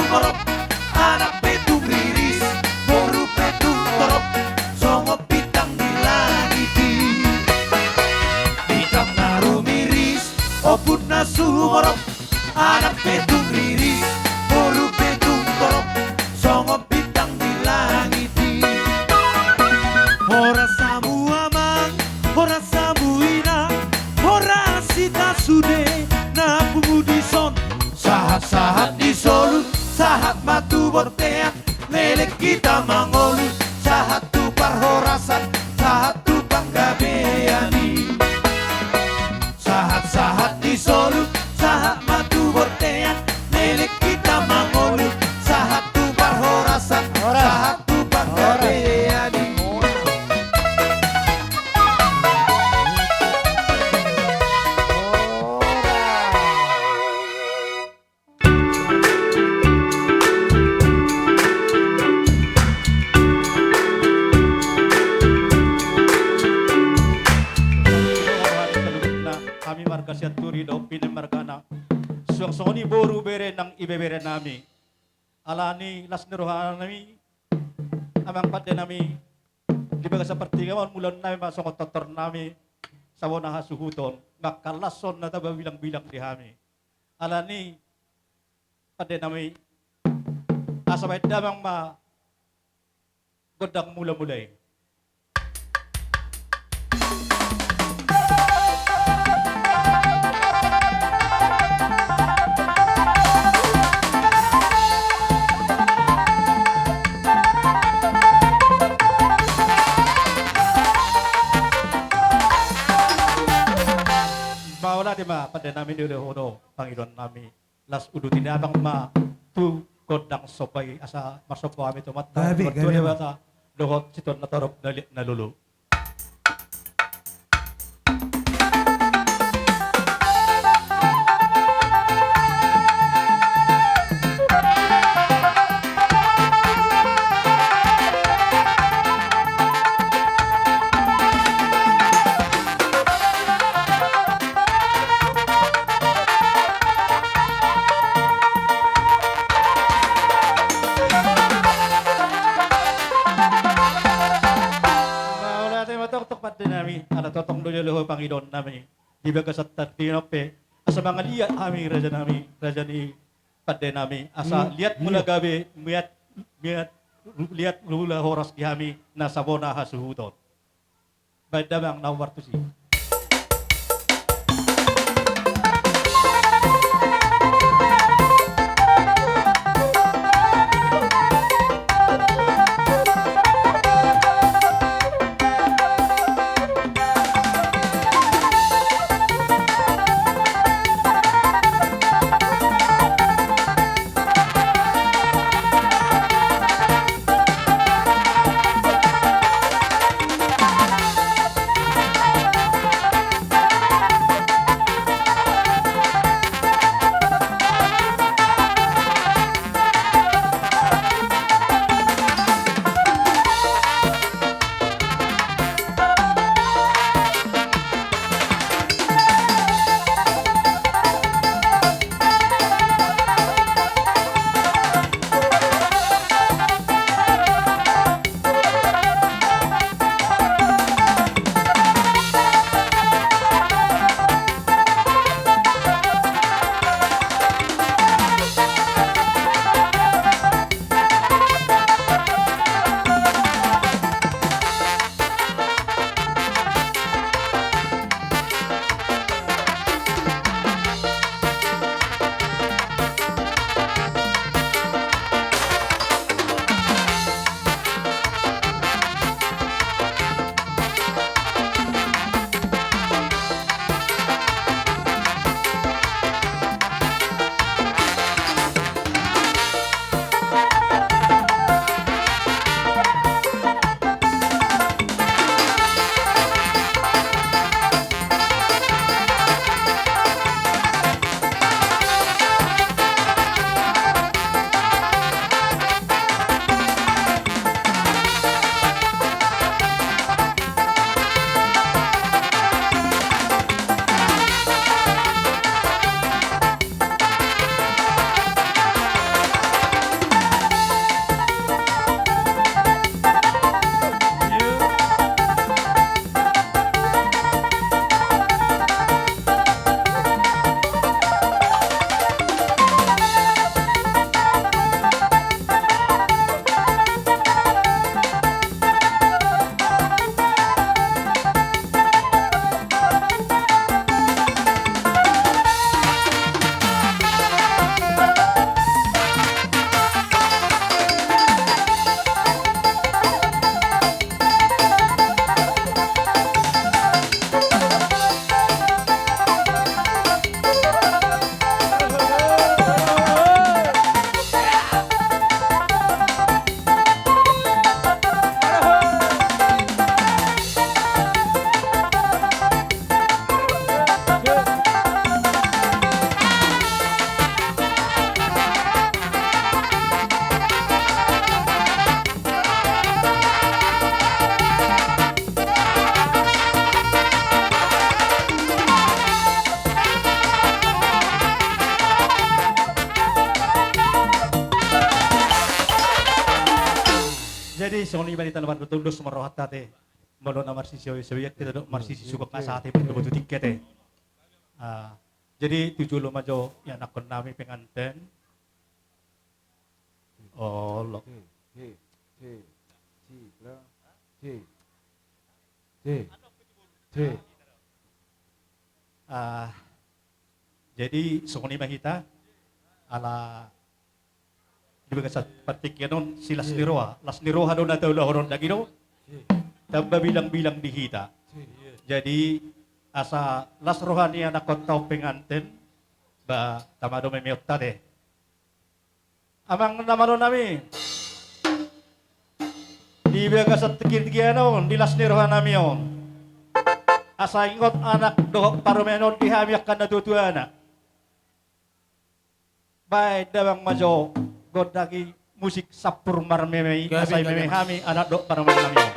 sumorop, anak petung riris, boru petung torop, songo pitang di langit. Bintang naru miris, oput na sumorop, anak petung riris, boru petung torop, songo pitang di langit. Ora samu amang, ora samu ina, ora sita sude, na pumudison. Sahat-sahat di Solu, sahat matu borteak, lelek kita mangolu, sahat tu parhorasan, sahat tu panggabeani. Sahat-sahat di Solu, sahat matu borteak, lelek kita mangolu, sahat tu parhorasan, sahat tu panggabeani. Kami marga siya turi daw pinamargana. Suang soni boru bere nang ibebere nami. Alani las nerohan nami. Amang pate nami. Di baga sa partigawan mulan nami masong totor nami. Sawo na hasuhuton. Makalason na taba bilang-bilang di hami. Alani pate nami. Asabay damang ma godang mula-mulay. Mawala di ma pada namin dulu hono Panginoon namin las udu tinabang ma tu kodang sopay asa masopo kami to mat Gabi, tu gabi, bata dohot siton na torop na lulu. Ana totong dulu Panginoon namin. Di ba kasat tatinope asa mga liat kami raja ni padde namin asa liat mula gabi liat lula horas di kami na sabona hasuhuton. Badamang nawarto si. soni balita naman tutundos sumarohat tate. Malo na marsisi sabiyak kita do marsisi sugak na sa ate pagbuto tiket eh. Jadi tujuh majo yang nakon nami penganten. Oh, lo. Jadi soni mahita ala di bagasat patik yanon si Las Niroha do na tawla horon lagi do. Tamba bilang-bilang dihita. Jadi asa Las Rohania na kontaw penganten ba tamado may miyot tate. Amang namano nami. Di bagasat tikit-tikianon di Las Niroha nami yon. Asa ingot anak dohok parumenon dihamiak kan natutuana. Baik dabang majo god lagi musik sapur marmemei asai memei hami anak dok parumenon nami yon.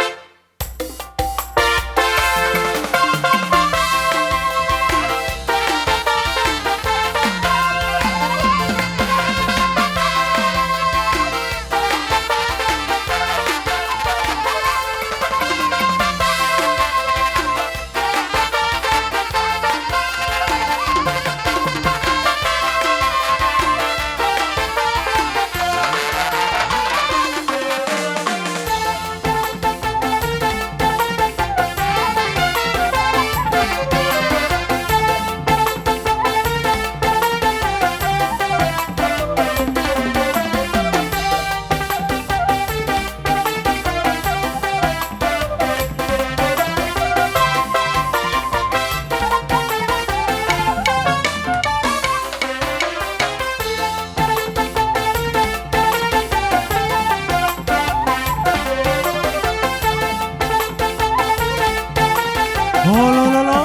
Oh, lo, lo, lo.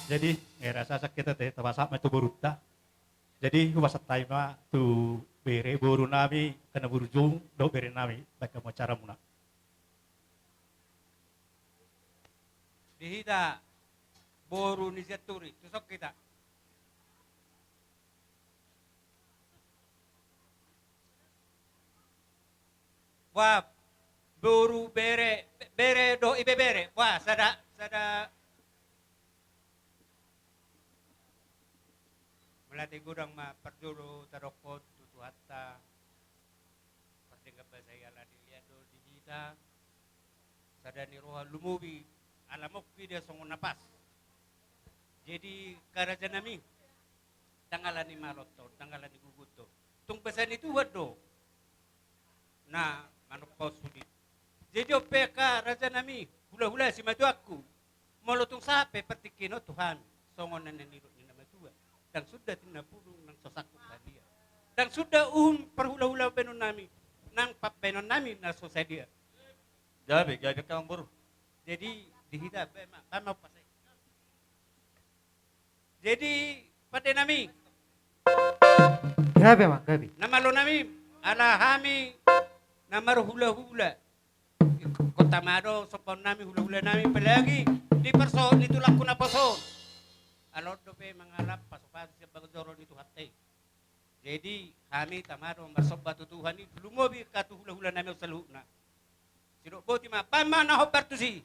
Jadi ngerasa sakit teh tabasa mah tu boruta. Jadi wasat tayo ma tu bere boru nami kana burujung do bere nami baik mo cara muna. Dihita boru ni Zaturi, tusok kita. Wah, boru bere do ibe bere. Wah, sada melatih gudang ma perduru tarokot tutu hatta perdengka bahasa yala dilihat do dihita sada ni roha lumubi alamok dia songon napas. Jadi karajan nami tanggalan ni maloto, tanggalan ni guguto. Tung pesan itu wado. Nah, manuk paus sudit. Jadi opeka raja nami hula-hula si maju aku. Molotong sape pertikino Tuhan. Songon na naniro ni nama tua. Dan sudah tinapulong ng sasakop dia. Dan sudah perhula-hula benon nami nang papenon nami na sosadia. Gabi kang boru. Jadi dihita mau pasay. Jadi pati nami Grabe mak, grabe. namalo nami alahami namar hula-hula. Kota Mado sopon nami hula-hula nami pelagi di perso nitulak ko na poso. Alod do pe mangalap pasok-pasok sa bagdoro nito hate. Jadi kami tamaro marsoba tutuhan ni lumobi ka tu hula-hula nami sa luna. Sino boti ma pamana ho pertusi.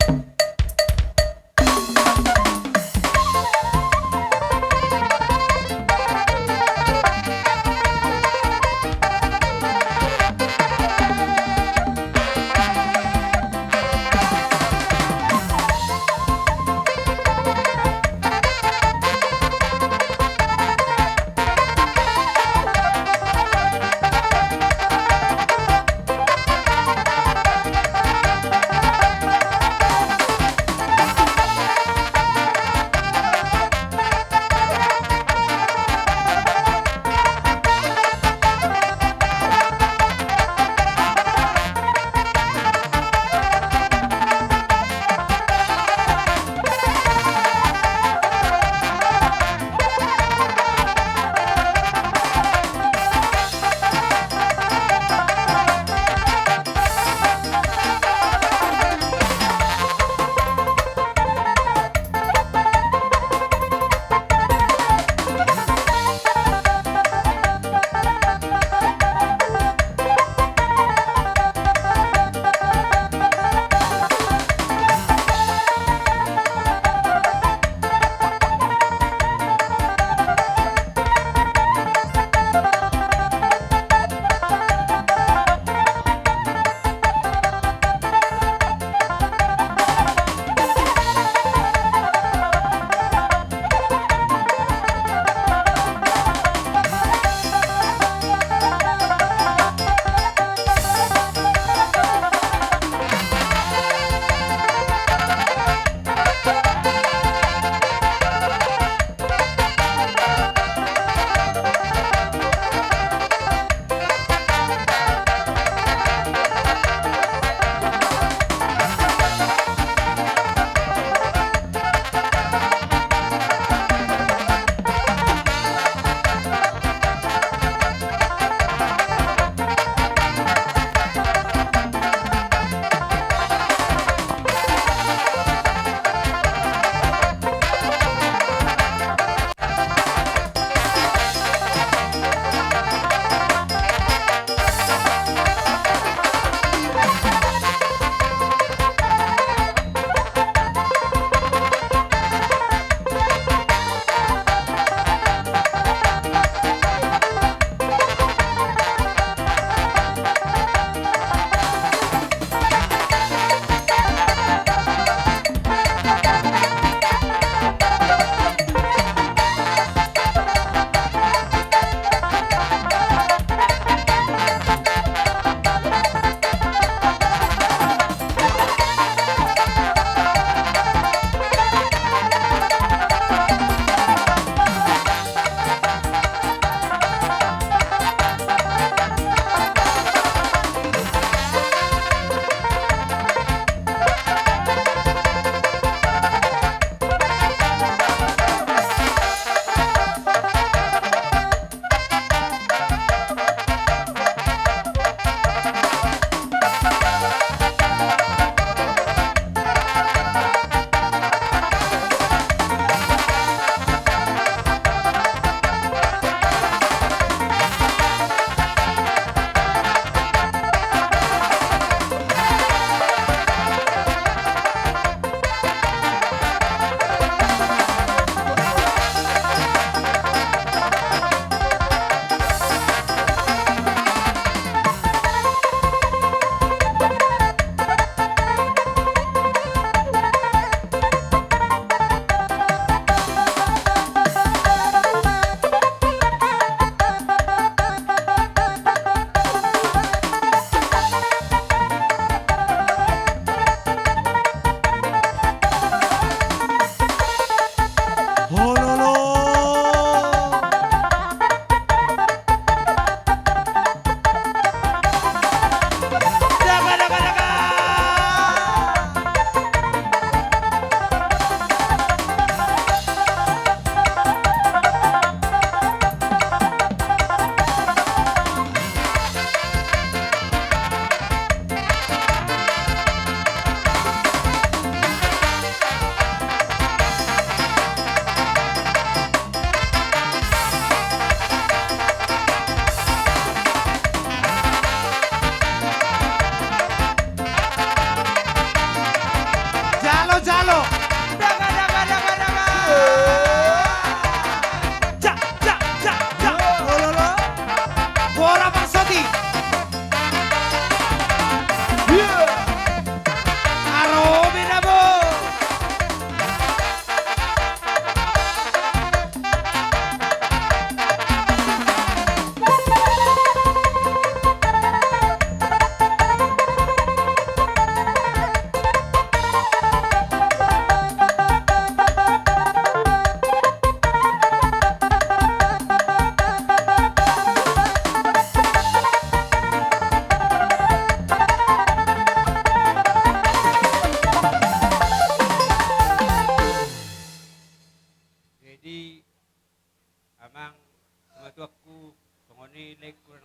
relay ko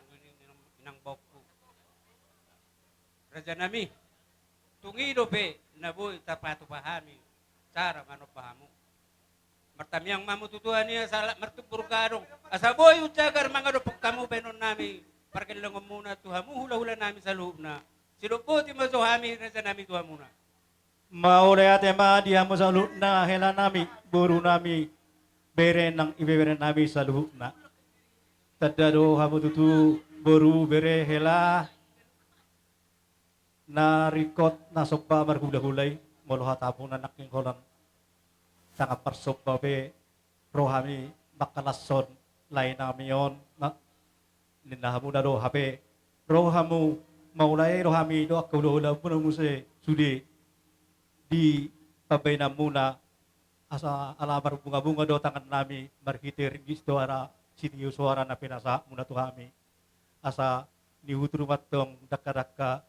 ng bokku. Raja nami, tungido be, naboy tapatu pahami, cara mano pahamu. Martamiyang mamututuhan niya sa martupur karong. Asaboy utsagar mga dupok kamu benon nami. Parkilangom muna tuhamu, hula-hula namin sa loob na. Sinuputi mo suhami, raja nami tuha muna. Maulay ate ma diha mo sa luhut na hela nami, buru nami, bere ng ibebere nami sa luhut na. Tadado hamu tutu buru bere hela na rikot na sopa marhula-hulay, molohat hapon na naking holan. Tanga parsok babe, rohami makalason, lain nami yon, ninahamu na do hape, rohamu maulay rohami do akuluhula muna mo se sudi di pabay na muna asa alamar bunga-bunga do tangan nami marhitir di suara sitiyo suara na pinasa muna to kami asa niutru matong dakka-dakka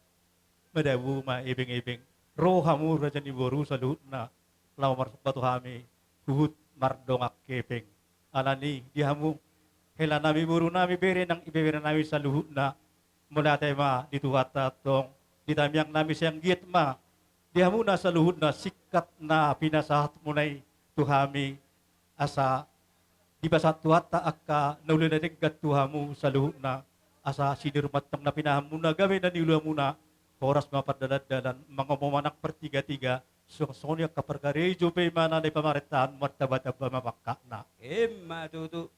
madabu ma ibing-ibing rohamu raja ni boru sa luhut na lawar batu kami huhut mardongak kepeng alani dihamu hela nami boru nami bere nang ibebere nami sa luhut na mula tema dituwata tong ditamyang nami siyang giat ma dihamu na sa luhut na sikat na pinasahat munay tuhami asa di ba sa tuwata akka naulinadig gat tuhamu sa luhut na asa sinirmat tong na pinahamu na gawin na niluha muna oras mapadalad-dalan mga mamanak pertiga-tiga so sonya kaparkarejo pe mana na pamaritaan martaba-taba mamakka na Matutu.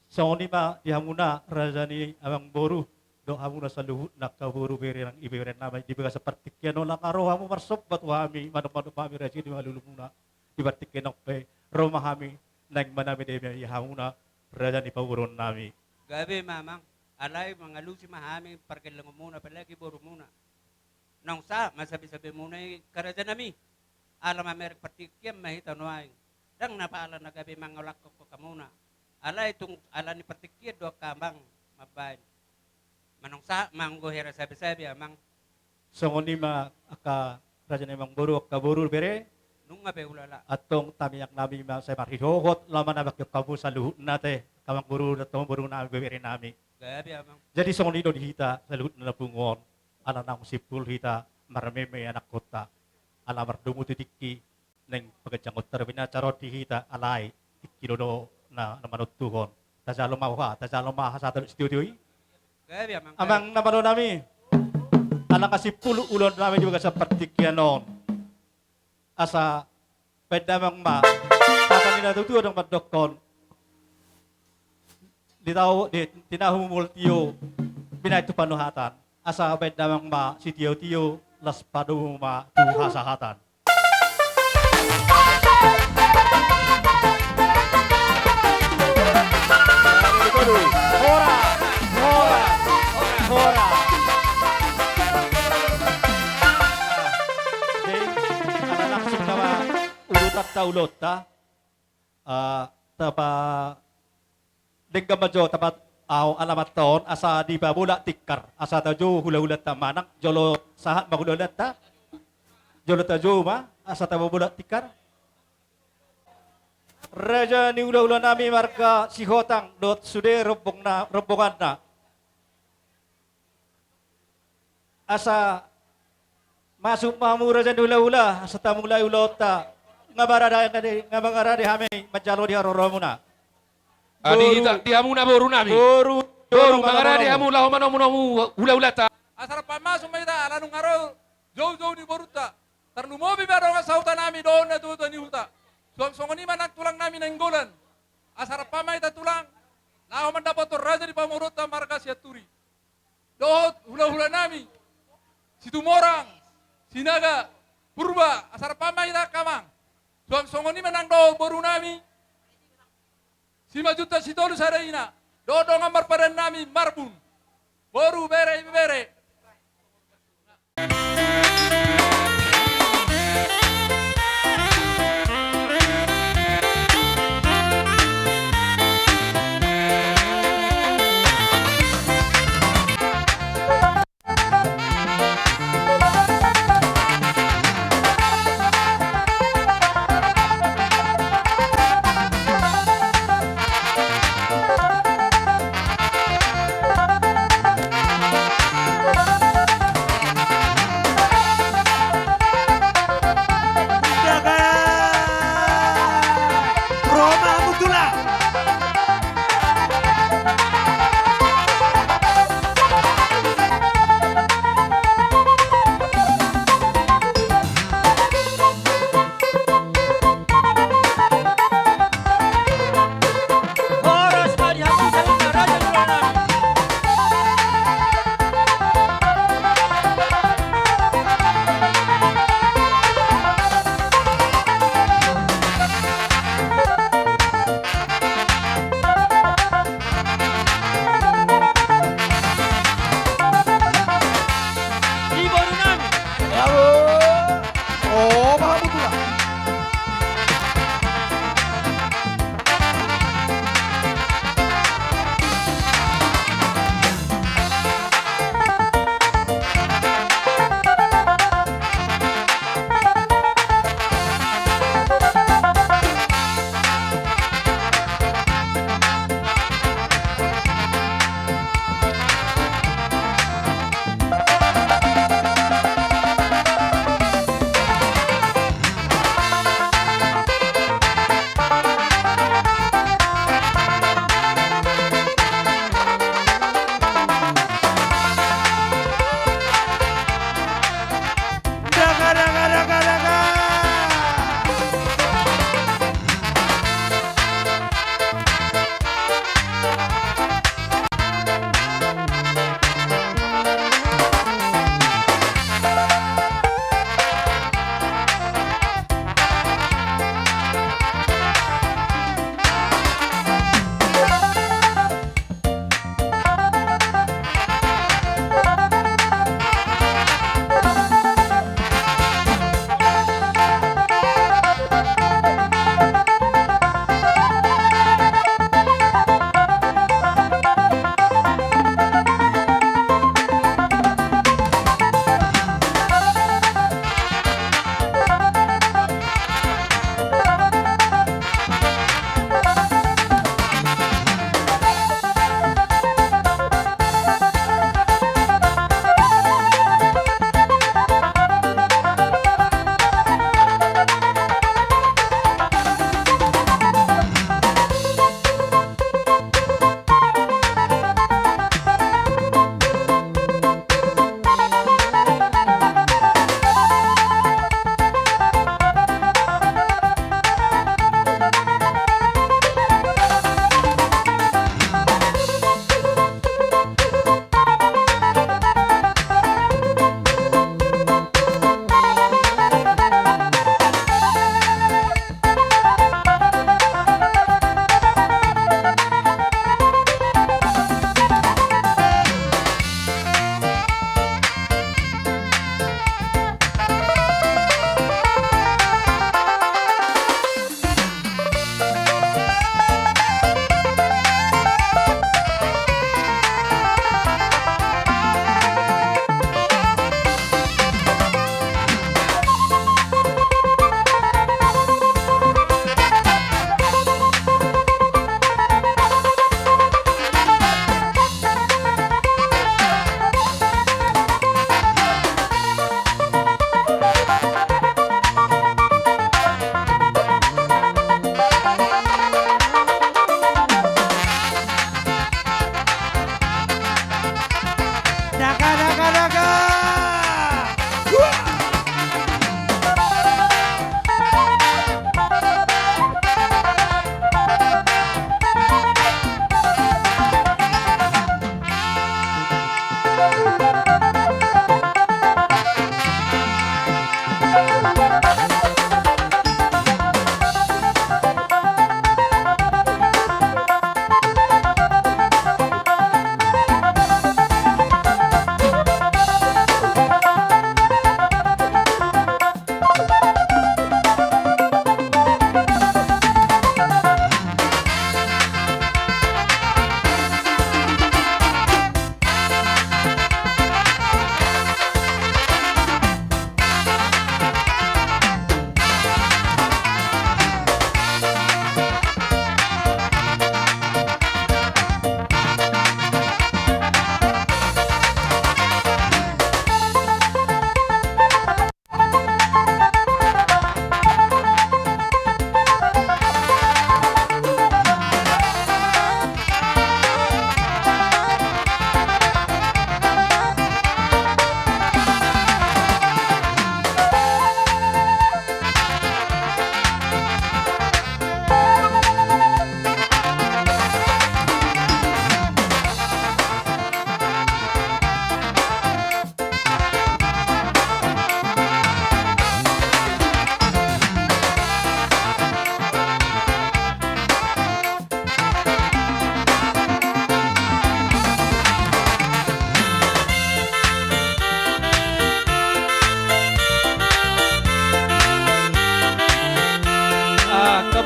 Sony ma dihamu na raja ni amang boru do hamu na sa luhut na kaburu bere ng ibere namay di ba sa partikyan lang araw hamu marsop batu hami mano-mano kami raja di malulumuna di partikyan pe roma hami nang manami de hamu na raja ni pawuron nami Gabi mamang, alay mga lusi mahami, parkilang muna palagi boro muna. Nang sa, masabi-sabi muna karaja nami. Alam Amerik partikyam mahita nuay. Dang napaala na gabi mga lakok ko kamuna. Alay itong ala ni partikyam do kamang mabayan. Manong sa, manggohera sabi-sabi amang. So ngoni ma aka raja ni mang boru kaburu bere Nung nga be ulala. atong tamiyak nami ma sa marhidohot laman na bakyo kabu sa luhut nate kamang buru na to buru na bere nami. Gabi amang. Jadi so ngoni do dihita sa luhut na pungon ala nang sipul hita marami may anak kota ala mardumu titikki neng pagjangot terbina carot dihita alay tikkido na namanot tuhon tasalo ma sa studio Gabi amang. amang namano nami alang kasi pulo ulon namin juga sa partikyanon asa pedamang ma tatan nila tutuwa ng padokon di tinahumultiyo binayto panuhatan asa pedamang ma si tiyo las padu ma tuha sahatan hora hora hora langsung nama urutat ta ulot ta tapa dengga majo tapat aw alamat taon asa di babula tikkar asa tajo hula-hula ta manak jolo sahat magula ta jolo tajo ma asa ta babula tikkar raja ni ula-ula nami marka si hotang dot sude rombongan na asa masuk mamura jan hula-hula asa tamulay ulota nga mangarade hame majalo di haroromuna Adi dihamuna boru nami. boru Mangara dihamu lahu manomu hula-hula ta. Asar pama sumaita alanung ngaro jauh-jauh di boruta. Terlumobi baro nga sauta nami doon na tuto ni huta. Songoni manak tulang nami nenggolan. Asar pama ita tulang. Lahu mendapat raja di pamuruta marga siaturi. Dohot hula-hula nami. Situmorang, Sinaga, Purba, asar pama ita kamang. Songoni menang doon boru nami. 5 juta sitolu saraina. Dodo ngamar pada nami marbun. Boru bere.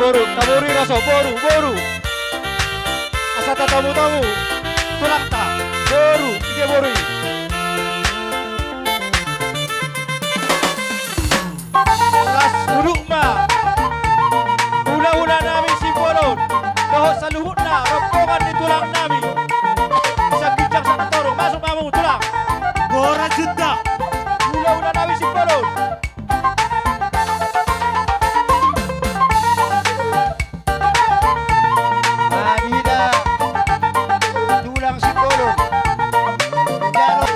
boru, taburi raso, boru. Asa tamu, tulang ta, boru, ide boru. Las uluk ma, ula namin si Bolon, doho sa luhut na, rombongan ni tulang namin. Isang bincang sa katorong, masuk mamu tulang. Gora Juta. Ula namin si Bolon. Adida, tulang si Bolon. Jaro.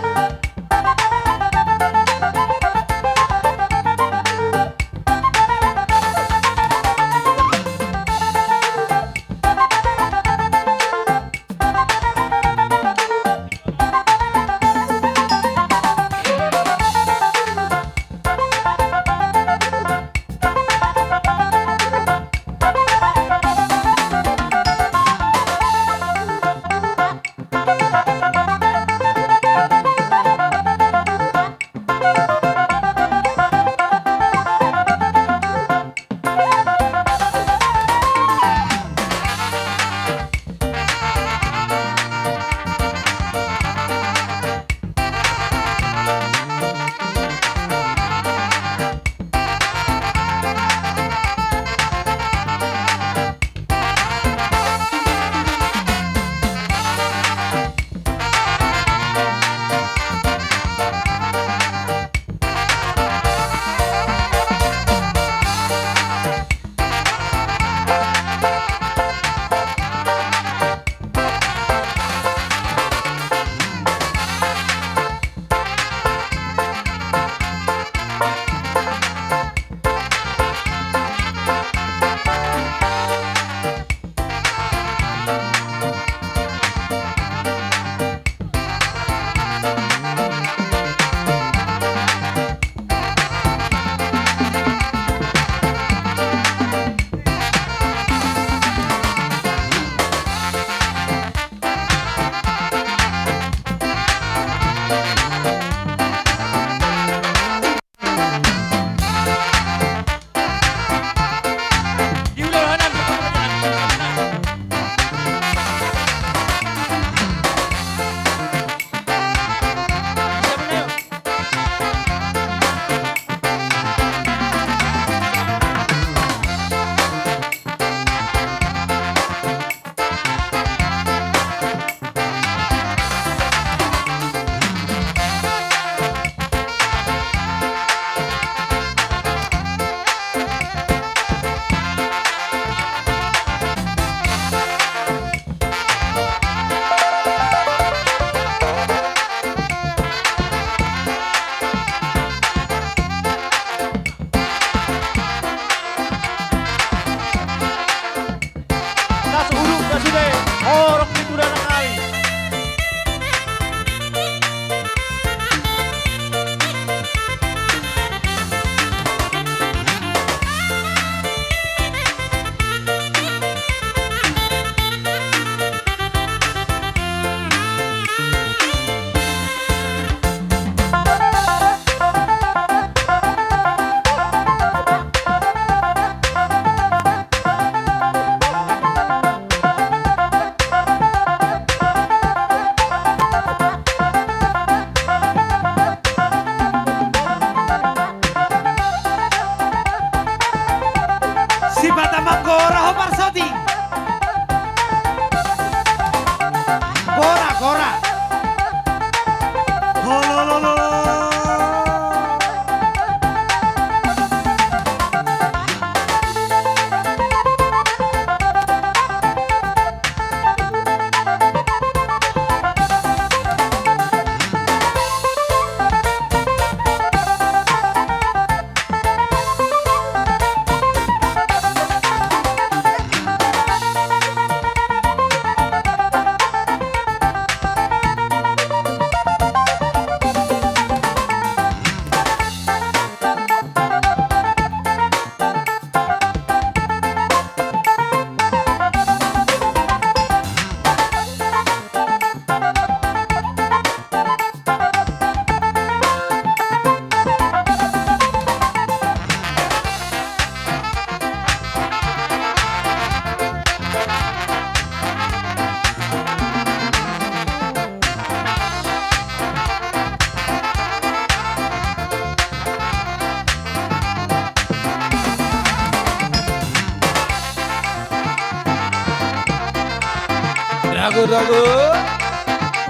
Ragu-ragu.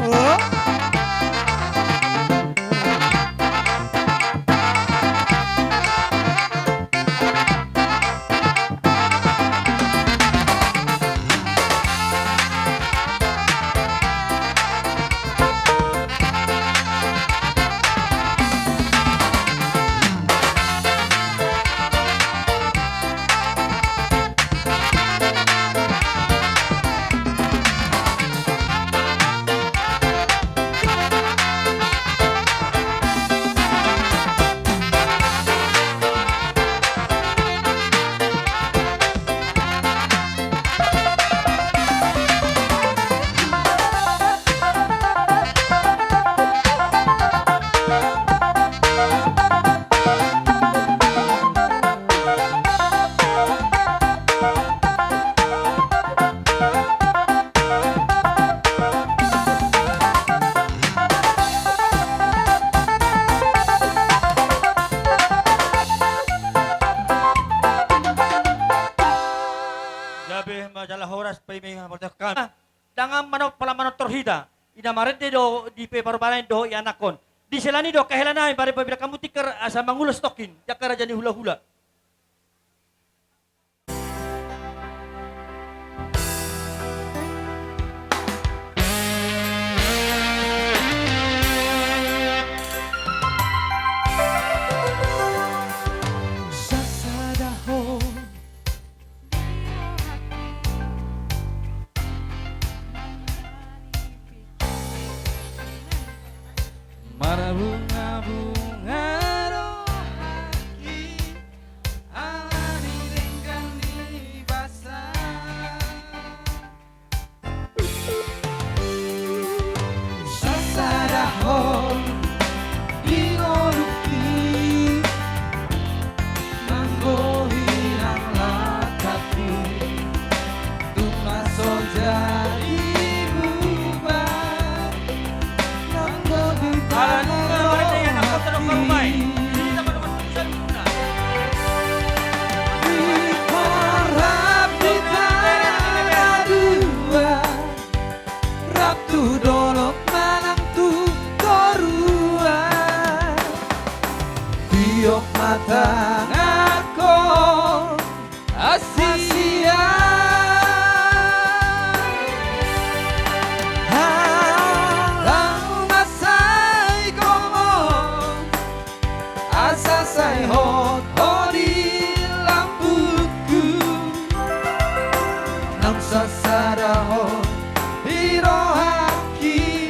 Oh. Gabi majalah horas pa may hamartakan. Dangang manok pala manok torhida. Inamarit do di pe parubaran do ianakon. Di sila ni do kahilanay pare pabila kamu tikar asa mangulos tokin. Yakara jani hula-hula. Para bunga-bunga rohaki alami dengan di basah sasadahon ingoluki manggohilang lataku tumaso jadi bubar nanggo di tu dolok manang tu korua tiok mata ngako asia halang masai komo asa sai hot hodi lampuku nang sasarahon Hirohaki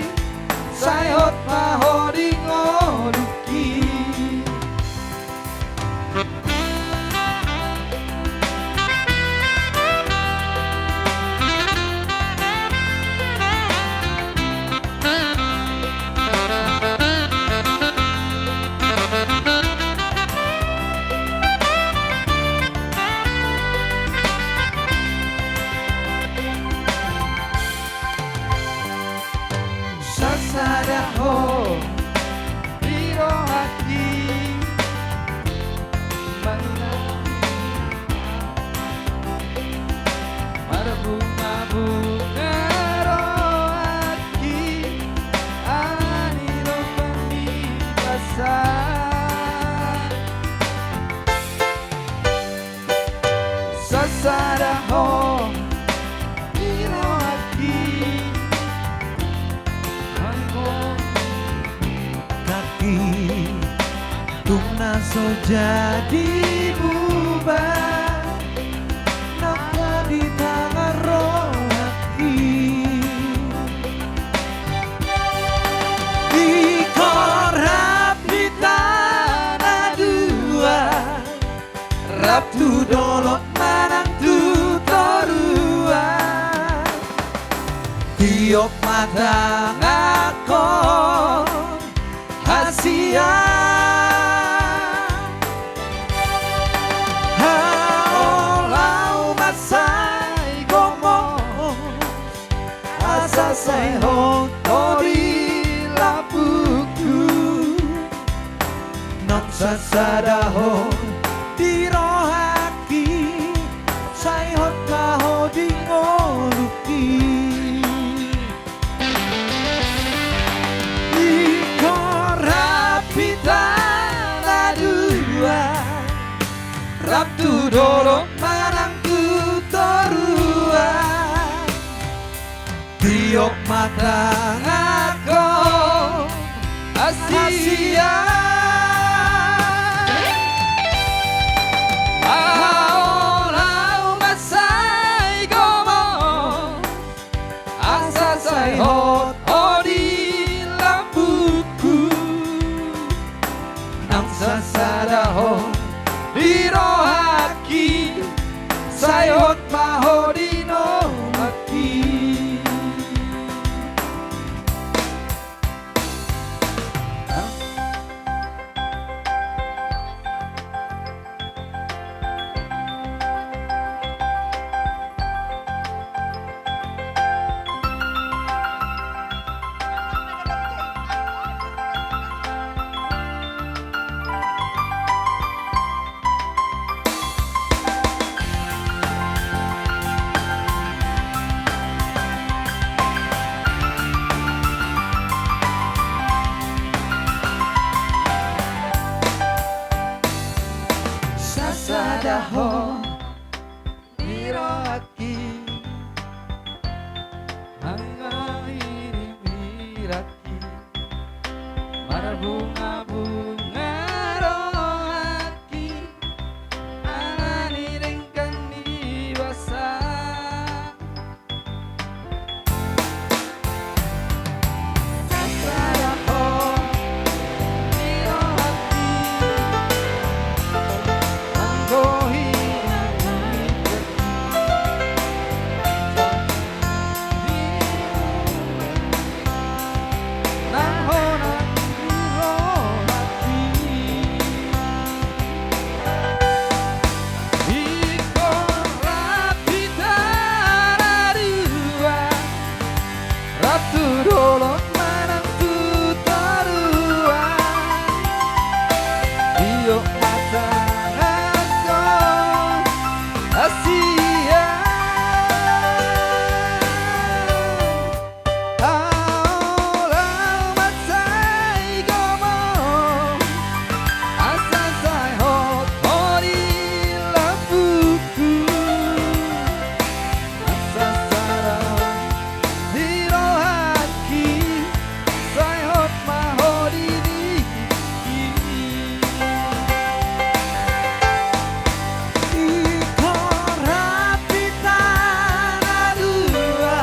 sayot mahori ngoruki Sasadaho Hirohaki Marbunga-bunga rohaki Aniro pandi basah Sasadaho Hirohaki kaki Tumnaso jadi bubar Napa di tangan rohaki Di korap di tanah dua Ratu dolok manang tu torua Tiok mata ngakon hasia haolau masai gomo asa sai hotori lapuku non sasadaho dirohaki sai hot kahodi ngoluki dolong manangku toruan tiok matang aku Asia Aolau masai gomo asa sai hot odi lambuku nang sasadaho dirohaki sayot mahodino haki sasadaho dirohaki iraki marbunga-bunga rohaki anani rengkang diwasa sasadaho dirohaki anggohi Dolong manangku taruhan Iyo matang aku Asia Aolau matai gomo asa sai hot hori lampuku asa sarau dirohaki sayot mahodini ikorapitan adua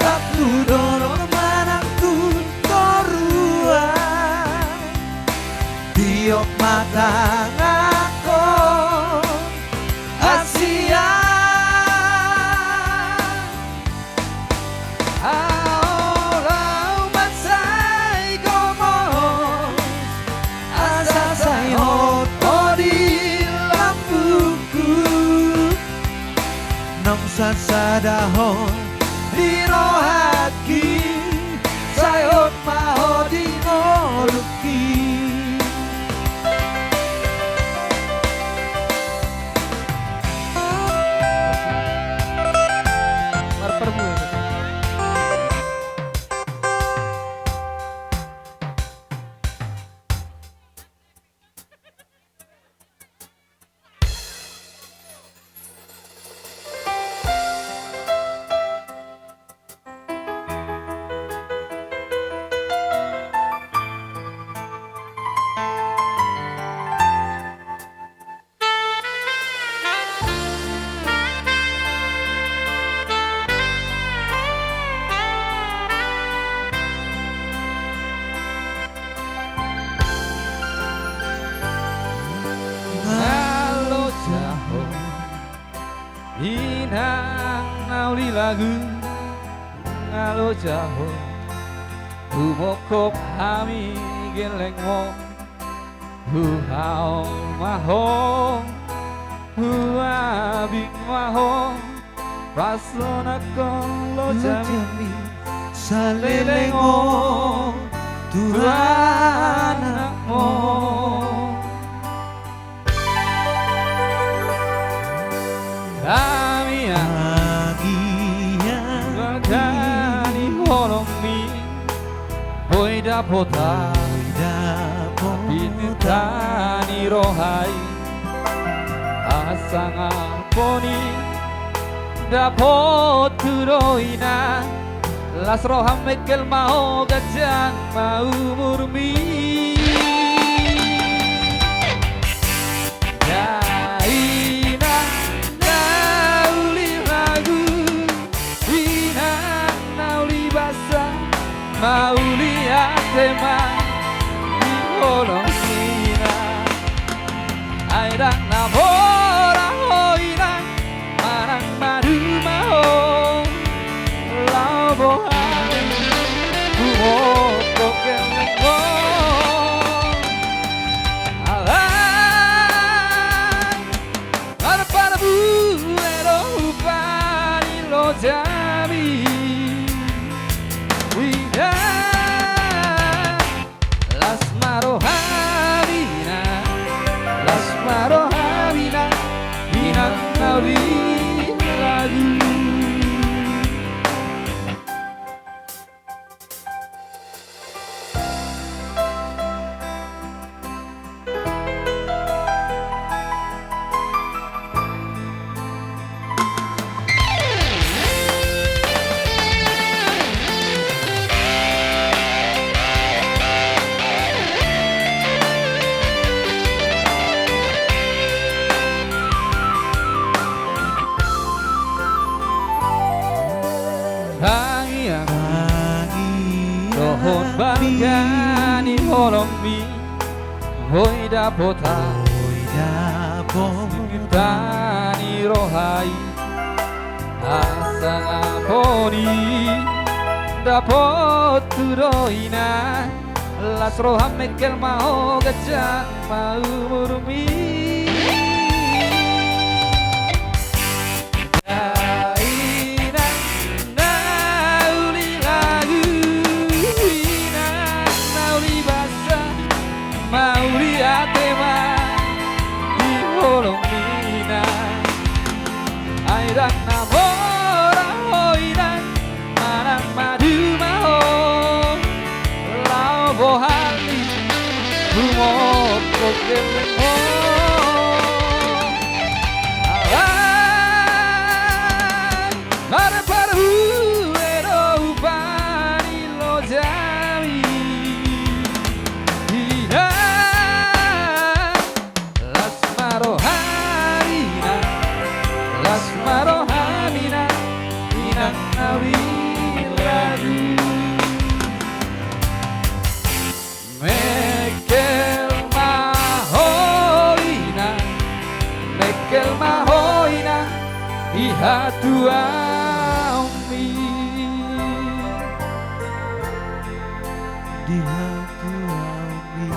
ratu dolong manangku toruan tiok matang aku Asia Aolau matai gomo asa sai hot odi lampuku nang sasadaho dirohaki sayot mahodino luki Ngalo jaho inang nauli lagu ngalo jaho humokop hami geleng mo huhao maho huabik maho pasona kolo jami salelengo tuanakmo Kami Bagani holomi Boy dapota Bintani rohai Asangaponi dapat turoina las rojas me que el mao gajang mau murmi Jaina nauli lagu Ina nauli basa Mauli atema Di holong sina Airang namora hoina Marang madu maho Lau bohang Bumoko kemengo Alay Para buero upani lo jami Wida Las marohamina Las marohamina Inang nawi lagu Tangiang Dohon bangani holombi Hoi dapota Tani rohai Asang aponi Dapot turoina Las roham mekel mau gajang mau murmi Jaina nauli lagu Ina nauli basa Mauli atema Di holong mina Airang namora hoiran Manang madu maho Lau bohani Bumoko kelengo Alay Mare para huero upani lo jami Ina Las marohamina Las marohamina Inang nawi lagu Mekel mahoina Ihatua umi Di hati ami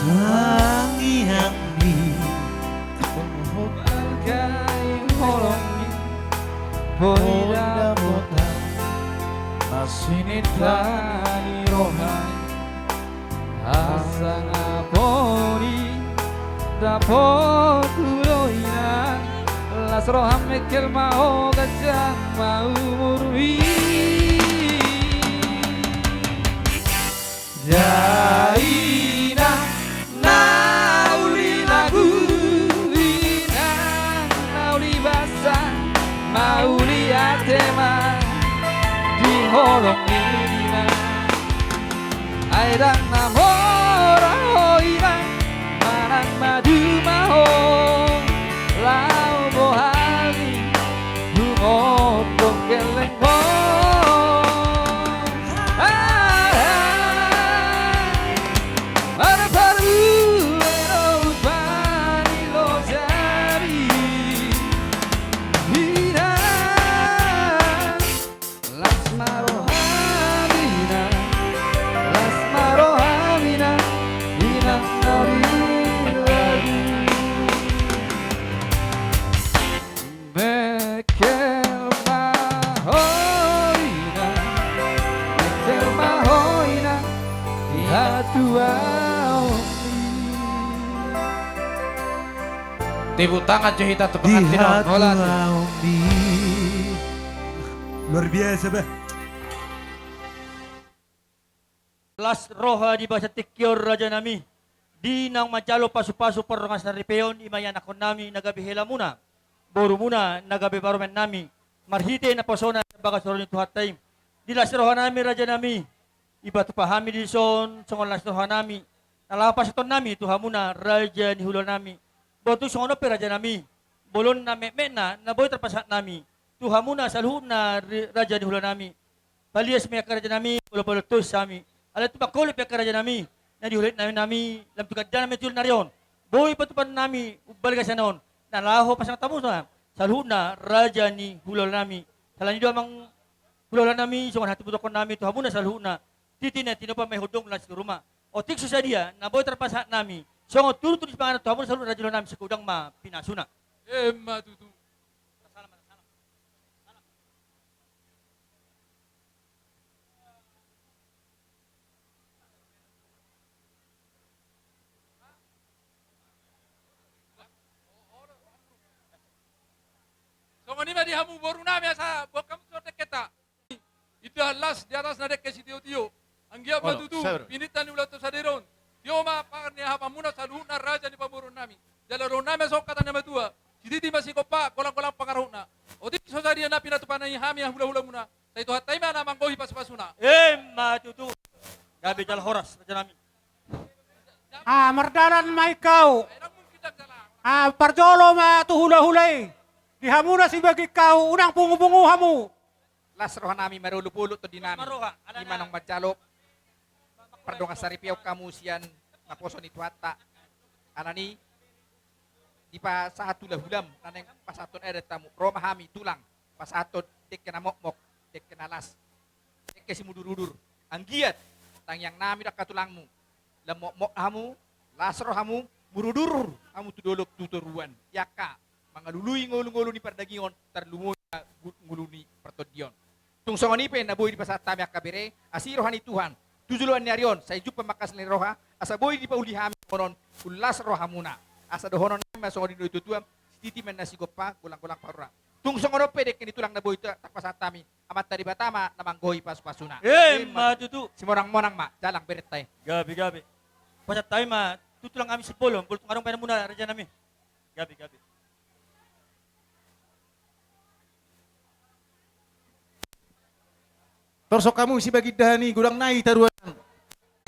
Tangiang ni Algai holongi Boida bota Masinitani rohai Asang aponi Dapot uloina Las roham mekel mau gajang mau murwi Jaina nauli lagu Ina nauli basa Mauli atema Di holong ina Airang namora hoina Manang madu maho Lau bohani Bumoko kelengo Tepuk tangan Johita Di tepakan tinong. hati Hola. Ombi. Luar biasa, bah. Las roha di basa tikyor raja nami. Di nang majalo pasu-pasu perrongas na ripeon imayan ako nami nagabihila muna. Boro muna nagabi baromen nami. Marhite na pasona sa bagas ron ito hatay. Di las roha nami raja nami. Iba to pahami di son songon las roha nami. Nalapas ito nami tuha muna raja ni hulo nami. Boto songon pe raja nami. Bolon na me na boy terpasat nami. Tuha muna sa luhod na raja ni hulo nami. Palias may raja nami ulo-ulo tus sami. Alat tu bakulip ya raja nami. Na diulit nami lam tukad namin tulad na riyon. Boy patupan nami ubalik sa noon. Nalaho pasang tamu na sa luhod na raja ni hulo nami. Salah ni amang hulo nami songon hati putukon nami tuha muna sa luhod na titina pa may hudong lang sa rumah. O tikso sa dia na boy terpasat nami. Songon turut-turut pangalan tuha muna sa luhod raja nami sa kudang pinasuna. Matutu. So manima di hamu boru nami asa buat kamu sudah kita. Itu halas di atas nadek ke si Tio. Anggia matutu pinitan ni ulat saderon. Tio ma pakar ni hapa muna saluhuna raja ni pamurun nami. Jalaro nami sok kata nama tua. Jadi masih kopa kolang-kolang pangaruna. Odi so sadia na pinatupan ni hami yang hula-hula muna. Sa itu hatai mana manggohi pas-pasuna. Matutu. Gabi jal horas raja nami. Mardalan ma ikaw. Ayang mungkin jalan. Parjolo ma tu hula-hulay. Dihamu na si bagi kau unang pungu-pungu hamu. Las roha nami marulupulot to dinami. Maroha. Di manong majalo. Pardong asaripiaw kamusian na poso ni tuata. Anani di pa sahatula hulam naneng pasaton eret tamu Roma hami tulang pasaton dek kena mokmok dek kena las dek kesi mudur-udur anggiat tang yang nami dak katulangmu lemok-mok hamu lasro hamu murudur hamu tudolok tuturuan yaka mangalului ngulu-ngulu ni perdagingon terlumo nguluni pertodion tung songoni pen na boy di pasat tami akabere asiro hani Tuhan tujuluan ni arion sa ijup pemakas ni roha asa boy di pauli hami konon ulas rohamuna asa dohonon nama songo dino itu tuam titi men nasi gopa kulang-kulang parura tung songo pedek ni tulang na boy tak pasat tami amat tadi batama namang goy pas-pasuna Matutu. si morang-morang ma jalang beret tay Gabi. Pasat tayo tutulang kami si Polo. Bulto ngarong pa na muna raja nami. Gabi. Torso kamu si bagi dahani gudang nai taruan.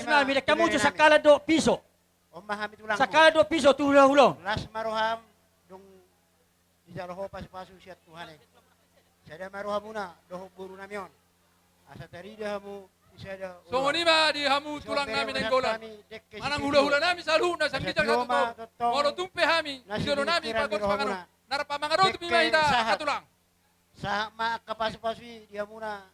Nami na kamu sa kala do piso. Umahami tulang Sa kala do piso tu hulo. Las maroham dong dijaroho pas-pasu siat Tuhan eh. Sada maroham muna doho buru namion. Asa tari hamu isada. So manima di hamu tulang nami nenggolan. Manang hula-hula nami saluna sa kijang katuto. Moro tumpe hami. Isono nami pagod pangano. Narapa mangaro tu pimaita katulang. Sa ma kapasu-pasu dia muna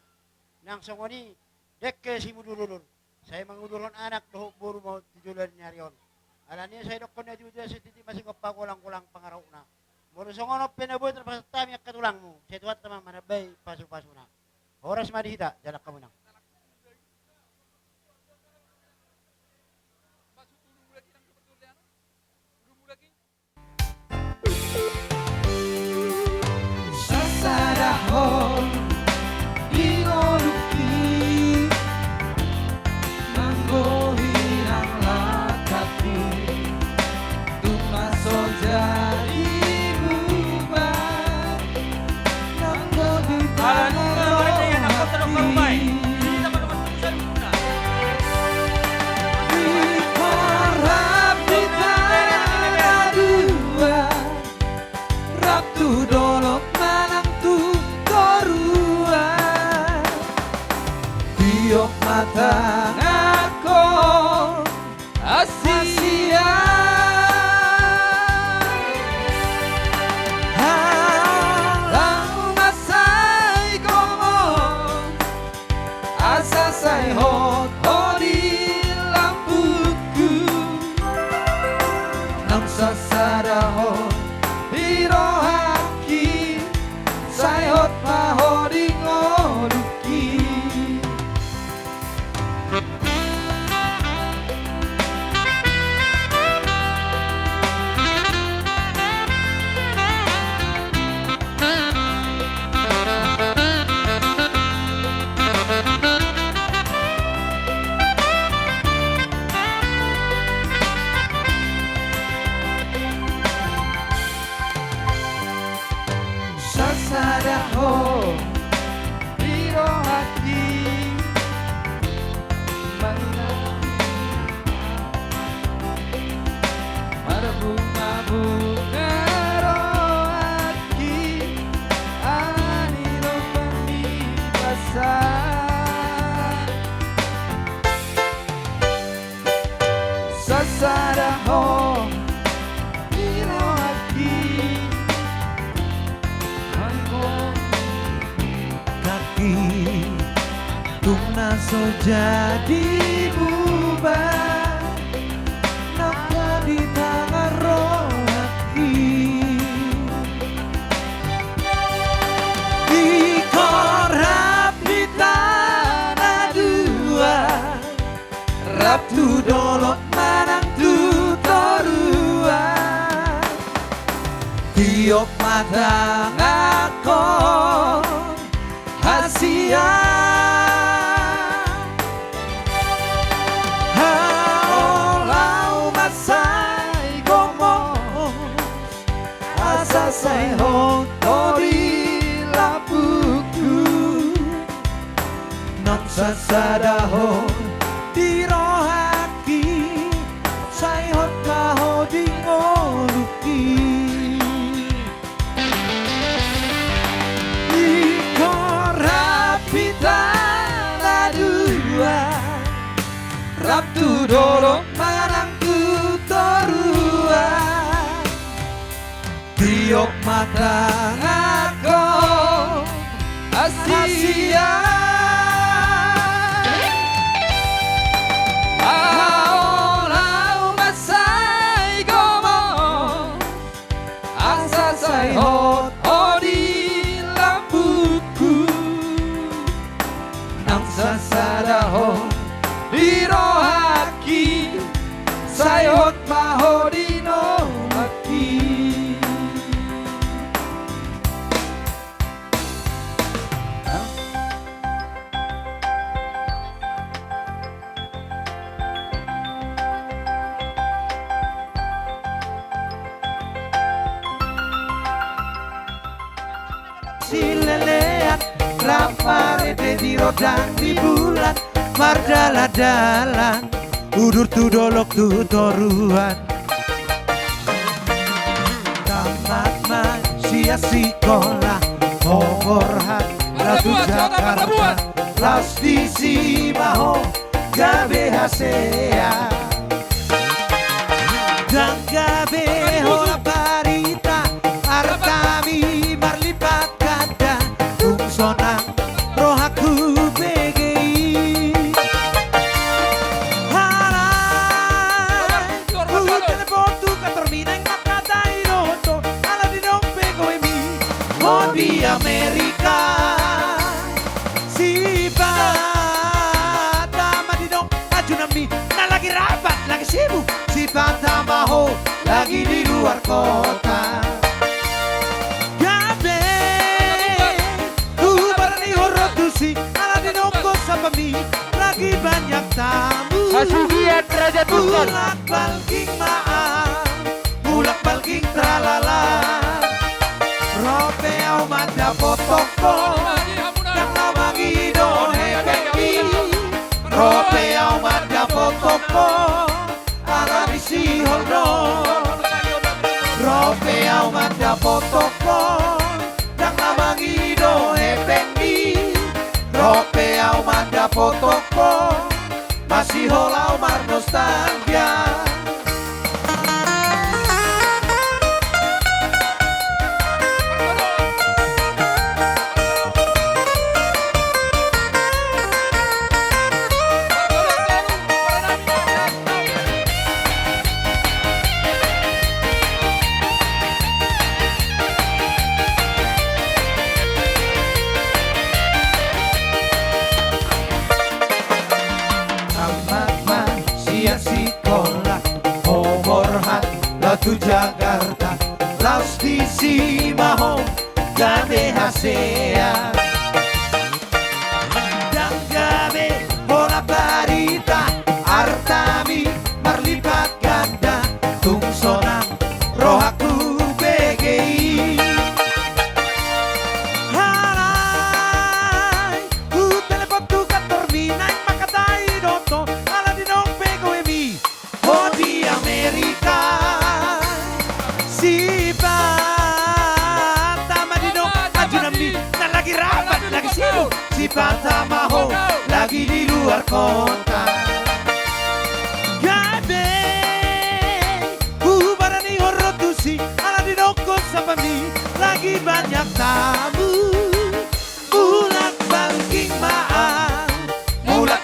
nang songoni dekke si mudululun. Saya mengudulun anak doho buru mau tujulan nyarion. Alanya saya dokon na juga setiti masih kopakulang-kulang pangarauna. Moro songono penaboy terpaksa tami katulangmu. Saya tuat teman mana bay pasu-pasuna. Horas madihita jalak kamu nang. Sasarahon ingoluki manggohirang lataku tumaso jadi ubah nanggo diharap di tanah dua Rabtu dolok manang tu korua Biok mata ngako Asia Halang masai komon Asa say hot hori lampuku Nang sasarahon Hirohaki sayot mahori ngoruki so jadi bubar napa di tangan rohaki di korap di tanah dua Rabtu dolok manang tutorua tiop mata ngakon hasia haolau masai gomo asa sai hotori lapuku non sasadaho dirohaki sai hot kaho dingoluki Rapitana dua Rabtu dolok marang tutorua tiop mata ngakon asia aolau masai gomo asa sai hot odi lambuku nang sasadaho dirohaki sayot mahodino maki silelean raparete di rodang di bulan mardala-dalan udur tu dolok tu toruan tamat masia sekolah Hongorhan Ratu Jakarta Las di Simaho gabe hasea dan gabe hola parita artami marlipat kada tungsonang rohaku begei halai ku telepon tu katorminang makatai roto ala di dong pego emi oh di Amerika si bata madidong ajunami na lagi rapat lagi sibuk si bata maho lagi di luar kota gabe ubarani horotusi ala di nongko sapami lagi banyak tamu Kasugian Raja Tukan. mulak balking maaf mulak balking tralala rope au manda potoko yang nawangi don hepeki rope au manda potoko ala bisi holdo rope au manda potoko yang nawangi don hepeki rope au manda potoko masih holau mar nostalgia sekolah Hongorhan Ratu Jakarta Laos di Simaho gabe hasea dan gabe bola parita artami marlipat ganda tungsonang rohaku begei halai ku telepon tu kantor minang makatai doto ala di dong pego emi oh di Amerika si bata madino ajunami na lagi rapat lagi sibuk si bata maho lagi di luar kota gabe ubarani horotusi ala di dongko sapami lagi banyak tamu mulak balking maaf mulak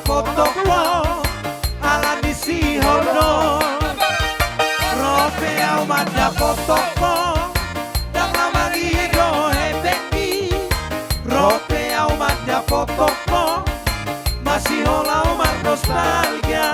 foto ko ala di si hono rope au mada foto ko dang lamagi do hebeki rope au mada foto ko masih hola umar nostalgia.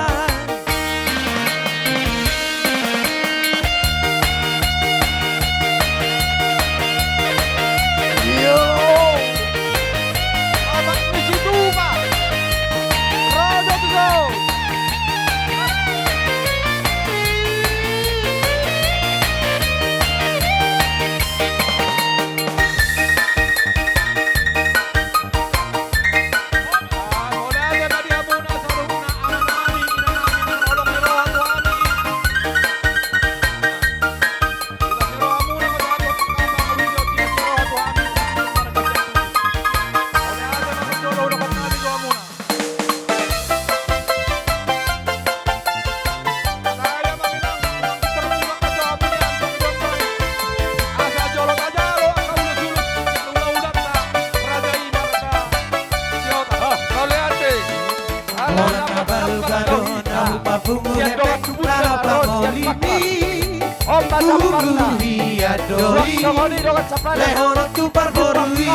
Lehoro tu parborui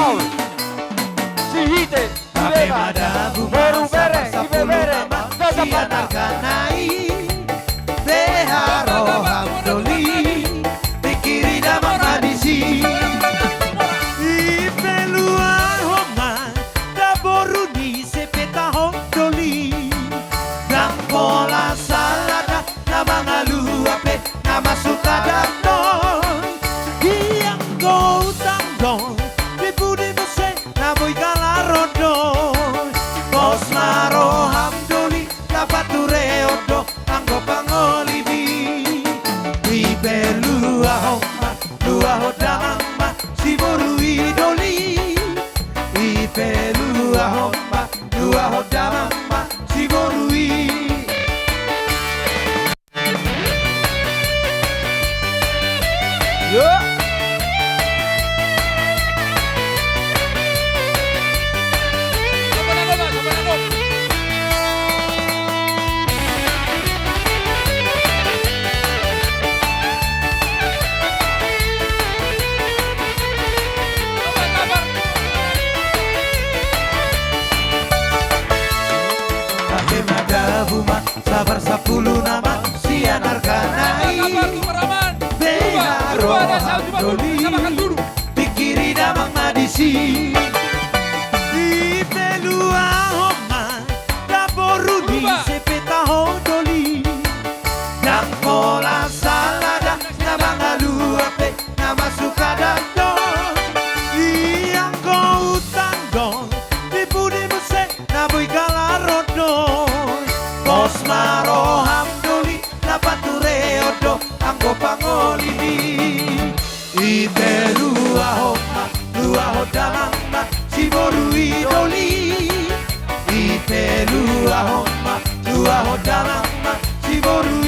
Sihite, Ave madabu Berubere, Ibebere, Sianarkanai Beharo hamdoli Pikiri damang hadisi Ipelua homa Daboruni sepeta homdoli Gangkola salada Namang aluape Nama sukadakton Iyang go tangdong Bibudi mose Naboy kalarodon Bos maro hamdoli Lapature odo Anggo pangolibi Ibelua homa Lua hodama Siboru idoli Ibelua homa Lua hodama Siboru Sabar 10 nama Sianarkanai Beharo hamdoli Pikiri damang madisi Ipelua homa Daboruni sepeta hodoli Gangkola salada Namang aluape Nama sukadadon Iyang ko utandon Dibudi muse Naboy kalarodon Bos maro hamdoli Lapature odo Anggo pangolibi Ibelua homa Lua hodamama Siboru idoli Ibelua homa Lua hodamama Siboru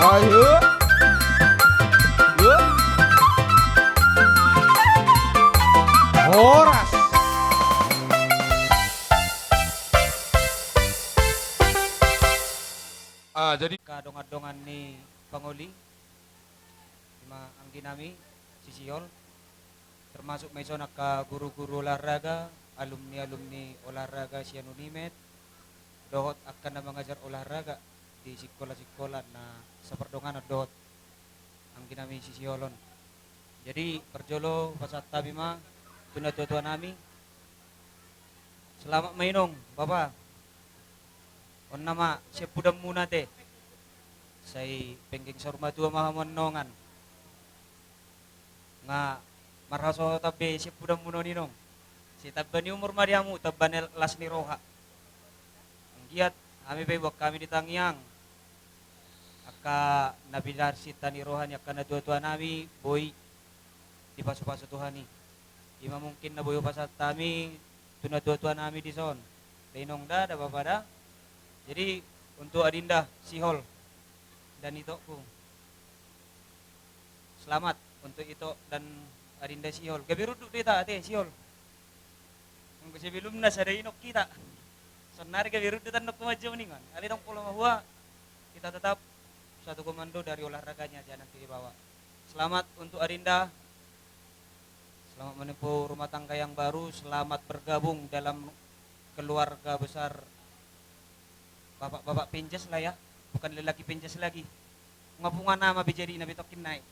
Ayo. Yuk. Horas. Jadi Kadongan-dongan ni panguli lima anggi nami sisiol termasuk may sonak ka guru-guru olahraga, alumni-alumni olahraga si Anunimet dohot akan na mengajar olahraga di sekolah-sekolah na sa perdongan dohot anggi nami sisiolon. Jadi perjolo pasat tabi ma tunatuan nami selamat mainong Bapak. On nama siya pudam muna te. Say pengging sa rumah tua mahamon nongan. Nga marhaso tabi siya pudam muna ninong. Si tabban ni umur mariamu tabban las ni roha. Ang giat kami bewak kami ditangyang. Aka nabilar si tani roha niya kana tua nami boy di paso-paso Tuhan ni. Ima mungkin na boyo pasat kami tunat-tua nami di son. Tinong da Bapak da. Jadi untuk Adinda Sihol dan Itoku. Selamat untuk Ito dan Adinda Sihol. Gabiruduk kita ate Sihol. Ang sebelum na sa inok kita. Sonari gabiruduk tan nok maju ningan. Ali tong pulau mahua kita tetap satu komando dari olahraganya jangan nanti dibawa. Selamat untuk Adinda. Selamat menempuh rumah tangga yang baru, selamat bergabung dalam keluarga besar bapak-bapak pinjas lah ya, bukan lelaki pinjas lagi. Ngapungan nama bijari nabi tokin naik.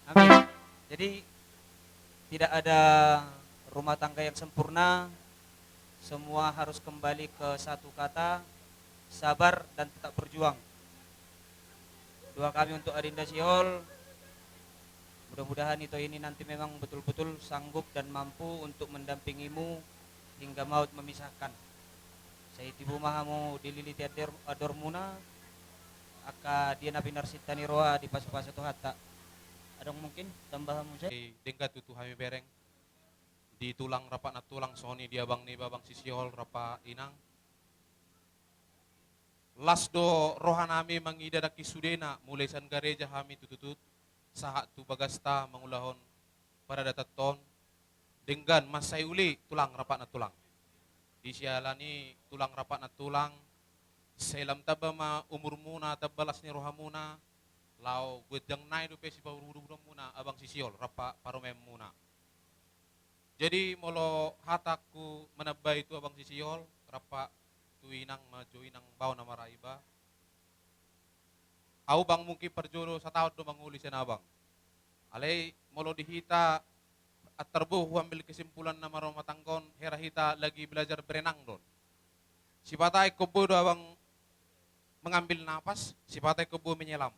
Amin. Jadi tidak ada rumah tangga yang sempurna. Semua harus kembali ke satu kata, sabar dan tetap berjuang. Doa kami untuk Adinda Sihol. Mudah-mudahan itu ini nanti memang betul-betul sanggup dan mampu untuk mendampingimu hingga maut memisahkan. Saya tibu mahamu dililiti ador muna aka dia nabi narsitani roa di pasu-pasu tu hatta. Adong mungkin tambahamu saya? Dengka tutu hami bereng di tulang rapat na tulang soni dia bang ni babang sisiol rapa inang. Lasdo rohanami mangida daki sudena mulai san gareja hami tututut sahat tu bagasta mangulahon para dataton denggan masai uli tulang rapat na tulang. Di sialani tulang rapat na tulang selam taba ma umur muna tabalas ni roha muna lao gwedang nai do pesi pauru muna abang sisiol rapa paromem muna. Jadi molo hataku menabay itu abang sisiol rapa tuinang maju inang bau nama raiba. Au bang mungkin perjolo sa taon do manguli sa abang. Alay molo dihita at terbuh ambil kesimpulan nama rumah tanggon herahita lagi belajar berenang don. Si patai kubu do abang mengambil napas, si patai kubu menyelam.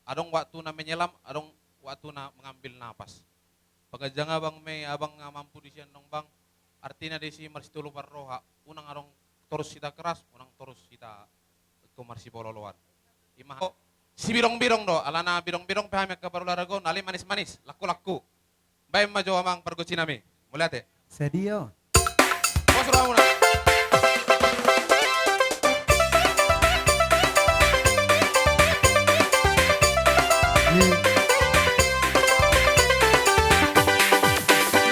Adong waktu na menyelam, adong waktu na mengambil napas. Pagajang abang may abang mampu di siyan bang, artinya di si marsitulu parroha, unang adong terus kita keras, unang terus kita kumarsi pololoan. Imaho si birong-birong do, alana birong-birong pahami kaparularagon, ali manis-manis, laku-laku. Baik maju amang pergoci nami, mulai te. Sedio. Bos muna.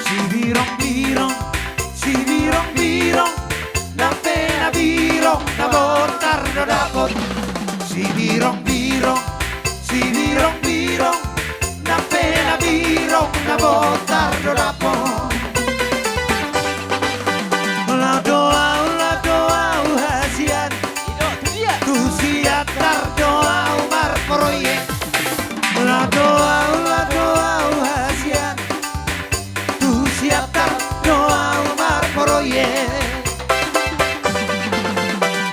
Si birong-birong, si birong-birong, na pena birong, na botar no dapot. Si birong-birong, si birong-birong, na pena birong, na botar no dapot. La doa hasian, tu siatar doa umar proyek. La doa hasian, tu siatar doa umar proyek.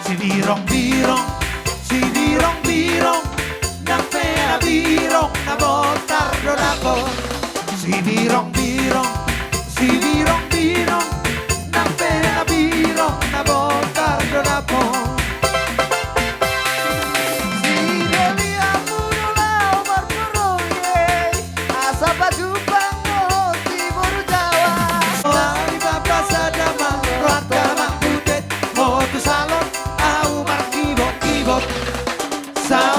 Si birong-birong, si birong-birong, na pena birong, na botar no dapot. Si birong-birong, si birong-birong, na pena birong, na botar no dapot. Si deliamu dolau marproyek, asa pajupang mo timur Jawa. Dari bapak sadamang rohata mang budet, mo tu salon au mar kibok-kibok. Sa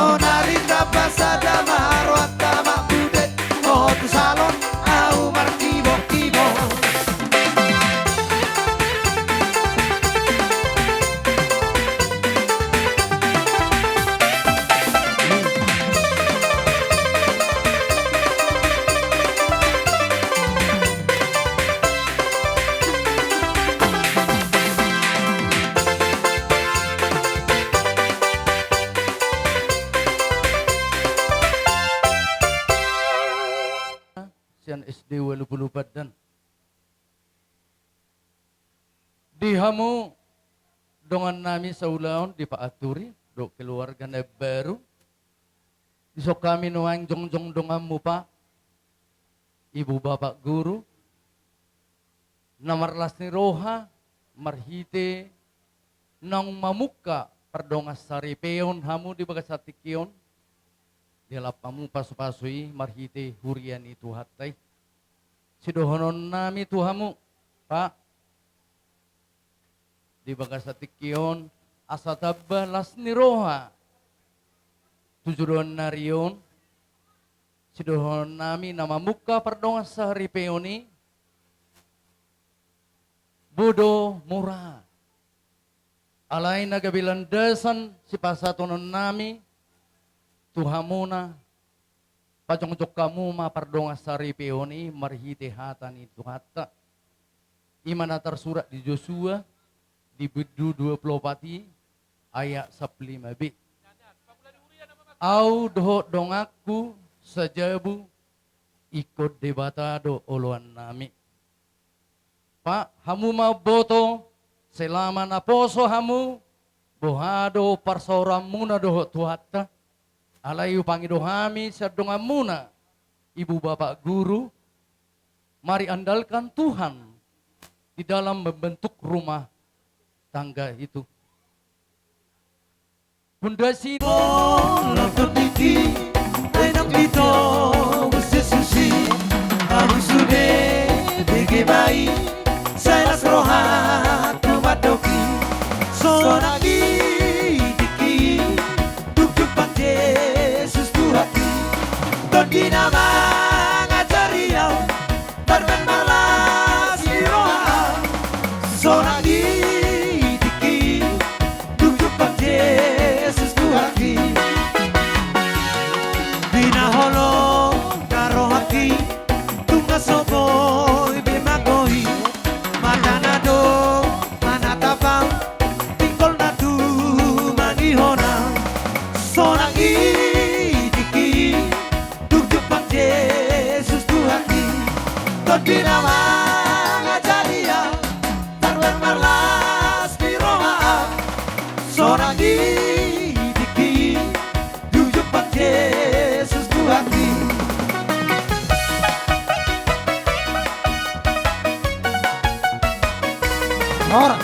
Dewa lupa-lupa dan dihamu dengan nami saulaon di paaturi do keluarga na baru isok kami nuang jongjong dongamu pa ibu bapak guru namarlas ni roha marhite nang mamuka perdongas saripeon hamu di bagasatikion dilapamu pasu-pasui marhite hurian itu hatai sidohonon nami tuhamu pak di bagasatikion asatabah lasni roha tujuan narion sidohon nami nama muka perdongas saripeoni bodo murah alay nagabilandasan si pasatonon nami tuhamuna pajongjok kamu ma pardongas saripeoni marhite hatan itu hatta imana tersurat di Joshua di Bedu 24 ayat 15b au doho dongaku sajabu ikut debata do oluan nami pak hamu ma boto selama na poso hamu bohado parsoramuna doho tuhatta alayu pangido hami sadongamuna ibu bapak guru mari andalkan Tuhan di dalam membentuk rumah tangga itu. Pondasi Nonton TV, enak dito, susi, kamu sudah digibai, saya rohat rumah doki, sonagi diki, duk bang Yesus Tuhaki, togi nama ngajari yau, darben malas roha, sonagi Yesus Tuhaki Bina holo karo haki Tunga soboy bemagohi Madanado manatapang Tingkol na tu manihona Sonangi diki Dugdupang Yesus Tuhaki Tot binawa ngajaria Tarwen marlas biroha Sonangi diki Dujuk Pak Yesus Tuhaki Orang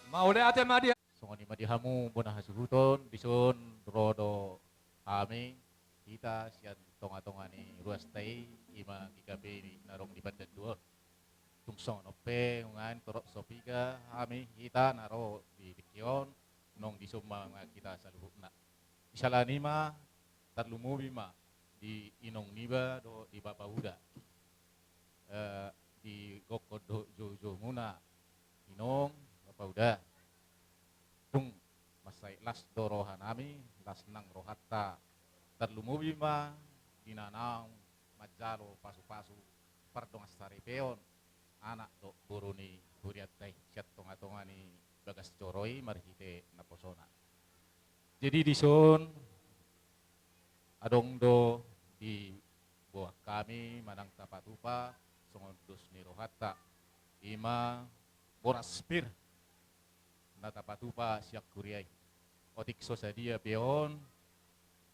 mau lihat dia Songoni madihamu bonah hasuhuton bison rodo kami kita sian tonga-tongani ruas tai ima kikabe narong di badan dua tungsong nope ngan torok sopika kami kita naro di dikion nong di summa kita saluhukna isalani ma tarlumubi ma di inong niba do di bapa huda di gokod jojo muna inong bapa huda tung masai las dorohan nami las nang rohatta tarlumubi ma dinanang majalo pasu-pasu pardongas saripeon anak do buruni huriatai siat tonga-tonga ni bagas coroi marhite naposona. Jadi di son adong do di buah kami manang tapatupa songon dus ni rohata ima boraspir na tapatupa siak kuriai otik sosadia peon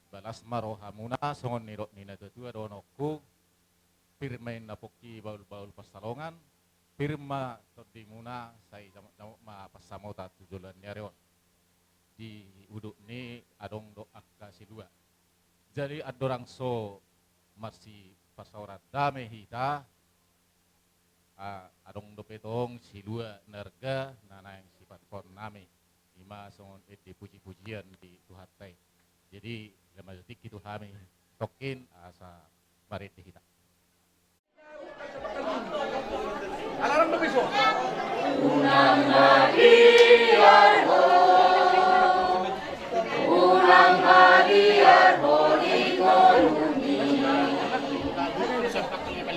balas marohamuna songon ni nina tetua donoku pirmain napoki baul-baul pasalongan firma todi muna sai ma pasamota tujulan nyarion di uduk ni adong do akka silua jadi adorang so masih pasaurat dame hita adong do petong silua nerga nana yang sifat kon nami ima songon di puji-pujian di tuhatai jadi lemah detik itu kami tokin asa barete hita Alarm begitu. Unang hadiah Unang hadiah Ikonumi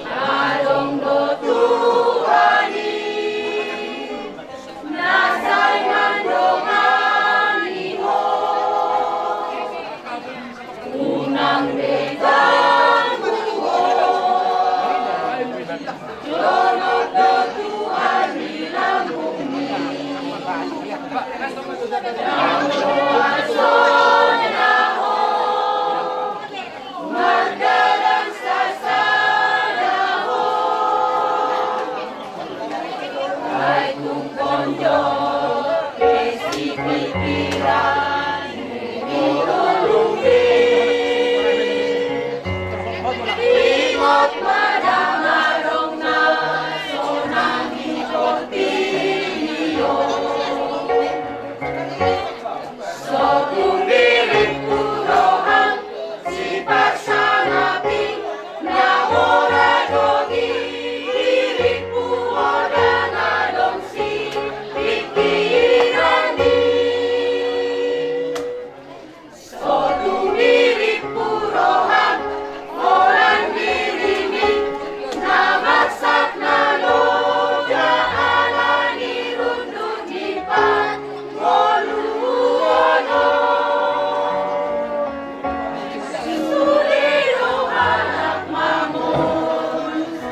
Along do Tuhani Nasay mandongani mo Unang dekan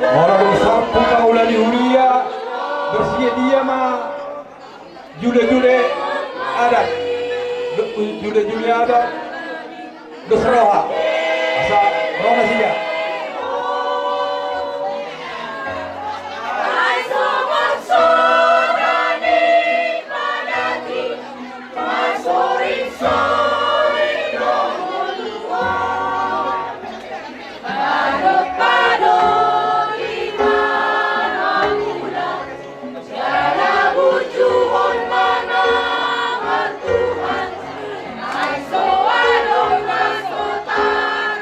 Orang sapu kaulah di Huria bersedia mah jule-jule adat, jule-jule adat Besroha asal Roma Siga. Tuhan, ay so adong na so tan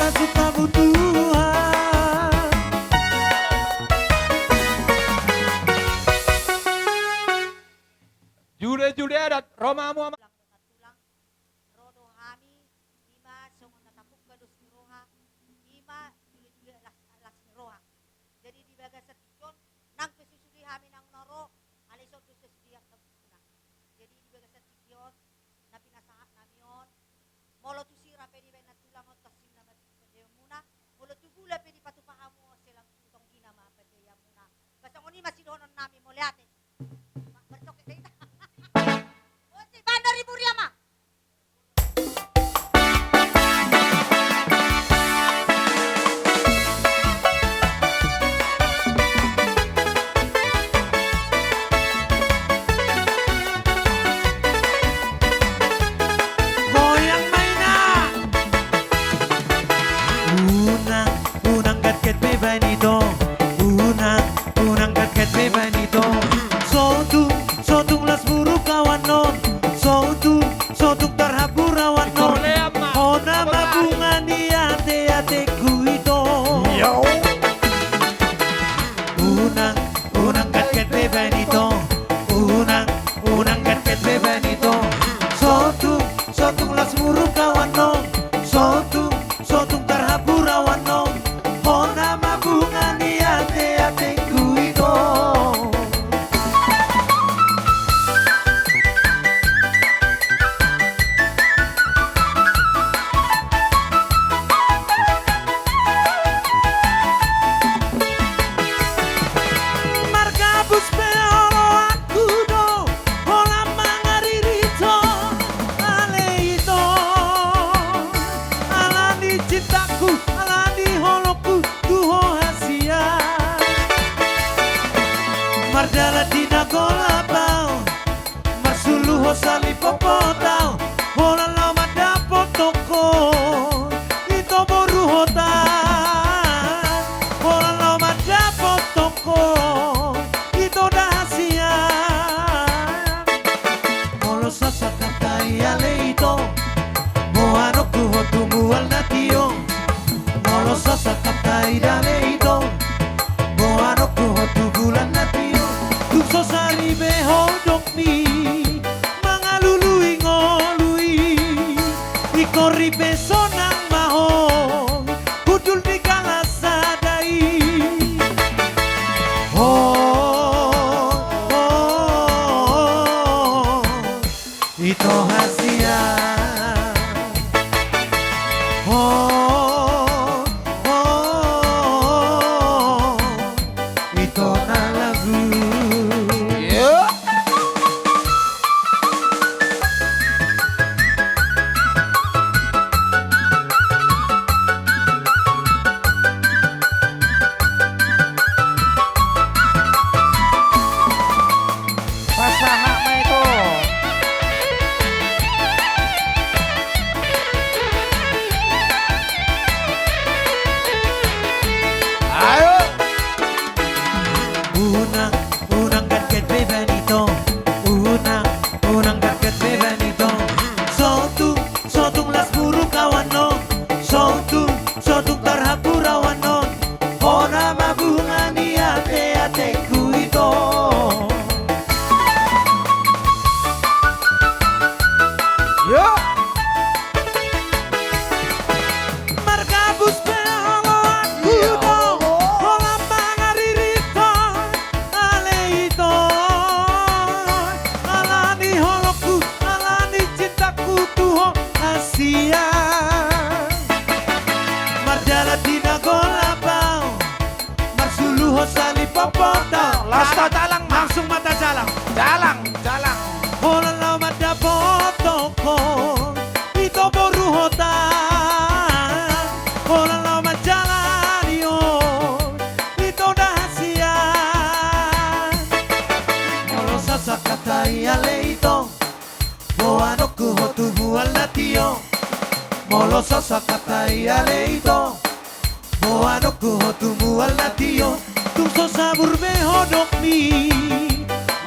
suka-sukamu Tuhan. Jule adat Roma Muhammad. Rodohami, ima songon natapuk gadus niroha, ima jule las niroha. Jadi di bagas satikon, nang pesusudi hami nang noro, alisod pesusudiak tabuna. Jadi di bagas satikon, na pinasahat namion, molo tu sira pedi bay natulang on tasim na muna, molo tu gula pedi patupahamu silang tutong ginama pedi muna. Basta ngoni masidonon nami moliate. Bertokek data. Osi bandar ibu Riama. Goyang maina. Unang gat be banito. Unang gat be banito. Sotung las buru kawan non. Sotung tarhapurawan non. Hona mabunga ni ate kuito. Unang gat be banito. Unang gat be banito. Sotung las buru kawan non. Sotung tarhapurawan non. Hona mabunga ni ate kuito. Markabus peoro akudo, hola mangaririto, aleito. Alani cintaku, alani holoku, tuho hasia. Mardala dina golabau, marsuluho sali popotau, hola lama dapotoko, ito boru hotan, hola lama dapotoko, ito dahasia. Molo sasakatai aleito, moano kuho tumual natio, molo sasakatai aleito, moano kuho tubulan natio, tukso sari beho dokmi, mangalului ngolui, ikori beso nang mahong, kudul di kalasadai. Ito hasia. Ito na lagu. Pasaha ma itu. Ayo. Unang gat be banito. Unang gat be banito. Sotung las buru kawan non. Sotung tarhapurawan non. Hona mabunga ni ate kuito. Yo. Markabus peolo akudo, hola mangaririto, aleito. Alani holoku, alani cintaku tuho hasia. Mardala dina golabau, marsuluho sali popotau. Lasta jalang ma. Langsung mata jalang. Jalang. Hola lama dapotoko, ito boru hotan. Hola lama jalanio, ito dahasia. Molo sasakatai aleito, moano kuho tubual natio. Molo sasakatai aleito, moano kuho tubual natio. Tumso sabur behodok mi,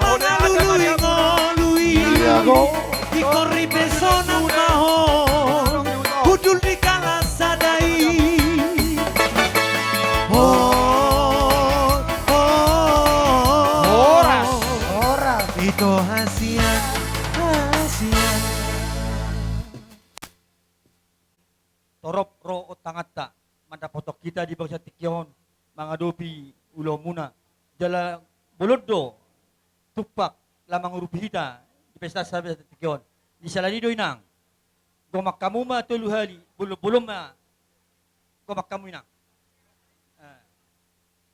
mangalului ngolui. Ikori pesona mahon, kudul di kalasadai. kita di bangsa Tikyon menghadapi ulo muna jala bolodo tupak lamang rupihita di pesta sabi sa Tikyon di salanido inang gomak kamu ma tuluhali bulum ma gomak kamu inang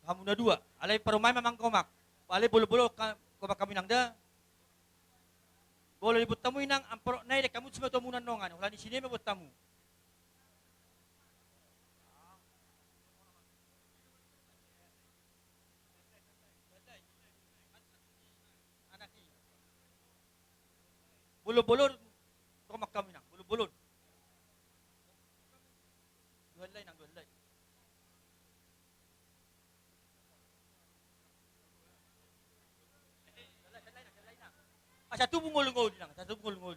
kamu na dua alay parumay mamang gomak alay bulo gomak kamu inang da boleh ibut tamu inang ampor nay de kamu cuma tamu nongan ulah di sini mebut tamu bulu-bulur gomak kami nang bulu-bulur duhalay nang duhalay satu bungol-ngol nang satu bungol-ngol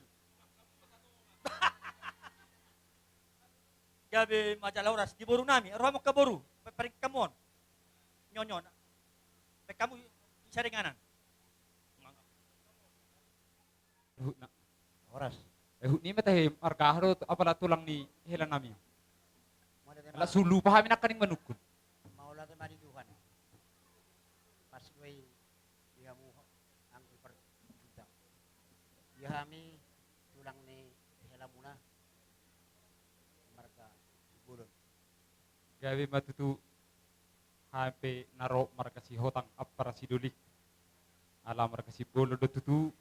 gabi majalah oras di boru nami arwah mo ka boru paring kamon nyonyon pe kamu saringanan Hutna. Oras. Hutni matahe markahro apala tulang ni helan nami. Mo na Ala sulu pa kami nakaning manukun. maula ta mari Tuhan. Pas way dia mu ang per kita. Dia kami tulang ni helamuna. Marka bulon. Gabi matutu hampe naro markasi hotang apara sidulik. Ala markasi bolo do tutu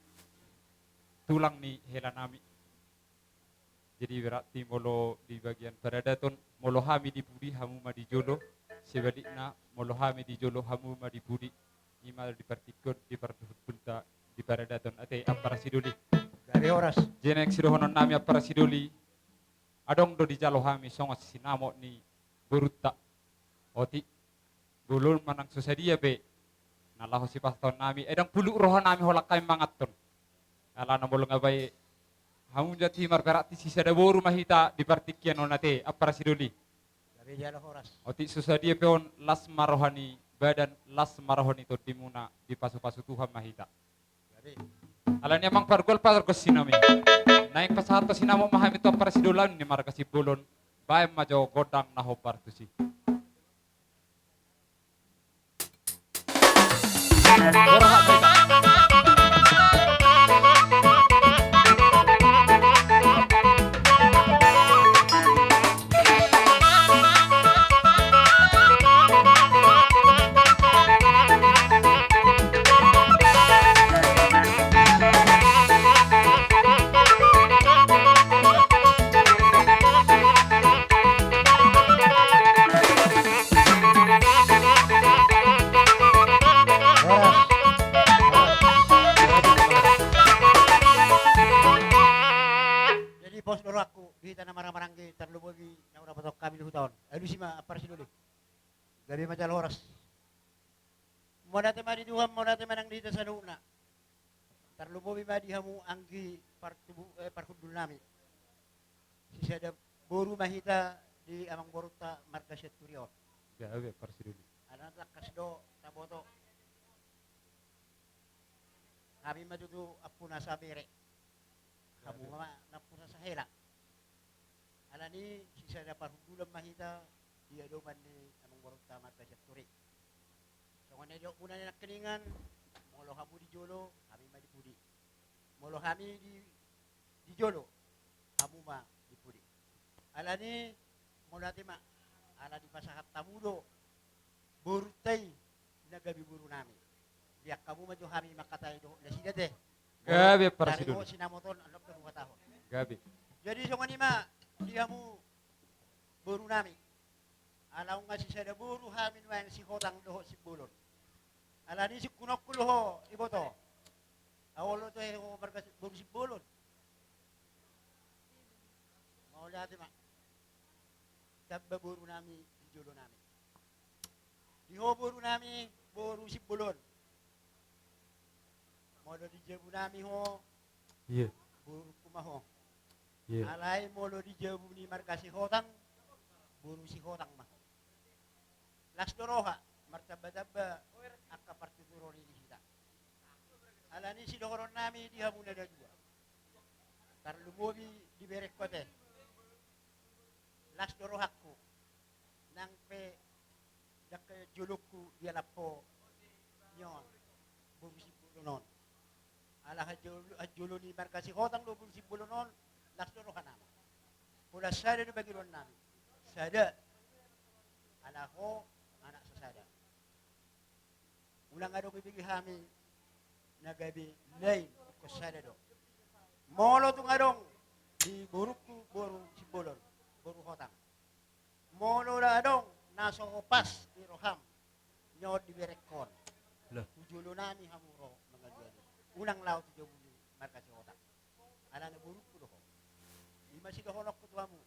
tulang ni helan nami. Jadi berarti molo di bagian paradaton molo hami di budi hamu ma di jolo sebaliknya molo hami di jolo hamu ma di budi imal di partikot di partihutpunta di paradaton ate apara siduli Gabi oras. jenek sidohonon nami apara siduli adong do di jalo hami songo sinamo ni burutta oti gulul manang susadia be nalaho si paston nami edang puluk rohan nami holak kami mangaton ala na molo ngabay hamu jati mar berarti sisa da boru mahita di partikian onate apara siduli Gabi jalo oras. oti susadia peon las marohani badan las marohani to dimuna di pasu-pasu Tuhan mahita Gabi. ala ni amang pargol sinami naik pasato sinamo mahami to apara sidulan ni marga si bulon bae majo godang na hopar tu si Borha baita. Jadi pos dulu aku di tanah marang-marang ke terlubogi yang udah patok kami di hutan. Aduh sih mah apar sih dulu. Gabi macal oras. Mau date mari Tuhan mau date manang di desa nuna. Terlubogi madi hamu anggi parkudul nami. Sisa ada boru mahita di amang boruta marga Seturion. Gawe apara siduli Anak lakas do taboto. Kami matutu apuna sa bere. Kamu mama napuna sa hela. Alani sisa da parhudulam mahita dia doman ni amang boruta marga Seturi. So ngane do una ni nakkeningan molo kamu di jolo kami ma di pudi. Molo kami di jolo kamu ma di pudi. Alani molati ma ala di pasahat tamudo burutay nagabi buru nami. Biak kamu maju kami makatay do nasida deh. Gabi apara Dari siduli ho sinamoton anok na 2 tahun. gabi Jadi so nganima dia mu buru nami. Alaw nga si sada buru hamin wan si hotang doho si bulon. Ala ni si kunok kulo iboto. Awolo to ho marga buru si bulon. Maula ati ma. Tabba buru nami di jolo nami. Di ho buru nami buru si bulon. Molo di jebu nami ho iya buru kumaho. iya Alay molo di jebu ni marga si hotang buru si hotang mah. Las doroha martaba-taba akka partituro ni kita. Alani si dohoron nami di hamuna da dua. Tarlumobi di berek kote. Las dorohakku nang pe julukku dia lapo nyon busi bulunon ala hajulu ni markasi hotang do busi bulunon lasno kanama pula sada do bagilon nami sada ala ho anak sasada ulang ado bibigi hami nagabi nay ko sada do molo tu ngadong di burukku boru sibolon boru hotang molo da adong naso opas di roham nyod di berekon ujulo nami hamuro mga duwan ulang laut ti jabuli markasi hotang ala na burukku do lima si dohonok ko tuamu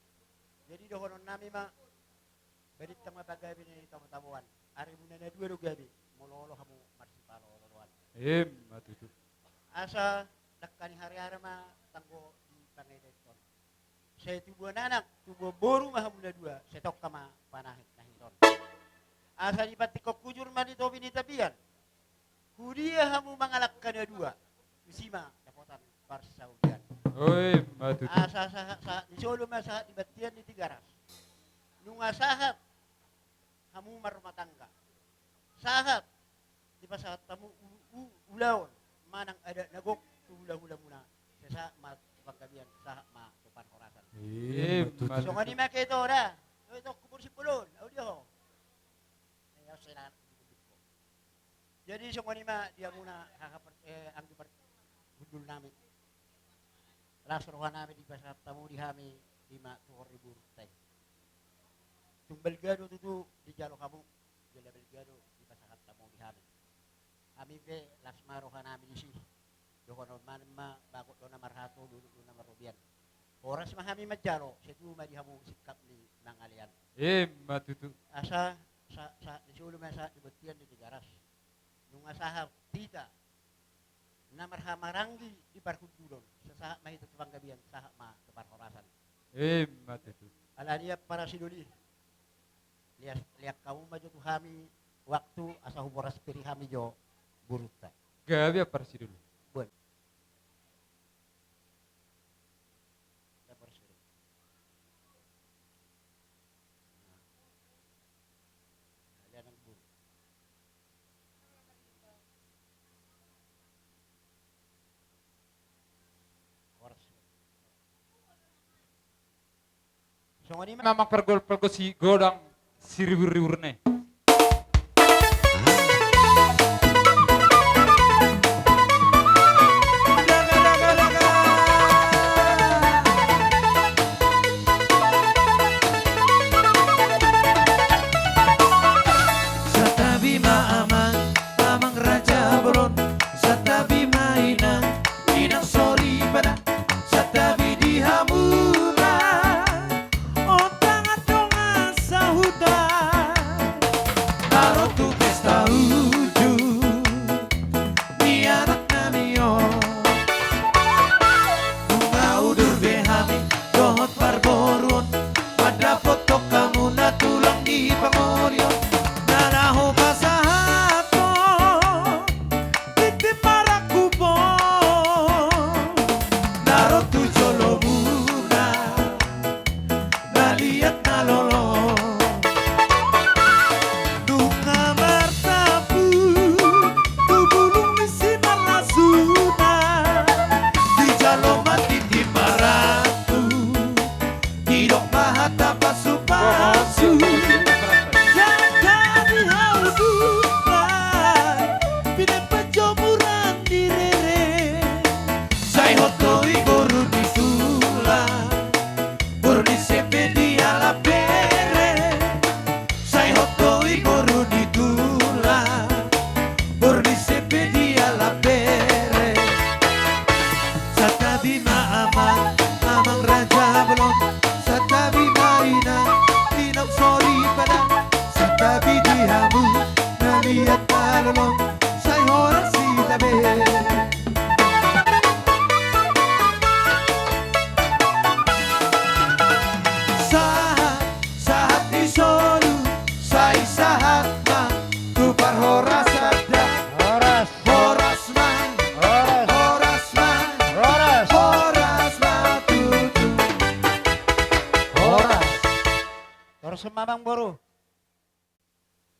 jadi dohonon nami ma berit tama bagabi ni tamu-tamuan ari muna na dua do gabi mololo hamu marsipalo loloan Matutu. asa dakkani hari-hari ma tanggo di pangaiton saya tubuh anak tubuh boru mah muna dua saya tok kama panahit nahiton asa di patikok kujur ma di tobi ni tabian kudia hamu mangalakkan dua usima dapotan parsaudian Matutu. asa di solo ma sahat di batian di tigaras nunga sahat hamu marumah tangga sahat di pasahat tamu ulaon manang ada nagok hula-hula muna sa ma pagkabian sa ma tupan horasan Matutu. so ngani make ito ora ito kubur si pulon audio ayo sila jadi so ngani ma dia muna ang di budul namin lasrohan namin di pasahat tamu di hami 5,000 tay tung belgado tutu di jalo kamu jala belgado di pasahat tamu di hami kami be lasmarohan namin di sini dokonon man ma bakot do na marhato dulu na marubian oras mahami majaro setu ma di hamu sikap ni nangalian Matutu. asa sa disulo ma sa ibutian di tigaras nung asaha tita na marhamaranggi di parkudulon sa saha mahito panggabian saha ma tepar horasan Matutu. ala dia para siduli lihat kamu maju tu hami waktu asa huboras piri hami jo buruta Gabi apa sih dulu? Memang pergol si godang siriur-riurne. Satabi maaman, mamang raja bolon. Satabi mainan, inang sorry pada. Satabi di hamuna, otang atongan sahutan. Naro tu pesta uju, ni anak namio. Bunga udur behami, dohot parboron. Pada foto kamu na tulang di pangoryon. Naraho pasahato, titi para kubo. Naro tu jolo muna, naliat na lolo. Nunga martapu, tubulong isi malasuna. Di jalo mati di maratu, hidok mahata pasu-pasu. Jaga di haudukan, pinagpajomuran di rere. Say hotoi guru di tulang, guru di sepe di ala pere. Say hotoi guru di tulang, guru di sepe di ala pere. Satabi maaman, amang raja belum. Satabi mainan, tinang sorry pada. Satabi di hamu, naliat palolong. Say horas si tabe. Sahat di solu, say sahat ma. Tupar horas ada, horas man, horas man, horas ma tutu. horas terus semamang boru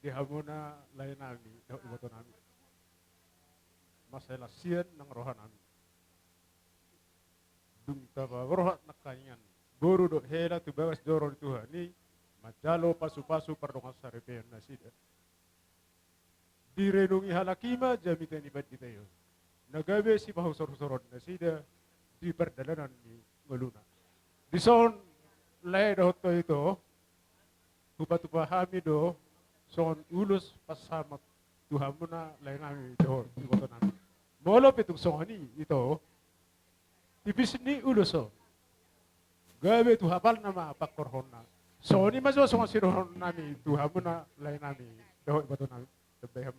dihamuna lain nami daw iboto nami masalah sian ng rohan nami dung taba rohat nakaingan boru do hela tu bagas jorol Tuhan ni majalo pasu-pasu pardongas sarepean nasida direnungi halakima jamita ni bad ditayo nagabe si bahusor-sorod nasida di perdalanan ni ngaluna dison lay do to ito tupa-tupa do son ulus pasama Tuhan mo na lain namin ito iboto namin molop itong songani ito tipis ni uluso gabe tu hafal nama pakorhon na so ni maso songa sirohon nami Tuhan mo na lain namin ito iboto namin tebeham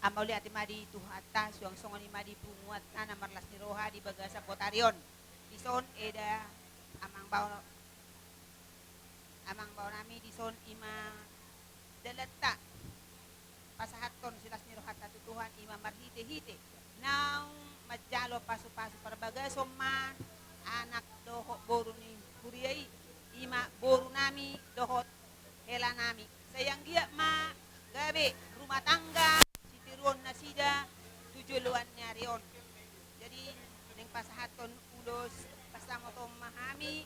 Amauli ati madi tuhata suang songon madi punguat na marlas ni roha di bagasa potarion. Dison eda amang bau nami dison ima dalata pasahaton silas ni roha tatutuhan ima marhite-hite. Naung majalo pasu-pasu perbagaso ma anak doho boru ni kuriai ima boru nami dohot hela nami. Sayang dia ma gabe rumah tangga Rion nasida tujuluan niya rion. Jadi ning pasahaton ulos pasamotong mahami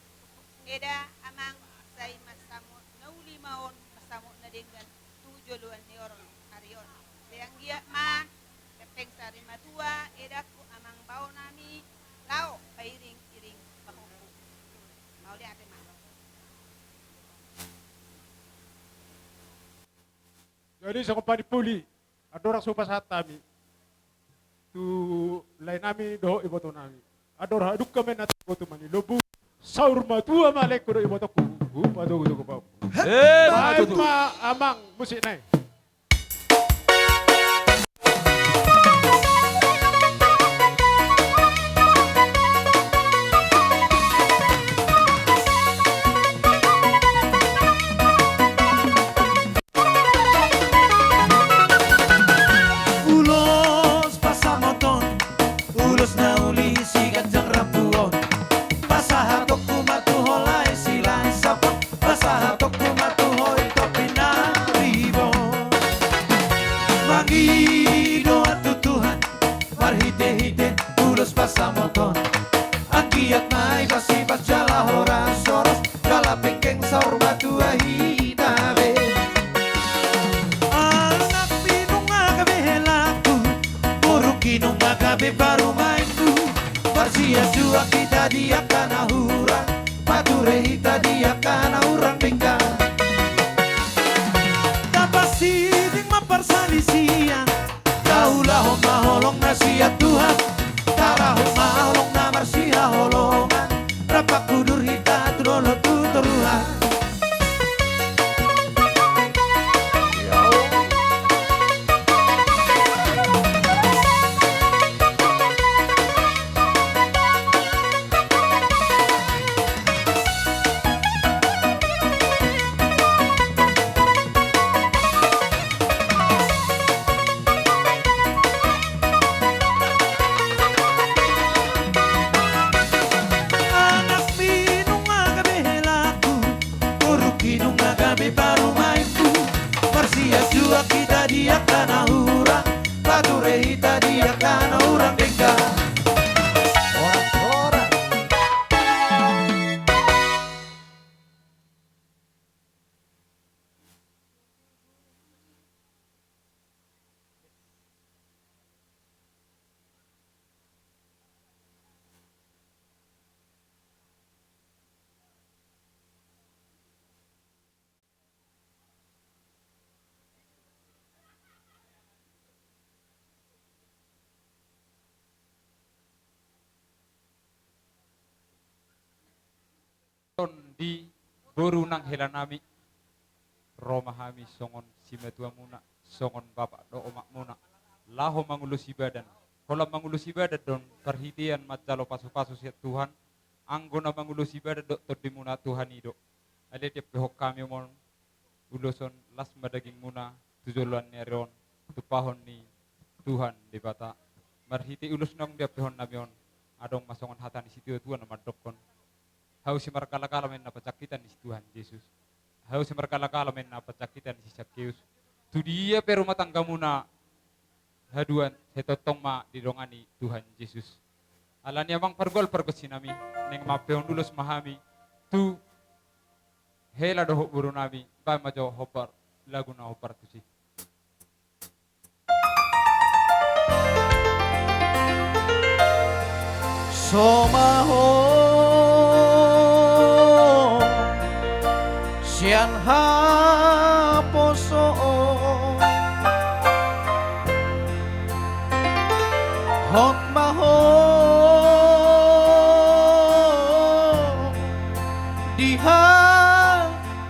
eda amang say masamo nauli maon masamo na dengan tujuluan ni orang arion. Sayang gia ma kepeng sari matua eda ku amang bau nami lao pairing-iring pahuku. Mau lihat ate ma. jadi sa kumpani puli adora sopas hatami tu lain nami do iboto nami adora aduk kami nat iboto mani lobu saur matua malek do iboto ku padu ku ku ma amang musik nai pasamoton Angkiat mai pasipat jala hora soros Kala pengkeng saur batu ahitabe Anak pinung agabe helaku Buruk kinung agabe baru mainku Parsia jua kita dia kana hurang Pature hita dia kana urang bengkang Tapasiting maparsalisian Kaulah maholong nasihat Tuhan Tarahong maholong na marsiha holongan Rapak kudur hita tulolo tuturuhan kita dia kana hurang Pature hita dia kana urang dengka Orang-orang di boru nang hela nami romahami songon simetua muna songon bapak do omak muna laho mangulus ibadan kolam mangulus ibadan don perhitian matjalo pasu-pasu siat Tuhan anggona mangulus ibadan do todimuna Tuhan ido ale tiap behok kami mon uluson las madaging muna tujuluan neron tupahon ni Tuhan di bata marhiti ulus nang dia pehon namion adong masongon hatan isi Tuhan nama dokon hau si markala-kala men na pacakitan isi Tuhan Yesus hau si markala-kala men na pacakitan isi Sakeus tu dia perumah tangga muna haduan hetotong ma didongani Tuhan Yesus alani amang pargol sinami neng mapeon ulus mahami tu hela doho buru nami ba majo hopar lagu na hopar tu si Somaho sian haposo hot maho diha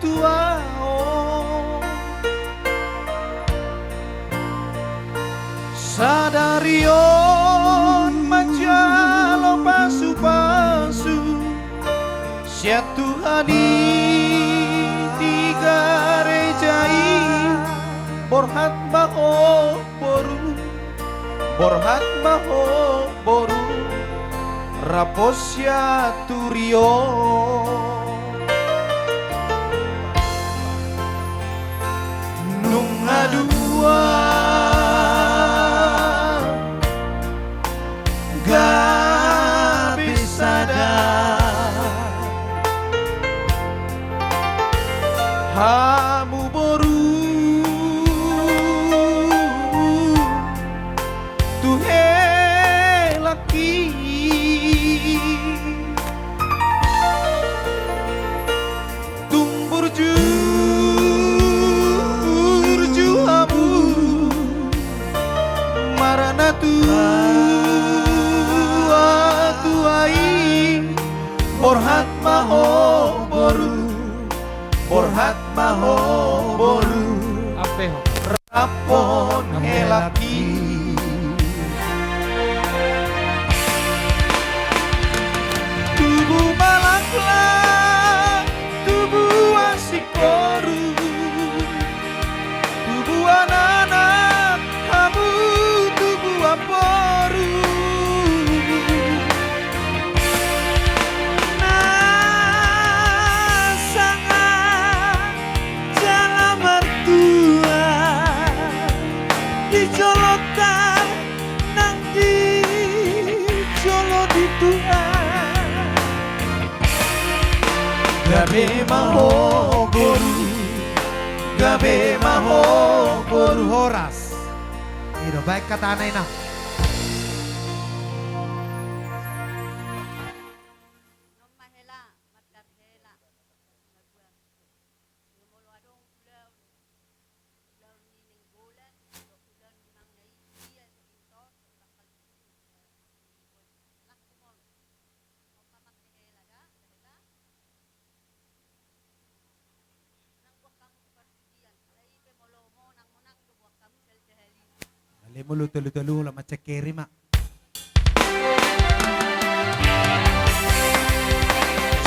tuao sadarion manjalo pasu-pasu sia Tuhani tiga rejai borhat maho boru borhat maho boru raposya turio nunga dua gak bisa hamu boru tuhe laki tumbur hamu marana tuai borhat maho boru borhat maho boru ape ho rapon helaki tubuh malaklah tubuh asikoru tubuh anak-anak kamu tubuh aporu dijolotan nang dijolo di Tuhan gabe maho boru gabe maho boru horas iro baik kata aneh nah Lemo telu la macekeri mak.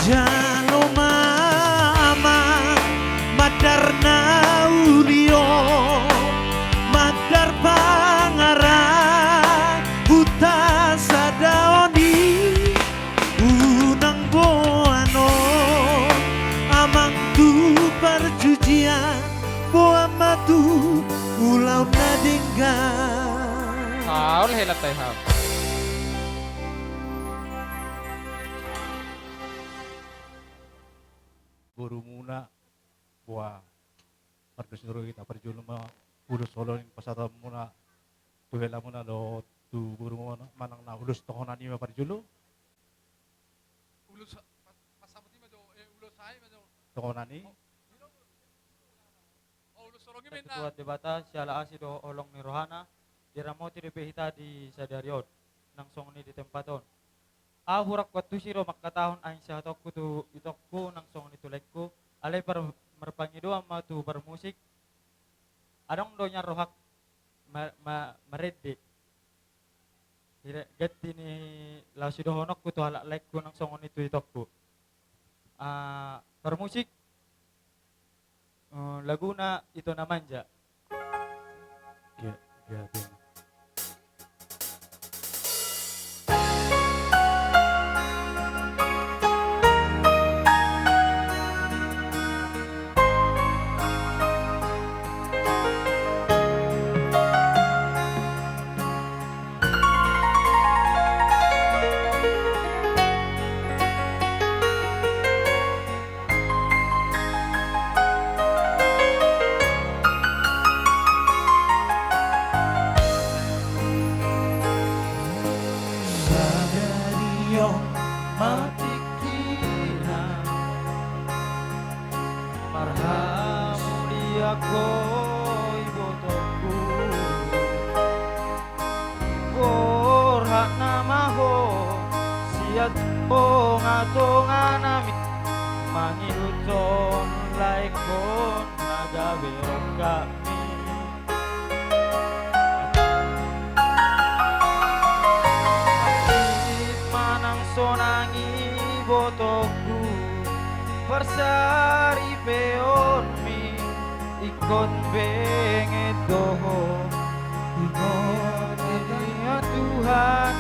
Jano mama madarna ulio madar pangara huta sadaoni unang boano amang tu perjujian boa matu ulau nadingga Haul helat tay haul. Buru muna buah pardus nuru kita perjulu ma ulus soloin pasara muna tuhela muna do tu buru muna manang na ulus tohonan ima perjulu Ulus pasabot ni majo ulus hay majo. tohonan ni Ulus sorongi men Ketua debata siala asido olong ni rohana diramoti di pehita di sadarion nang song ni di tempaton. Ahurak waktu siro makatahon aing sahatokku tu itokku nang song ni tulekku alay per merpangido ama tu bermusik adong donya rohak meredde. Gati ni lausido honokku tu halak lekku nang song ni tu itokku. Bermusik laguna itu namanya. ya pasari peon mi ikon benget doho ikon ya Tuhan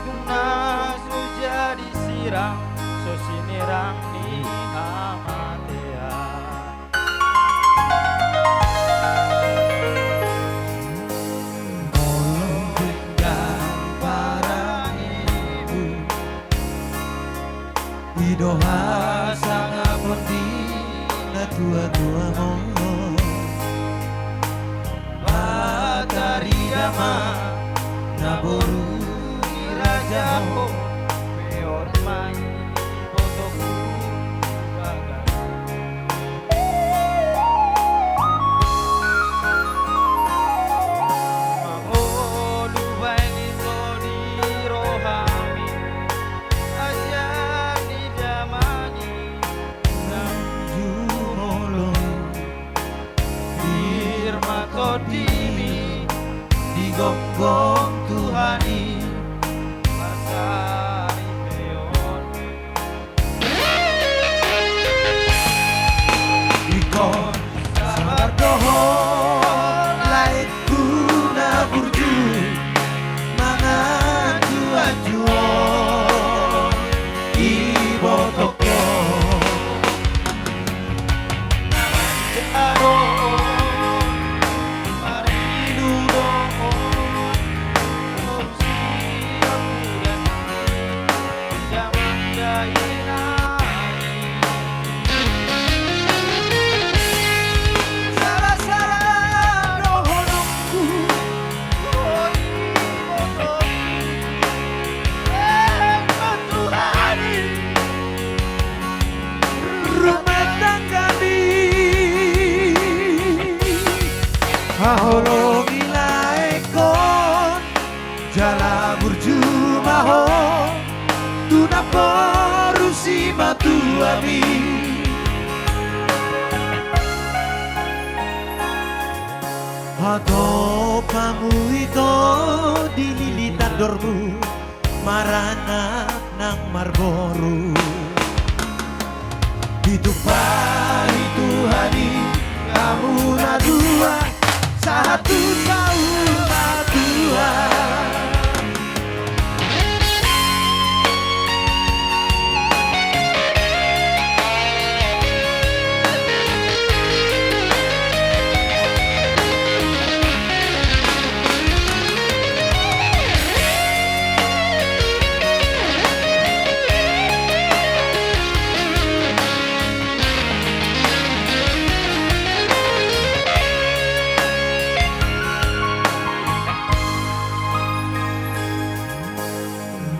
tunas jadi sirang so sinirang ni amatea Tolong berikan para ibu Idoha sangat na tua-tua mo Batari dama Naboru raja ho peor mai botoku bagai mangolu baini soni rohami aja di damani Jumolong firma todimi Digonggong Tuhani pasari peon Ikon sabar doho Lain kuna burju Mangan jua-jua Ibo toko aro marilu doho Rumah tangga mi Haholongi laikon Jala burju maho Tuna porusi matu ami Ato kamu itu dililitan dormu Marana nang marboru Hidup hari Tuhani Kamu na dua Satu sauma dua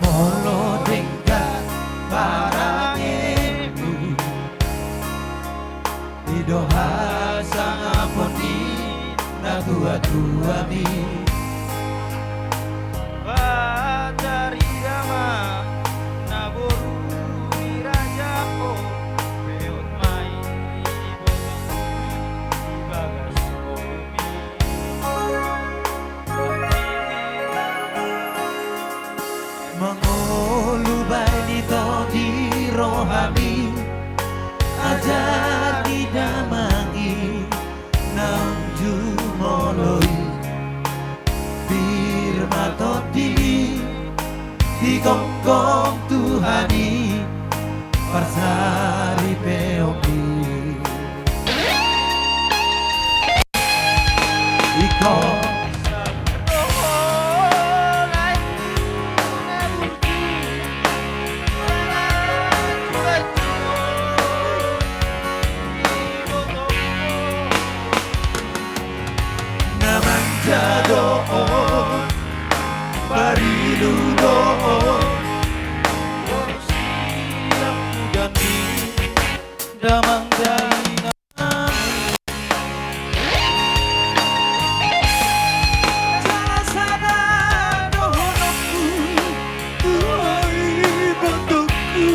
Molo dengka barang ibu Idoha sangaponi na tua-tua mi Batari dama naboru ni raja ko peon mai botoku bagas omi Mangolubay nito di rohami Aja di damangi Nang jumoloy Firma totili Di gonggong Tuhani Parsari peomi Iko doon Parilu doon Siang gani Damang dahina Sana sana dohonku Tuhay bentukku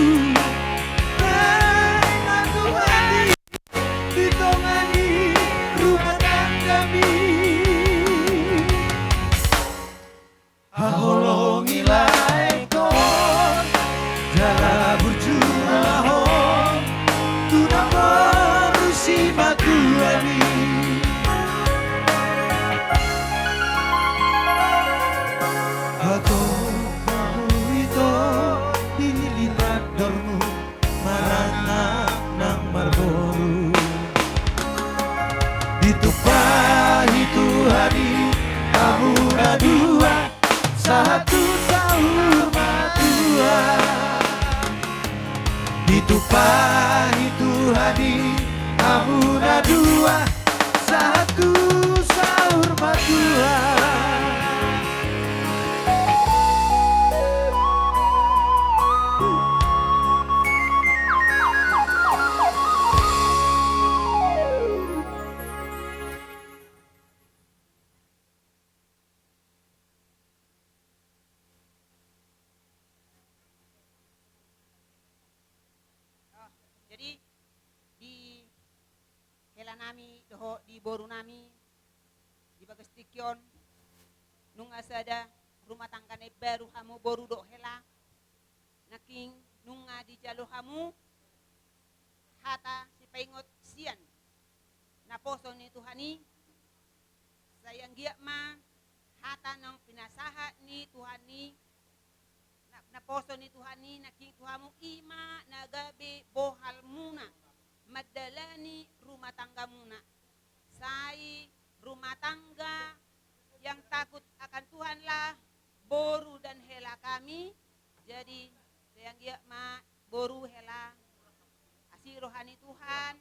Dengan Tuhani Ditongani rumah tangga Haholongi laikon Jala burju mahon Tunang Jadi di hela nami doho di boru nami di bagas tikyon nung asada rumah tangga ne baru hamu boru do hela naking nung di jalo hamu hata si paingot sian naposo ni Tuhani sayang giyak ma hata ng pinasaha ni Tuhani naposo ni Tuhani naking Tuhamu ima nagabi bohal muna madalani rumah tangga muna say rumah tangga yang takut akan Tuhanlah boru dan hela kami. Jadi sayang giyak ma boru hela asi rohani Tuhan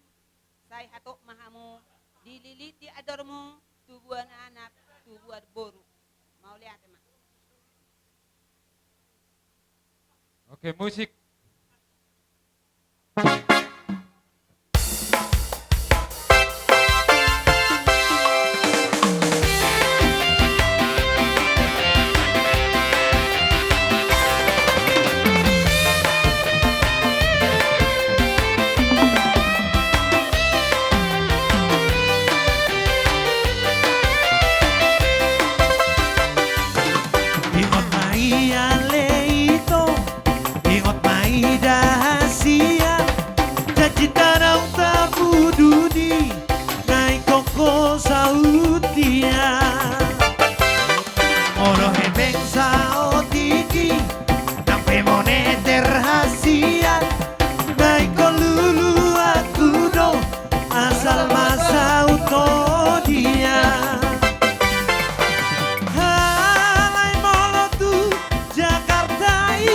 say hatok mahamu dililiti adormu tubuhan anak tubuhan boru mau lihat ma. Oke, musik. Ingot mai aleito, ingot mai dahasia, cacita nang tabu duni, nai koko sautia. Oro hebeng sao tiki, nang pemone terhasia, nai kolulu aku do, asal masa utodia. Halai molo tu Jakartai,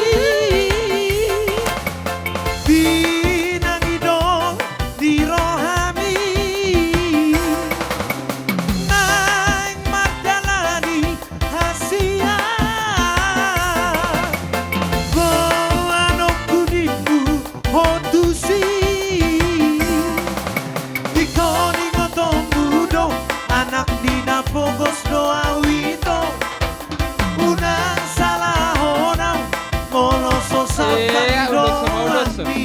binangido di rohami, naing magdalani hasia, boano kunimu hotusi, ikoni ngotong mudo, anak dina pogos doa wito, unang salah honang, moloso sampai doang mi.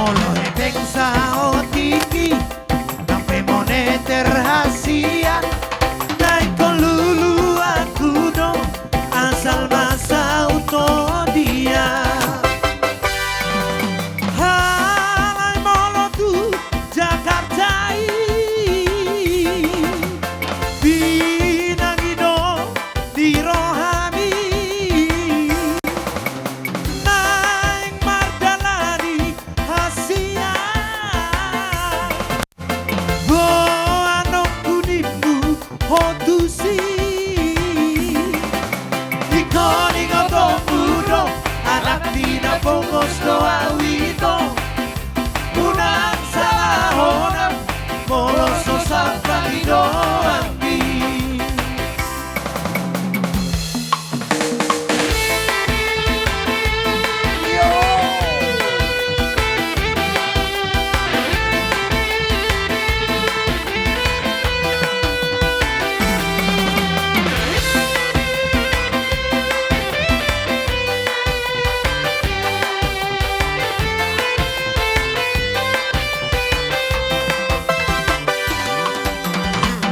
Molo hebeng sao tiki, nang pemone terhasia, nai kolulu aku do, asal masa utodia. Halai molo tu Jakartai, binangido di rohami, naing mardalani hasia, boano kunimu hotusi, ikoni ngotong mudo, anak dina pogos doa wito, unang salah honang, moloso sampai doang mi.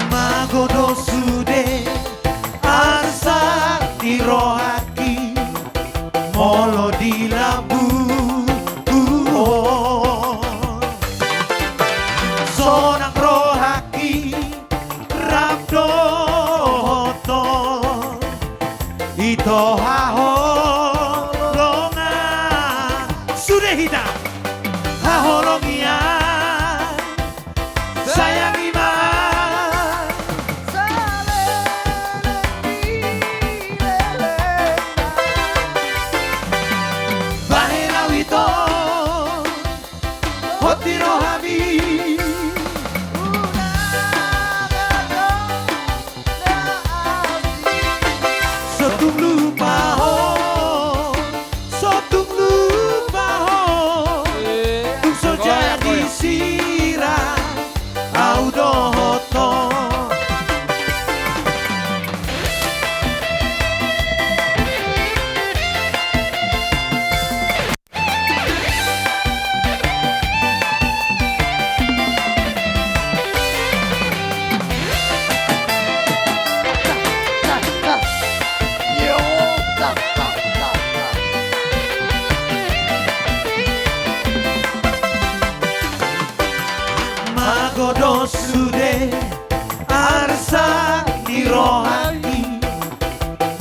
Magodo sude arsa dirohaki, molo di labu sonang rohaki rabdo to ito haholonga sude hita haholongia sayang iman bahela wito hoti rohami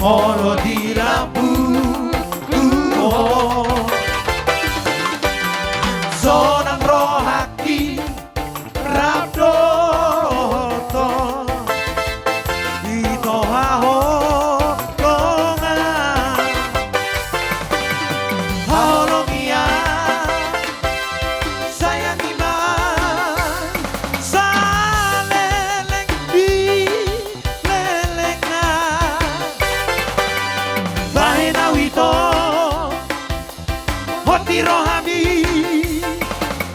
molo di lampu sonang rohaki rabdoto ito haho konga haolongia sayang iman saleleng di leleng na bahena wito hoti rohami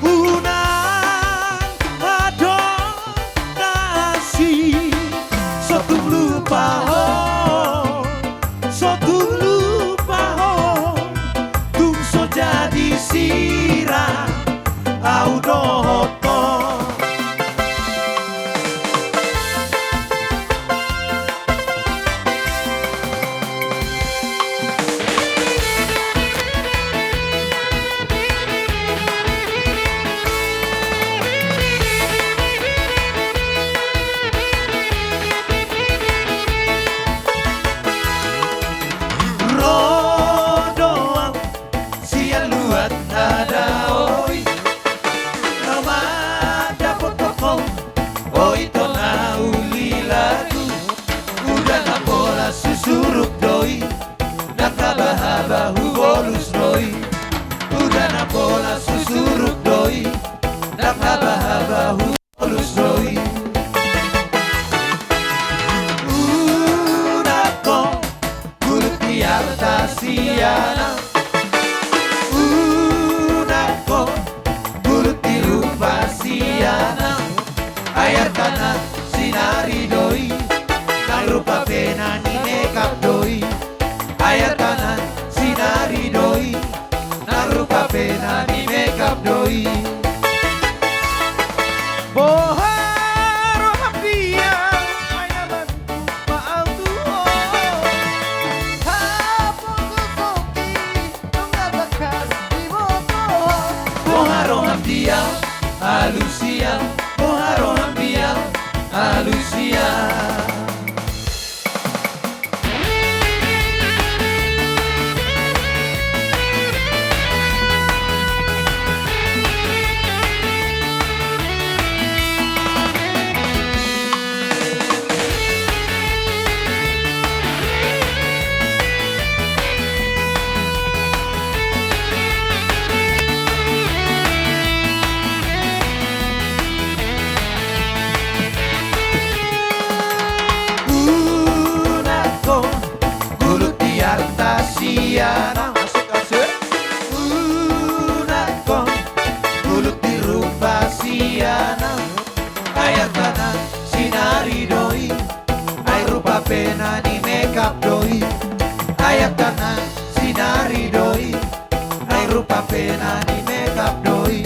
unang adonasi sotung lupa ho sotung lupa ho tung so jadi sirah audoto rodoang siang luat nada oi nama dapot toko oi tona uli lagu udah na bola susuruk doi nakabahabahu bolus doi udah na bola susuruk doi nakabahabahu bolus doi unako kulit tiarta siana unako kulit tirupa siana ayar kanan sinari doi nang rupa pena ni makeup doi ayar kanan sinari doi nang rupa pena ni makeup doi Boharo hapia ay naman maal tuho Boharo hapia alusia Boharo hapia alusia unako kulut tiarta siana unako kulut tirupa siana ayat kanan sinari doi ay rupa pena ni makeup doi ayat kanan sinari doi ay rupa pena ni makeup doi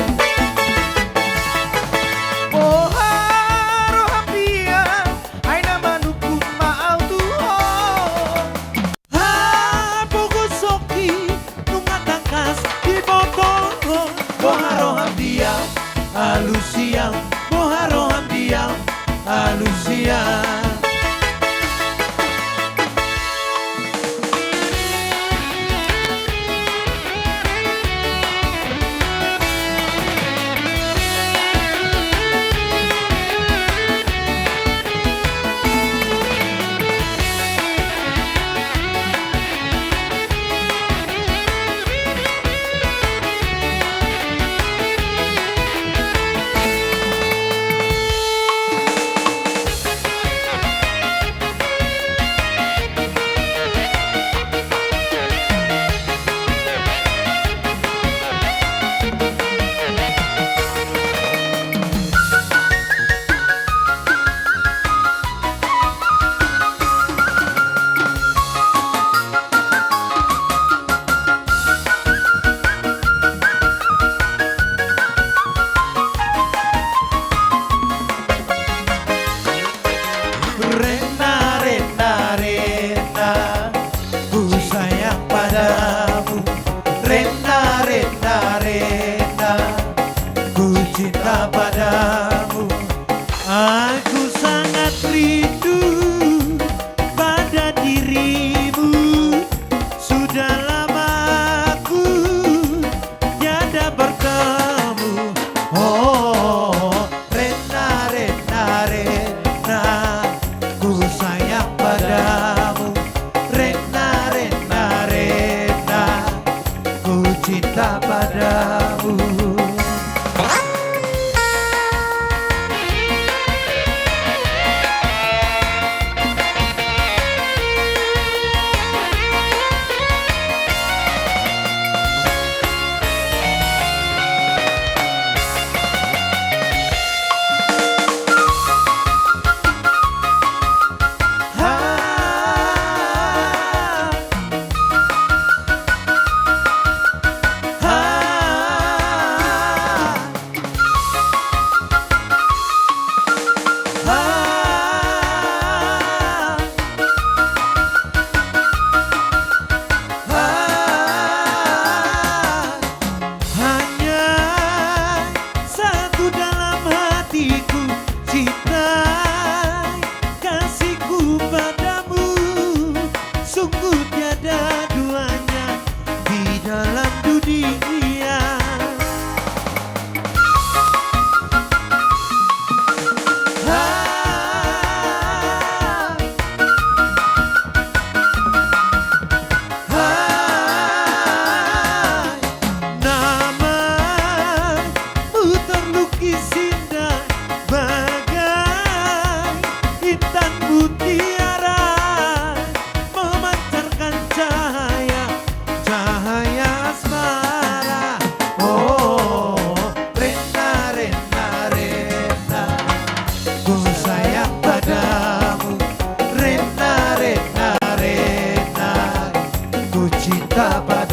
Boharo hapia ay naman hukum maal tuho Pugusoki nungatangkas di botong Boharo hapia alusia Boharo hapia alusia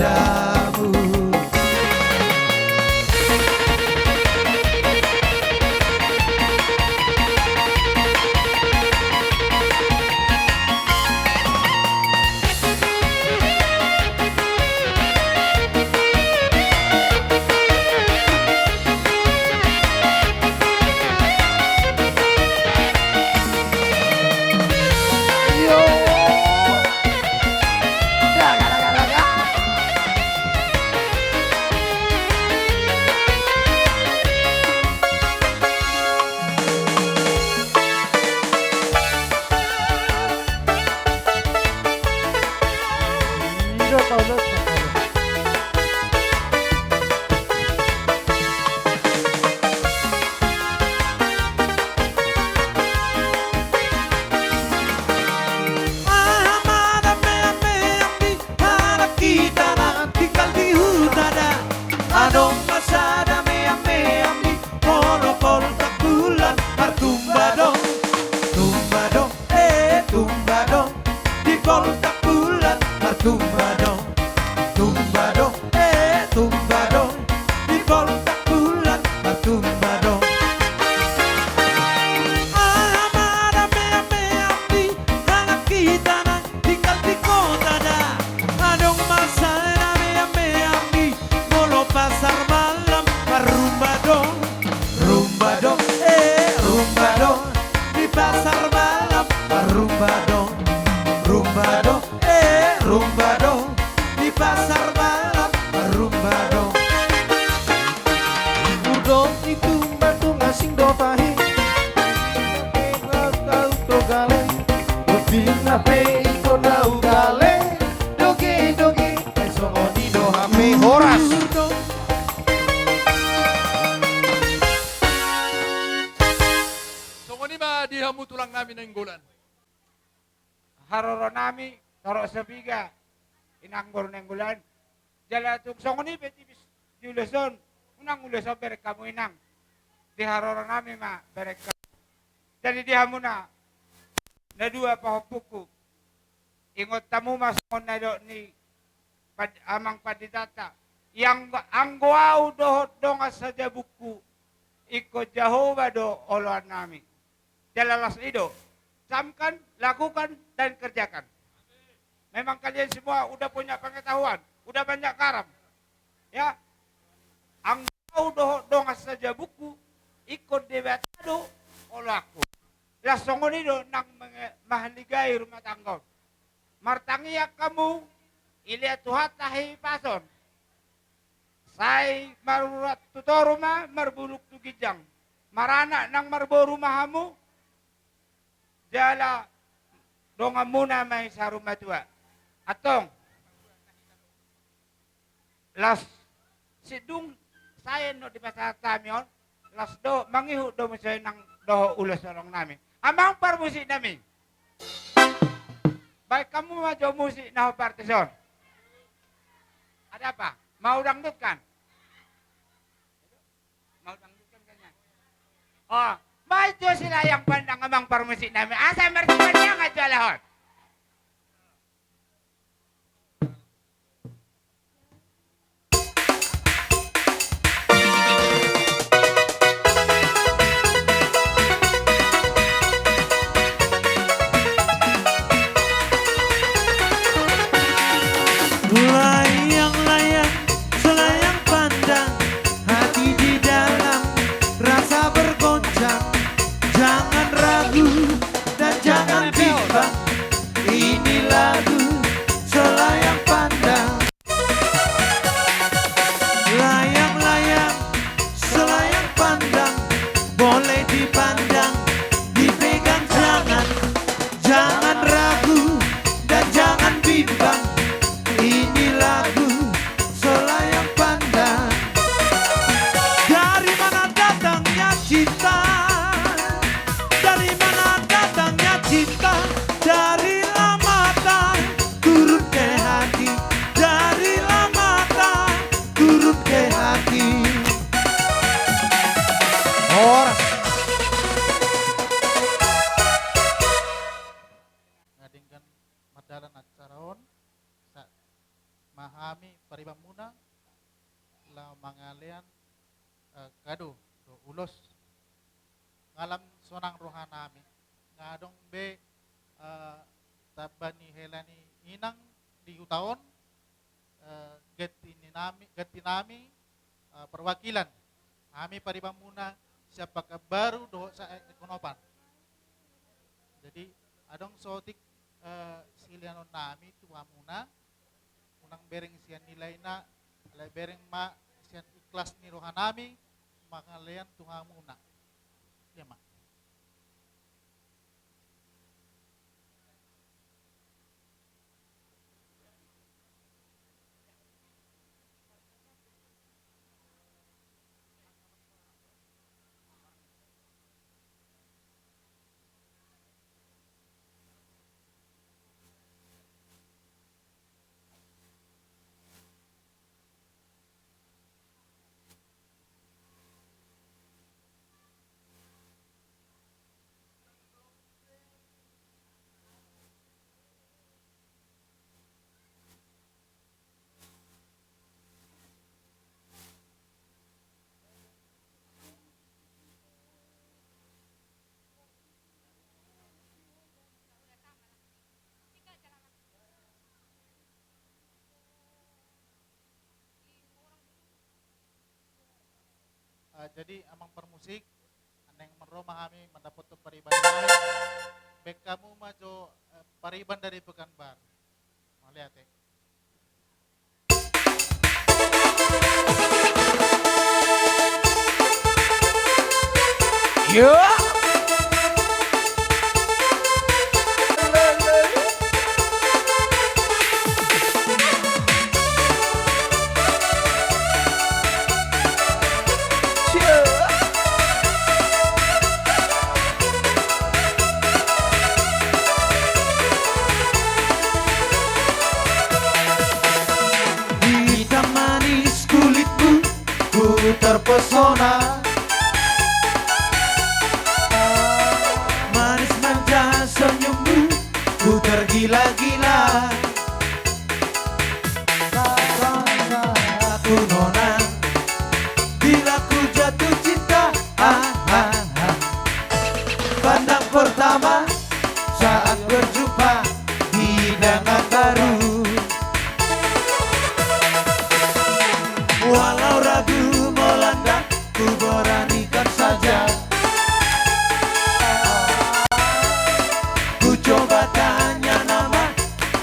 padamu. Anong masada meyang di polo-polo takulan Martumbadong, tumbadong, tumbadong Di polo takulan Martumbadong, tumbadong, tumbadong Di polo takulan Martumbadong. Amada meyang di hangat kita na tinggal di kota na Anong masada meyang di pasar malam rumbadong, rumbadong, rumbadong di pasar malam rumbadong, rumbadong, rumbadong di pasar malam rumbadong. Udong itu batu ngasing do pahi, tahu to gale, bina pe iko nau gale, doge doge, esongo di do hame horas. Dihamu tulang namin ng gulan. Haroro nami, toro sa biga, inanggor ng gulan. Jala tuksong ni petibis diuleson, unang uleson berek kamu inang. Di haroro nami ma berek kamu. Jadi dihamu na dua pahopuku. Ingot tamu masongon na do ni amang padidata. Yang anggwau dohot dongas saja buku. Ikut Jehovah do oloan nami. Jalalas itu, camkan, lakukan, dan kerjakan. Memang kalian semua udah punya pengetahuan, udah banyak karam. Ya, angkau dongas saja buku, ikut debatado olaku. Lasongon itu nang mahaligai rumah tangga. Martangiak kamu, iliat tuhat tahi pason. Sai marurat tutoruma, marbuluk tugijang. Marana nang marbo rumahamu, jala donga muna may sa rumah tua. Atong las sidung saya no di pasar tamion las do mangihu do mo saya nang do ulos orang namin. Amang parmusik namin. Baik kamu majo musik na partison. Ada apa? Mau dangdut kan? Mau dangdut kan kanya? Oh, maju sila yang pandang amang parmusik namin. Asa mersipannya nga jalahon. Layang-layang, selayang pandang, hati di dalam rasa bergoncang. Jangan ragu dan jangan bimbang, paribamuna la mangalian kado do ulos ngalam sonang rohanami ngadong be tabani helani inang di utaon get nami perwakilan kami paribamuna siapa baru do sa ekonopan jadi adong sotik silianon nami tuamuna unang bereng sian nilai na alay bereng ma sian ikhlas ni rohanami makalian tuhamuna ya ma. Jadi amang permusik aneng meroma kami mendapat pariban baik kamu maju pariban dari Pekanbaru mau lihat ya. Yo. Hitam manis kulitmu, ku terpesona. Manis manja senyummu, ku tergila-gila. Aku nona, bila ku jatuh cinta. Pandang pertama saat berjumpa hidangan baru. Walau ragu melanda, ku beranikan saja. Ku coba tanya nama,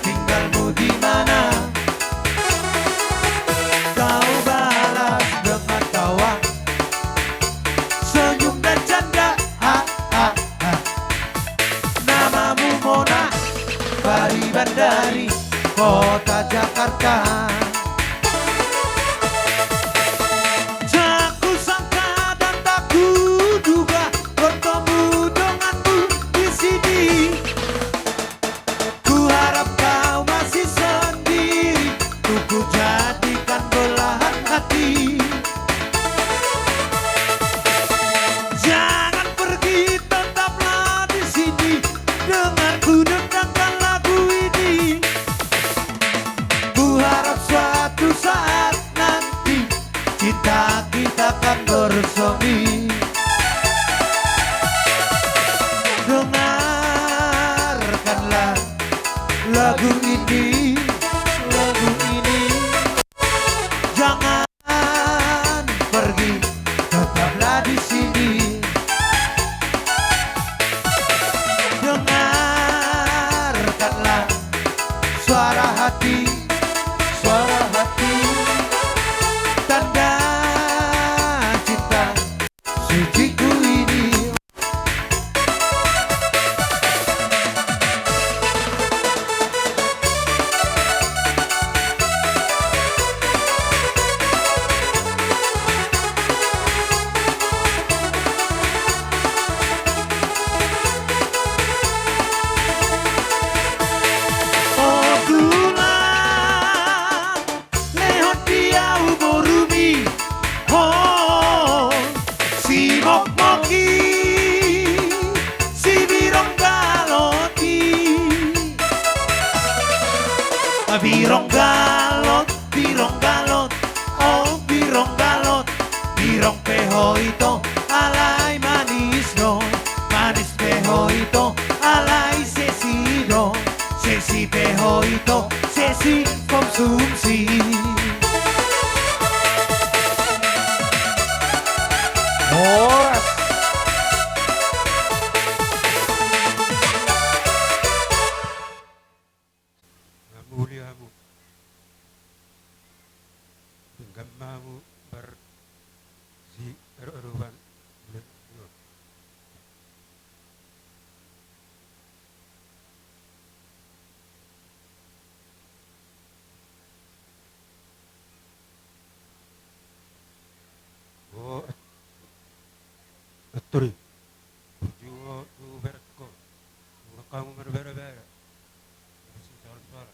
tinggalmu di mana? Kau balas dengan tawa, senyum dan canda. Namamu Mona, pariban dari kota Jakarta. Jangan pergi, tetaplah di sini. Dengarku dengarkan lagu ini. Ku harap suatu saat nanti cinta kita akan bersemi. Dengarkanlah lagu ini, lagu ini. Jangan pergi, tetaplah di sini. Dengarkanlah suara hati, suara hati. Tanda beho ito, alay manis no. Manis beho ito, alay sesi no. Sesi beho ito, sesi konsumsi. Oras. Muliamu, gamamu si eruban. Oh, aturi. Juo tu berko, kamu berbeda-beda. Si soal-soal.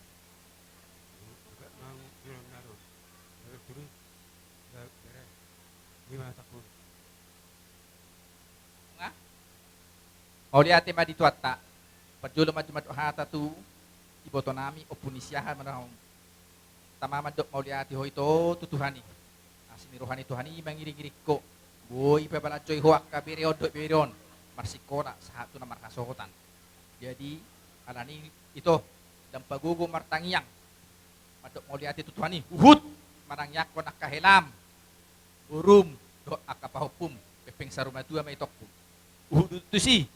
Mauliati madituatta, perjulo maju hata tu iboto nami opunisiahan manahong tamaman dok mauliati ho ito tutuhani asini rohani tuhani mangiri-giri ko boy pebalacoy hoak kabirion dok birion marsikona satu na markasohotan jadi alani ito dan pagugo martangyang madok mauliati tutuhani uhud manangyak ko nakahelam urum do akapahupum pepeng saruma dua may tokpo uhud tu si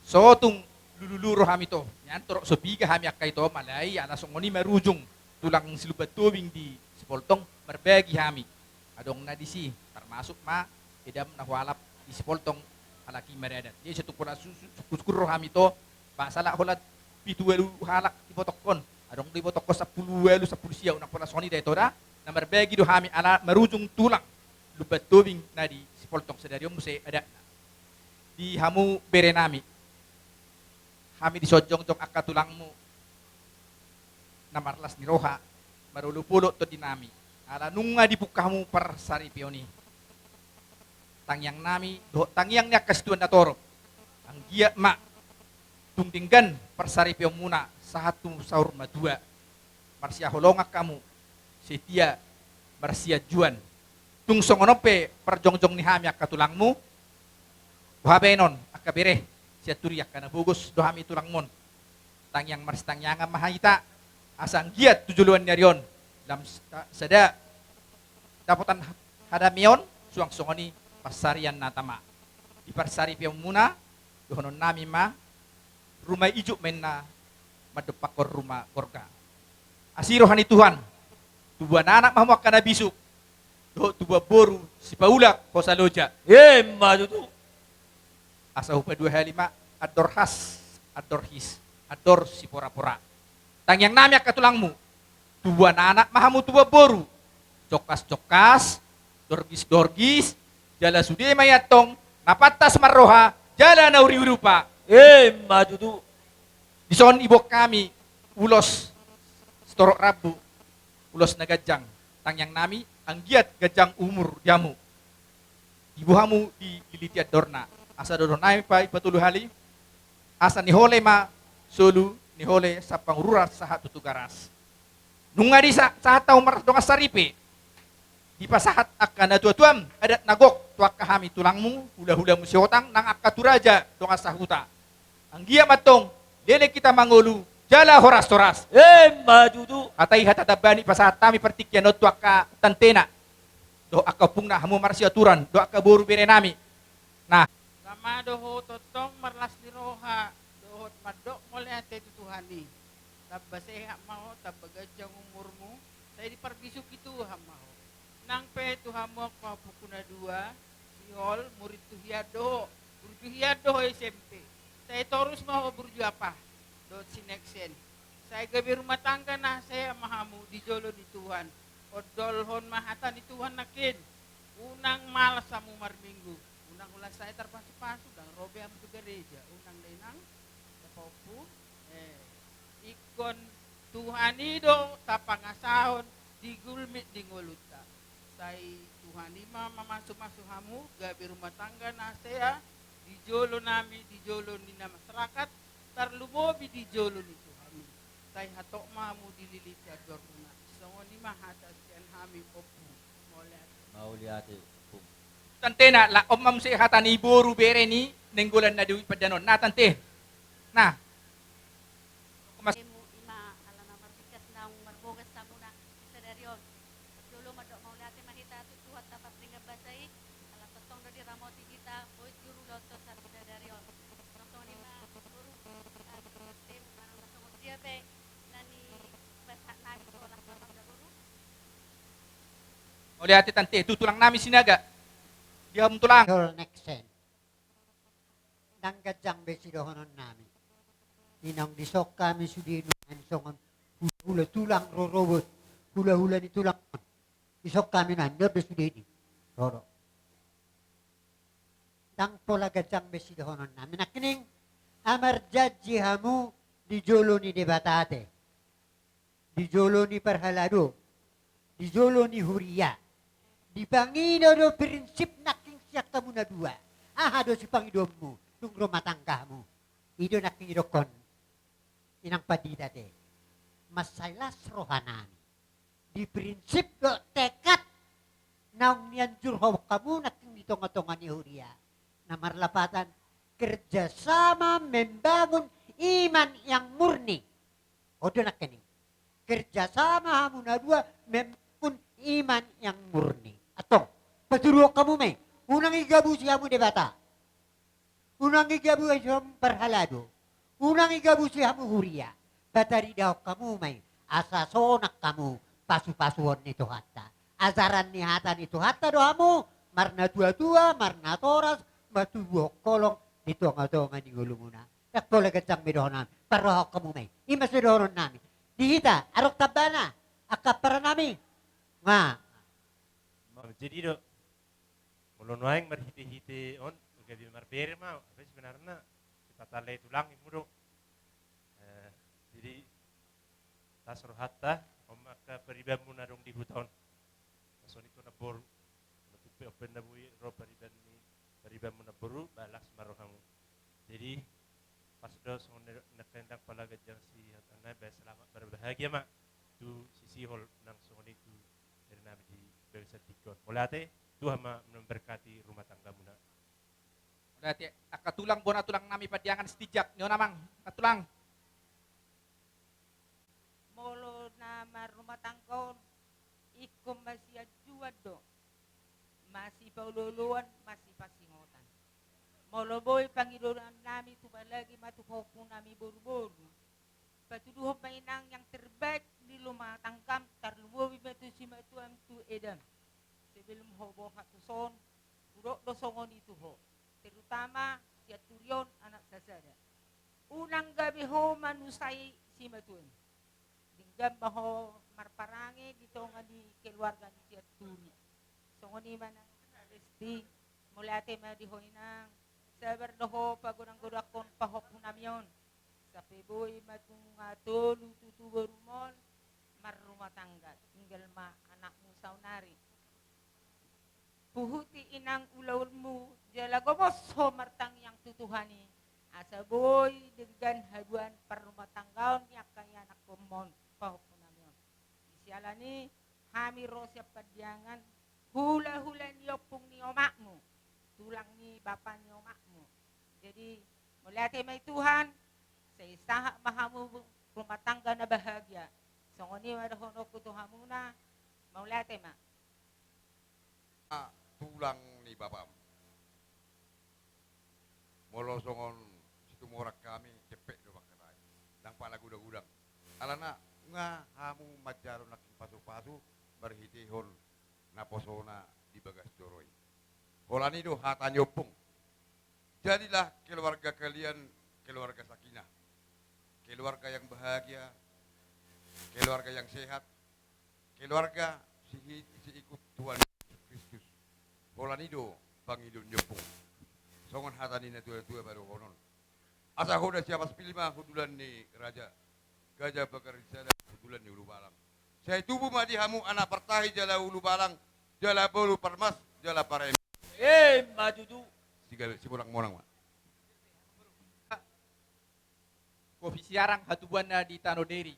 sotung lululu rohami to nyantor sobiga hami akka ito malay ana songoni marujung tulang silubat tubing di Sipoltong berbagi hami adong na disi termasuk ma idam nahwalap di Sipoltong halaki meredat jadi satu pula sukur rohami to pasala holat pituelu halak di botokon adong di botokon 10 sia una pula soni da itoda na berbagi do hami ala marujung tulang lubat tubing na di Sipoltong sedarium muse ada di hamu berenami kami disojong-jong akka tulangmu namarlas ni roha marulupulo to dinami ala nunga dibukamu per sari pioni tangyang nami do tangyang ni akastuan na toro ang giat ma tungtinggan per sari pion muna satu saur madua marsia holongak kamu setia marsia juan tung songonope perjongjong ni hami akka tulangmu wabenon akka bere turiak karena bagus dohami tulang mon tangyang mars tangyanga mahita asang giat tujuluan nyarion dalam sada dapatan hadamion suang songoni pasarian natama di pasari piang muna dohonon nami ma rumah ijo menna madepakor rumah korga asirohani Tuhan tubuh anak mahmu akan bisuk do tubuh boru si paulak posaloja madutu asa hupa 25 ador has ador his ador si pora-pora tangyang nami akka tulangmu tubuh anak mahamu tubuh boru cokas-cokas dorgis-dorgis jala sude mayatong napatas marroha jala nauri urupa madudu dison ibok kami ulos storok rabu ulos nagajang tangyang nami ang giat gajang umur jamu ibuhamu di liliti adorna asa dodo naim pa ipatulu hali asa nihole ma solu nihole sa pangruras sa tutugaras nunga di sa tau maras donga saripe di pasahat akka na tuam adat nagok tuak kahami tulangmu hula-hula musiotang nang akka turaja donga sahuta ang gia matong dele kita mangulu jala horas-horas madudu atay hatatabani pasahat tami partikya no tuak ka tantena do akka pungna hamu marsi aturan do akka boru bere nami nah sama doho totong marlas ni roha dohot madok mulai ate tutuhani tabaseha mau tabagajang umurmu saya diperbisuk itu hamaho nang pe tuhamu ko pukuna 2 siol murid tuhiado SMP saya terus mau burju apa dot sineksen saya gabi rumah tangga nah saya mahamu di jolo di Tuhan odolhon mahatan di Tuhan nakin unang malas samu marminggu unang ulas saya terpasu-pasu dan robe am ke gereja unang denang tapopu ikon Tuhani do tapangasahon digulmit di ngoluta saya Tuhani mama masuk hamu gabi rumah tangga na saya di jolo nami di jolo ni na masyarakat tarlumobi di jolo ni Tuhani saya hatok mamu dililiti adorna so ni mahata sian hami opu Mauliati pum. Tante na la omam si hata ni boru bere ni nenggulan na duwi padanon. Na tante. Nah, mas Ima alana marbikas na marbogas na muna sa daryon. Dulo madok maulati mahita tutuhat tapat ringa basay. Alam totong do di ramoti kita hoy guru loto sa daryon. Totong ni ma guru tim marang totong dia be nani basa nabi sekolah sama guru. Maulati tante tutulang namin sinaga. Dia tulang. Your next sen. Nanggadyang besidohonon namin. Inang disok kami sudino ansongon hula tulang rorobot. Hula-hula ni tulang. Isok kami nanda besudini. Roro. Dang pola gadyang besidohonon namin. Nakining amar jadji hamu di jolo ni debatate. Di jolo ni perhalado. Di jolo ni huria. Di pangino do prinsip naking siyak kamu na dua. Aha do si pangidommu, nung rumah tanggamu. Ido naking idokon. Inang padida de. Masailas rohanani. Di prinsip do tekad. Naung nianjur hawak kamu naking ditong-tongan ni Huria. Na marlapatan kerjasama membangun iman yang murni. Odo nakining. Kerjasama hamu na dua membangun iman yang murni. Atong, paturuok kamu may. Unang igabu siya mo debata. Unang igabu siya mo perhalado. Unang igabu siya mo huria. Batari daw kamu may. Asasonak kamu. Pasu-pasuon nito hata. Azaran ni hata nito hata doa mo. Marna tua-tua, marna toras. Matubuok kolong. Nito nga to nga ni ulumuna. Takpola gajang midohonan. Parohok kamu may. Imas midohonan namin. Dihita, arok tabana. Akap para namin. Nga. Jadi do mulunwaing marhiti-hiti on gabi marbere ma tapi sebenarnya sipatalay tulang imu do jadi tasro hatta om aka peribam muna dong di hutan so itu nabor tupi open na bui ro peribam muna boru balas marohamu jadi pas do so nakendang pala gajang si hatana ba selamat berbahagia ma tu sisi hol nang so itu dari nabi di Bangsa Tikon. Mulate, Tuhan memberkati rumah tangga muna. Mulate, akatulang bona tulang nami padiangan setijak. Nyo namang, katulang. Molo na rumah tangga, ikom masih ajuad do. Masih paululuan, masih pasingotan. Molo boy, Panginoon nami tumalagi matuhokun nami buru-buru. Patuduho painang yang terbaik di rumah tangkam tarluwi batu si matuam tu edam sebelum hobo hatuson buruk dosongon itu ho terutama si aturion anak sasada unang gabi ho manusai si matuam dinggam baho marparange ditonga di keluarga ni si aturi songoni mana resti mulate ma di hoinang sabar doho pagunang godakon pahop punamion sapi boy matung tolu tutu berumon mar rumah tangga tinggal ma anakmu saunari puhuti inang ulaulmu jala gomos ho martang yang tutuhani asa boy dengan haduan per rumah tanggaon yak kaya anak pomon pahupunamyon isialani hami rosya padiangan hula-hula niyopung ni omakmu tulang ni bapak ni omakmu jadi mulai may Tuhan sa isaha mahamu rumah tangga na bahagia. So ngoni madahono ko tuhamu na maulate ma. Tulang ni babam. Molo songon situ morak kami cepek do bakarai. Dang pala gudang-gudang. Alana nga hamu majaro nak pasu-pasu berhiti hol naposona di bagas doroi. Holani do hata nyopung. Jadilah keluarga kalian keluarga sakinah. Keluarga yang bahagia, keluarga yang sehat, keluarga si ikut Tuhan Yesus Kristus. Holanido pangidun nyopung. Songon hatani na tua-tua baru konon. Asa hoda siapa sepilima hudulan ni raja. Gajah bakar sada hudulan ni ulu balang. Saya tubuh madi hamu anak pertahi jala ulu balang, jala bolu permas, jala parem. Madudu. Si monang-monang ma. Kopi siarang hatubuan na di Tanoderi.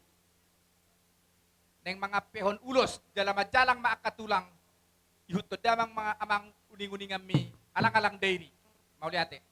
Neng mga pehon ulos, dalam majalang maakatulang, ihutod amang mga amang uning-uningan mi alang-alang dairy. Mauli ate.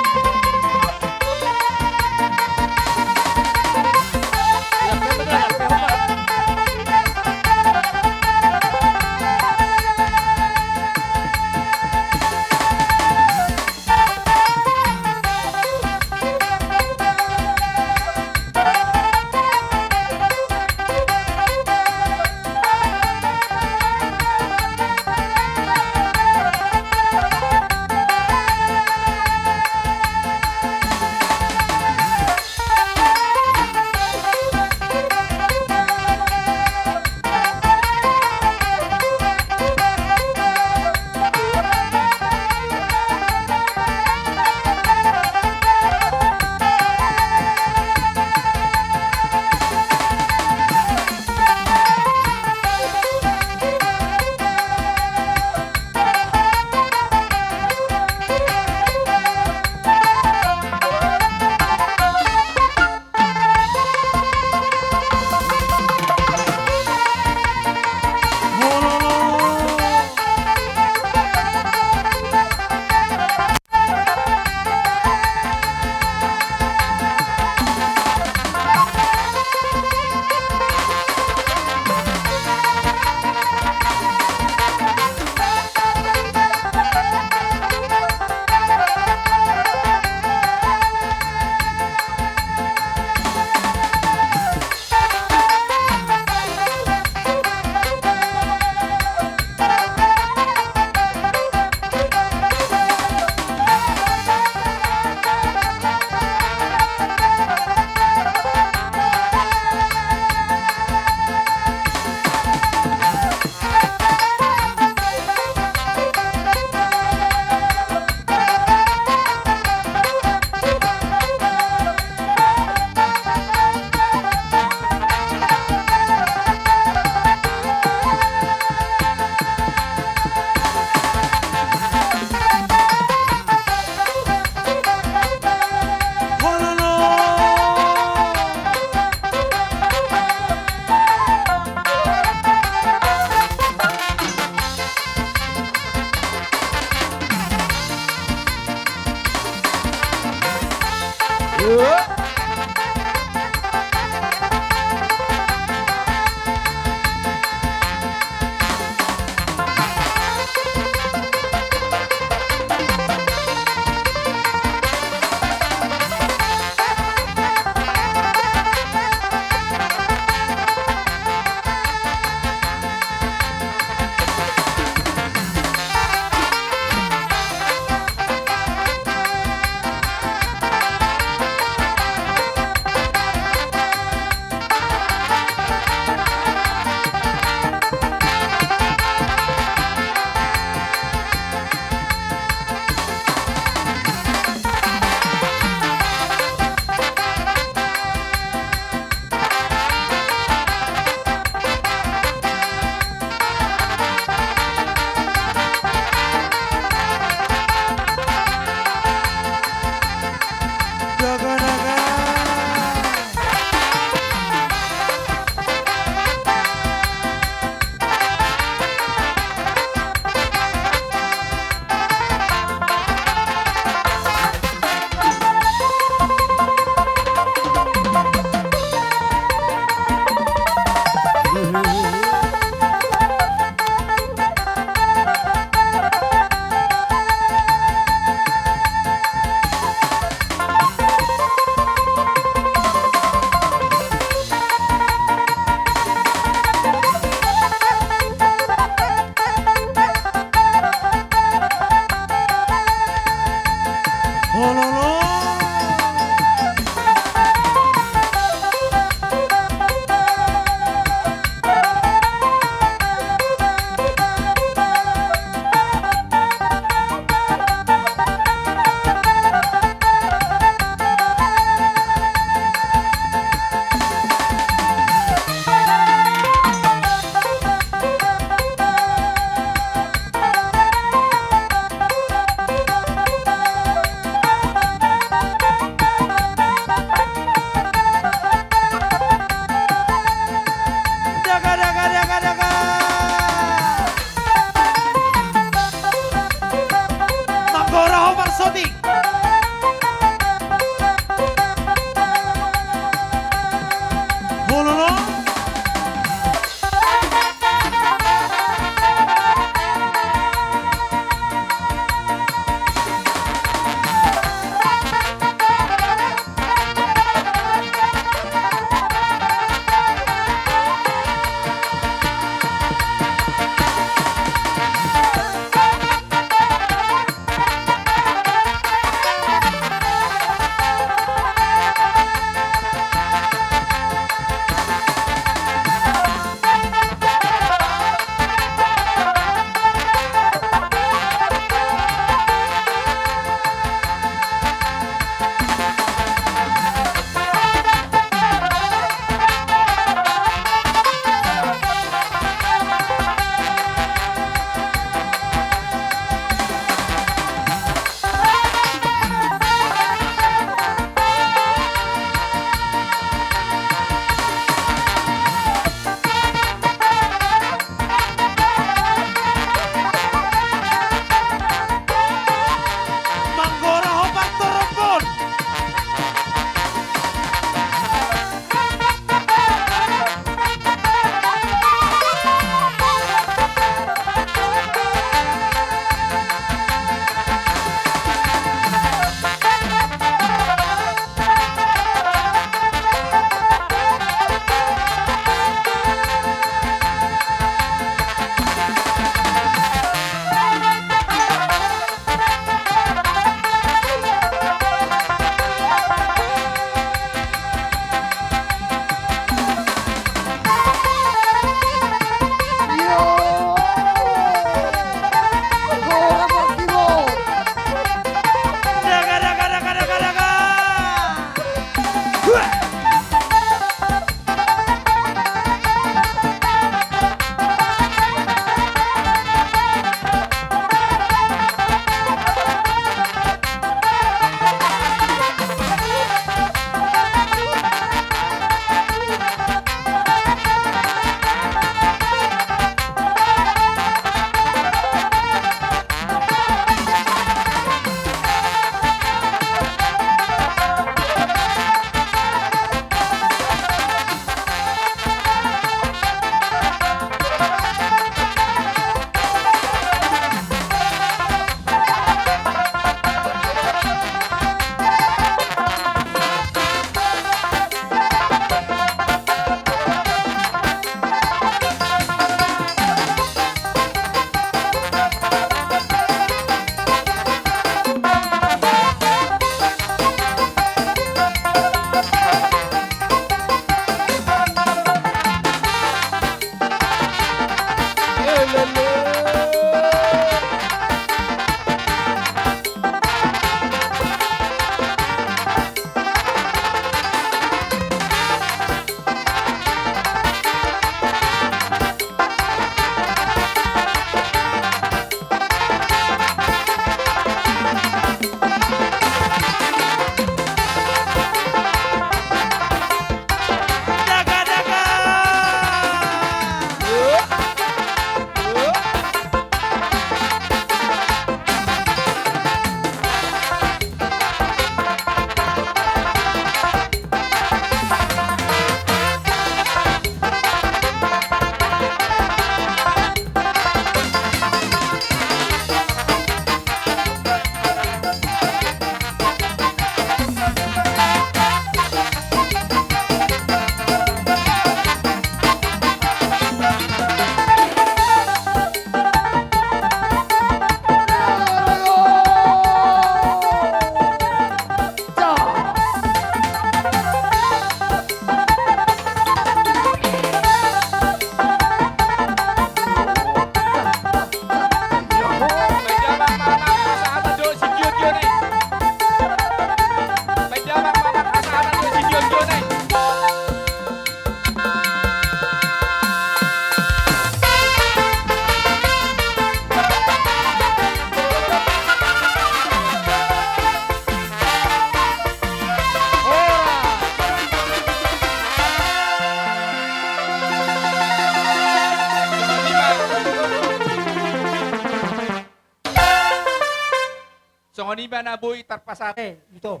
mana boy tarpasat. Ito.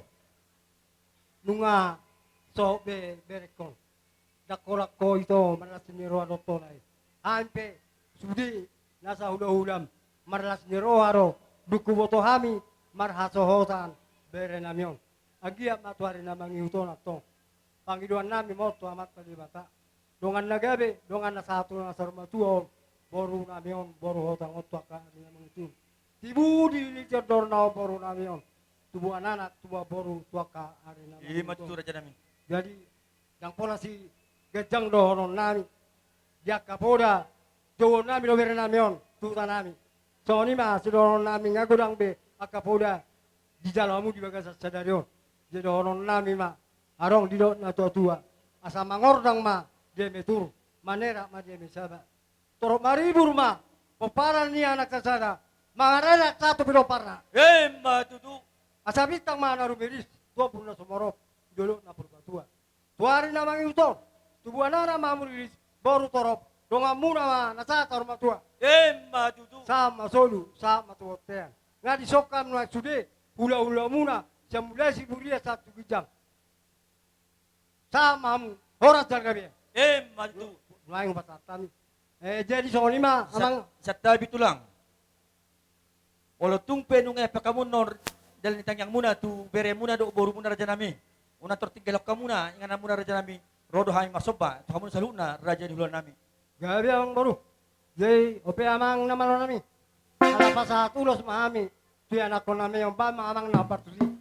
Nunga so berekon. Dakorak ko ito maras ni Roa Tonay. Hampe sudi nasa hula-hulam maras ni Roa ro duku boto hami marhasohotan bere namyon. Agia matuari na mangiuton ato. Pangiduan nami mo to amat kalibata. Dongan nagabe, dongan na satu na sarmatuo, boru namyon, boru hotang otwaka ni mangitu. Tibu di licer dornao boru namyon. Tubuh anak, tubuh boru tuaka hari namyon. Ima tu raja nami. Jadi yang pola si gejang dohonon nami. Dia kapoda, dohon nami lo bere namyon, tuta nami. So ni mah si dohonon nami ngagudang be akapoda di jalamu di bagas sadarion. Jadi dohonon nami mah arong di dot na tua asa mangordang ma dia metur manera ma dia mesaba toro maribur ma peparan ni anak sasada mangarela satu piro parna Ma tutu asa bitang ma naru beris tua puna somoro dulu na purbatua tuari na mangi uton tubuh anara ma muris boru torop donga muna ma nasa torma tua Ma tutu sama solu sama tuotean ngadi sokam na sude hula-hula muna semula si buria satu gijang sama horas jargabe Mantu lain pasatan jadi soal lima amang satabi tulang walau tungpe nung pakamun nor dalam tangyang muna tu bere muna do boru muna raja nami una tortigalok kamuna ingana muna raja nami rodo hay masoba tu kamun saluna raja di bulan nami gabi amang baru jadi ope amang namalo nami ala pasat ulos mahami tu anak ko nami yung ba amang napartusi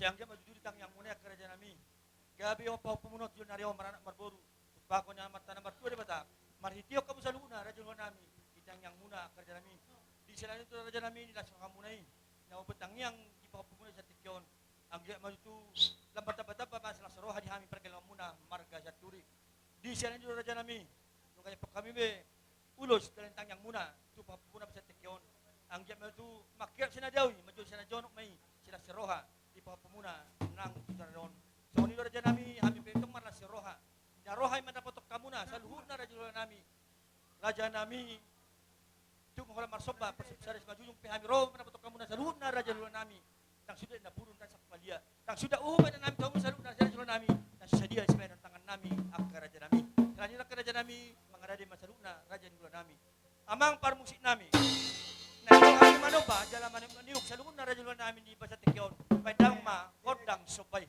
Siang dia maju di yang mulia kerajaan nami. Gabi o pau pumunot yun nariyo maranak marboru. Pako niya martana martua di bata. Marhitiyo kamu sa luna raja nami. Itang yang muna kerajaan nami. Di sila nito raja nami nila sa kamunay. Naubutang yang di pau pumunot sa tikyon. Ang dia maju tu lambat bata pa masalah seroha di hami perkelam muna marga sa turi. Di sila nito raja nami. Nung kaya kami be ulos talentang yang muna tu pau pumunot sa tikyon. Ang dia maju makiat sinadawi maju sinajonok may sila seroha. Di pau pumunot nang tutaron. So ni raja nami hami pentong marla seroha. Na rohay manapotok kamuna sa luhur na raja nami tu mo marsoba persaris majujung pihami roh manapotok kamuna sa luhur na raja nami tang sudah na purun dan sakpalia tang sudah na nami tahu sa luhur na raja nami na sadia sa meron tangan nami ang raja nami kanila ka raja nami mangarade masaluk na raja nami amang parmusik nami na rohay manoba jala maniuk sa luhur na raja nami di basa tikyon padang ma kodang sobay.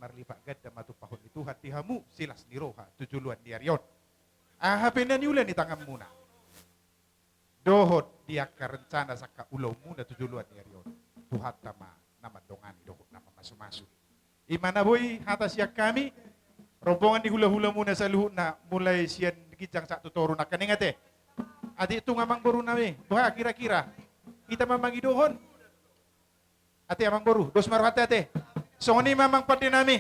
marlipa gadda matupahon ni Tuhan tihamu silas ni roha tujuluan di arion. Hapenan ni ulan ni tangan muna. Dohot dia kerencana saka ulau muna tujuluan di arion. Tuhan tama nama dongani dohot nama masu-masu. Imana boy hata siak kami rombongan di hula-hula muna sa luhut na mulai sian kijang sak tutoro na kaningate. Adi itu ngamang baru nawe. Bah kira-kira kita mamangi dohon. Ate amang boru, dos marwate ate. Songoni mamang pati nami.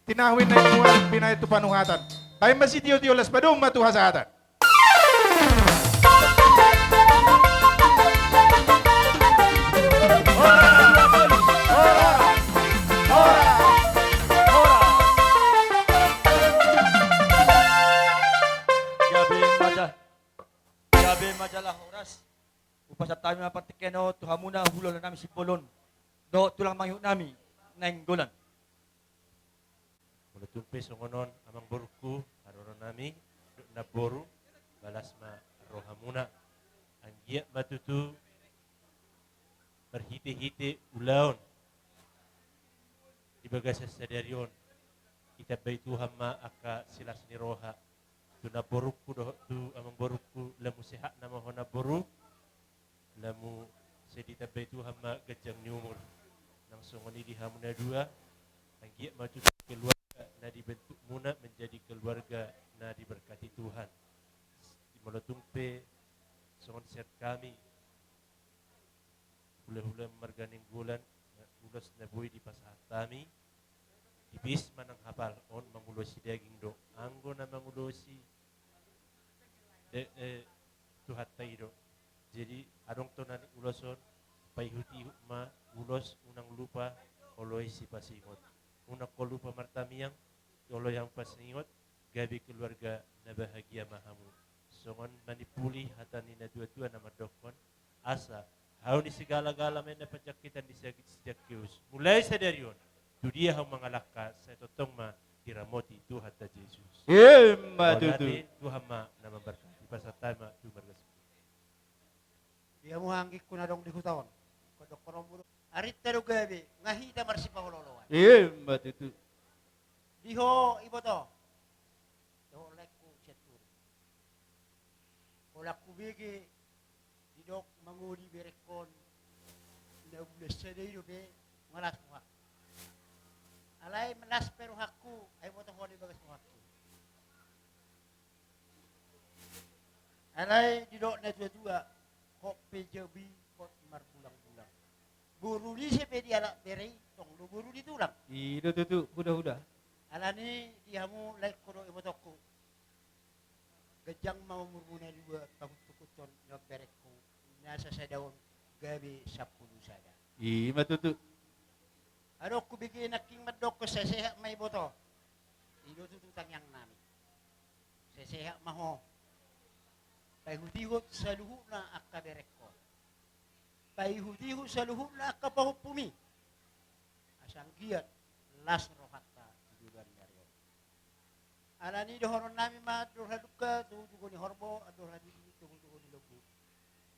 Tinawin na iwan pinay tu panuhatan. Kaya masih tiyo-tiyo las padung matuhasatan. Gabi majalah oras. Upas at tayo mga patikeno, tuhamuna hulo na namin si Polon. Do tulang mangyuk nami, nainggolan. Mula tumpe songonon amang boruku, arono nami, na boru, balas ma rohamuna. Ang giyak matutu, berhiti-hiti ulaon. Ibaga sa sadaryon, kita baitu hamma aka silas ni roha. Tu na boruku doh tu amang boruku lamu sehat nama hona boru, lamu sedita baitu hamma gajang nyumur. Nang songoni di hamuna dua, ang giyak matutu keluarga na dibentuk muna menjadi keluarga na diberkati Tuhan. Mula tumpe songon siat kami, hula-hula marganing bulan, ulos na buhay di pasahat kami, ibis manang hapal on mangulosi daging do, anggo na mangulosi tuhat tayo do. Jadi adong to nani uloson, paihuti ma ulos unang lupa oloy si pasingot. Unang ko lupa martamiang oloy yang pasingot, gabi keluarga na bahagia mahamu. Songon manipuli hatan ni na dua-dua na madokon, asa hau ni segala-gala men na penyakitan di sejak kius. Mulai sadaryon, tu dia hau mengalahkan saya totong ma diramoti Tuhan ta Yesus. Tuhan ma na memberkati. Pasal tama tu berkasi. Dia mo hanggik ko na dong di hutawan. Kodok korong bulo. Arit tero gabi, ngahita marsi pahuloloan. Matutu. Diho ibo to. Diho lekku setur. Kolak kubigi didok mangudi berekon. Na ulas sedai do be malas mo hak. Alay malas pero hakku ay mo to hodi bagas mo hakku. Alay didok na dua-dua kok pejabi kok marbulang-bulang. Buru di sepedi anak beri tong lu buru ditulang. Itu tutu huda-huda. Alani dihamu like kodo ibotokku. Gejang mau murmuna dua pagtukutun nyok berekku. Nasa sa daun gabi 10 sada. Matutu. Ano ko bigyan naking madok ko sa seha may boto. Ido tututang yang nami. Sa seha maho. Pahutigot sa luhu na akaberek ko. Pahutigot sa luhu na akapahupumi. Asang giat las rohata tujuan nyariyo. Alani dohoron nami ma dorhaduka tujugo ni horbo adorhadi tujugo ni lobu.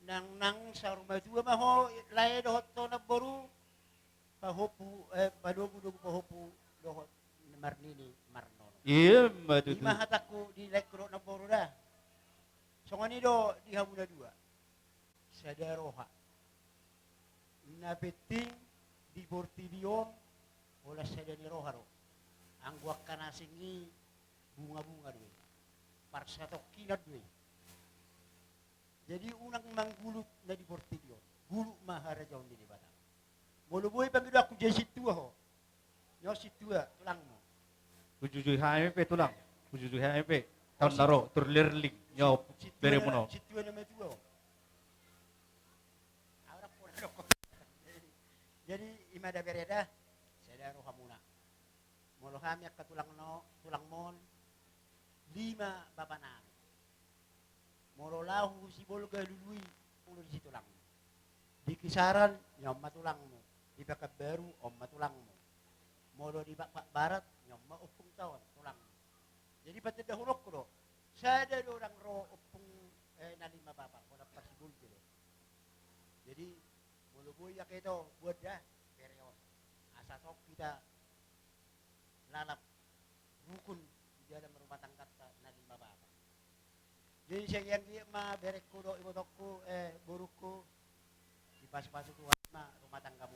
Nang sa rumah dua maho lae dohotto na boru pahopu padogu-dogu pahopu dohot marnini marnono. Matutu. Lima hataku di lekro na boru dah. Songoni do di hamuna dua. Sadaroha. Nabeting di bortibion ola sadani roharo. Angguak kanasingi bunga-bunga due. Parsatok kinat due. Jadi unang manggulut na di bortibion. Gulu maharajaw ni Batang. Muluboy pangido aku jesit tua ho. Nyo situa tulang mo. Ujujui HMP tulang. Ujujui HMP. Tahun naro terlerling nyo bere muno. Situa na metua. Awrak po na ko. Jadi imada bereda sadaro hamuna. Molo kami ak tulang no, tulang mon 5 bapa nami. Molo lahu si bolga lului ulo di tulang. Di kisaran nyom matulang mo. Di Bakat Baru om matulang mo. Molo di Bakat Barat nyom maupung tawon tulang. Jadi pada dahulu ko do. Sada do orang ro upung na 5 bapa wala pasibul dilo. Jadi muluboy ya keto buat dah period. Asa sok kita lalap rukun di dalam rumah tangga na 5 bapa. Jadi saya yang dia ma berek ko do ibotokku buruku di pas-pas Tuhan ma rumah tanggamu.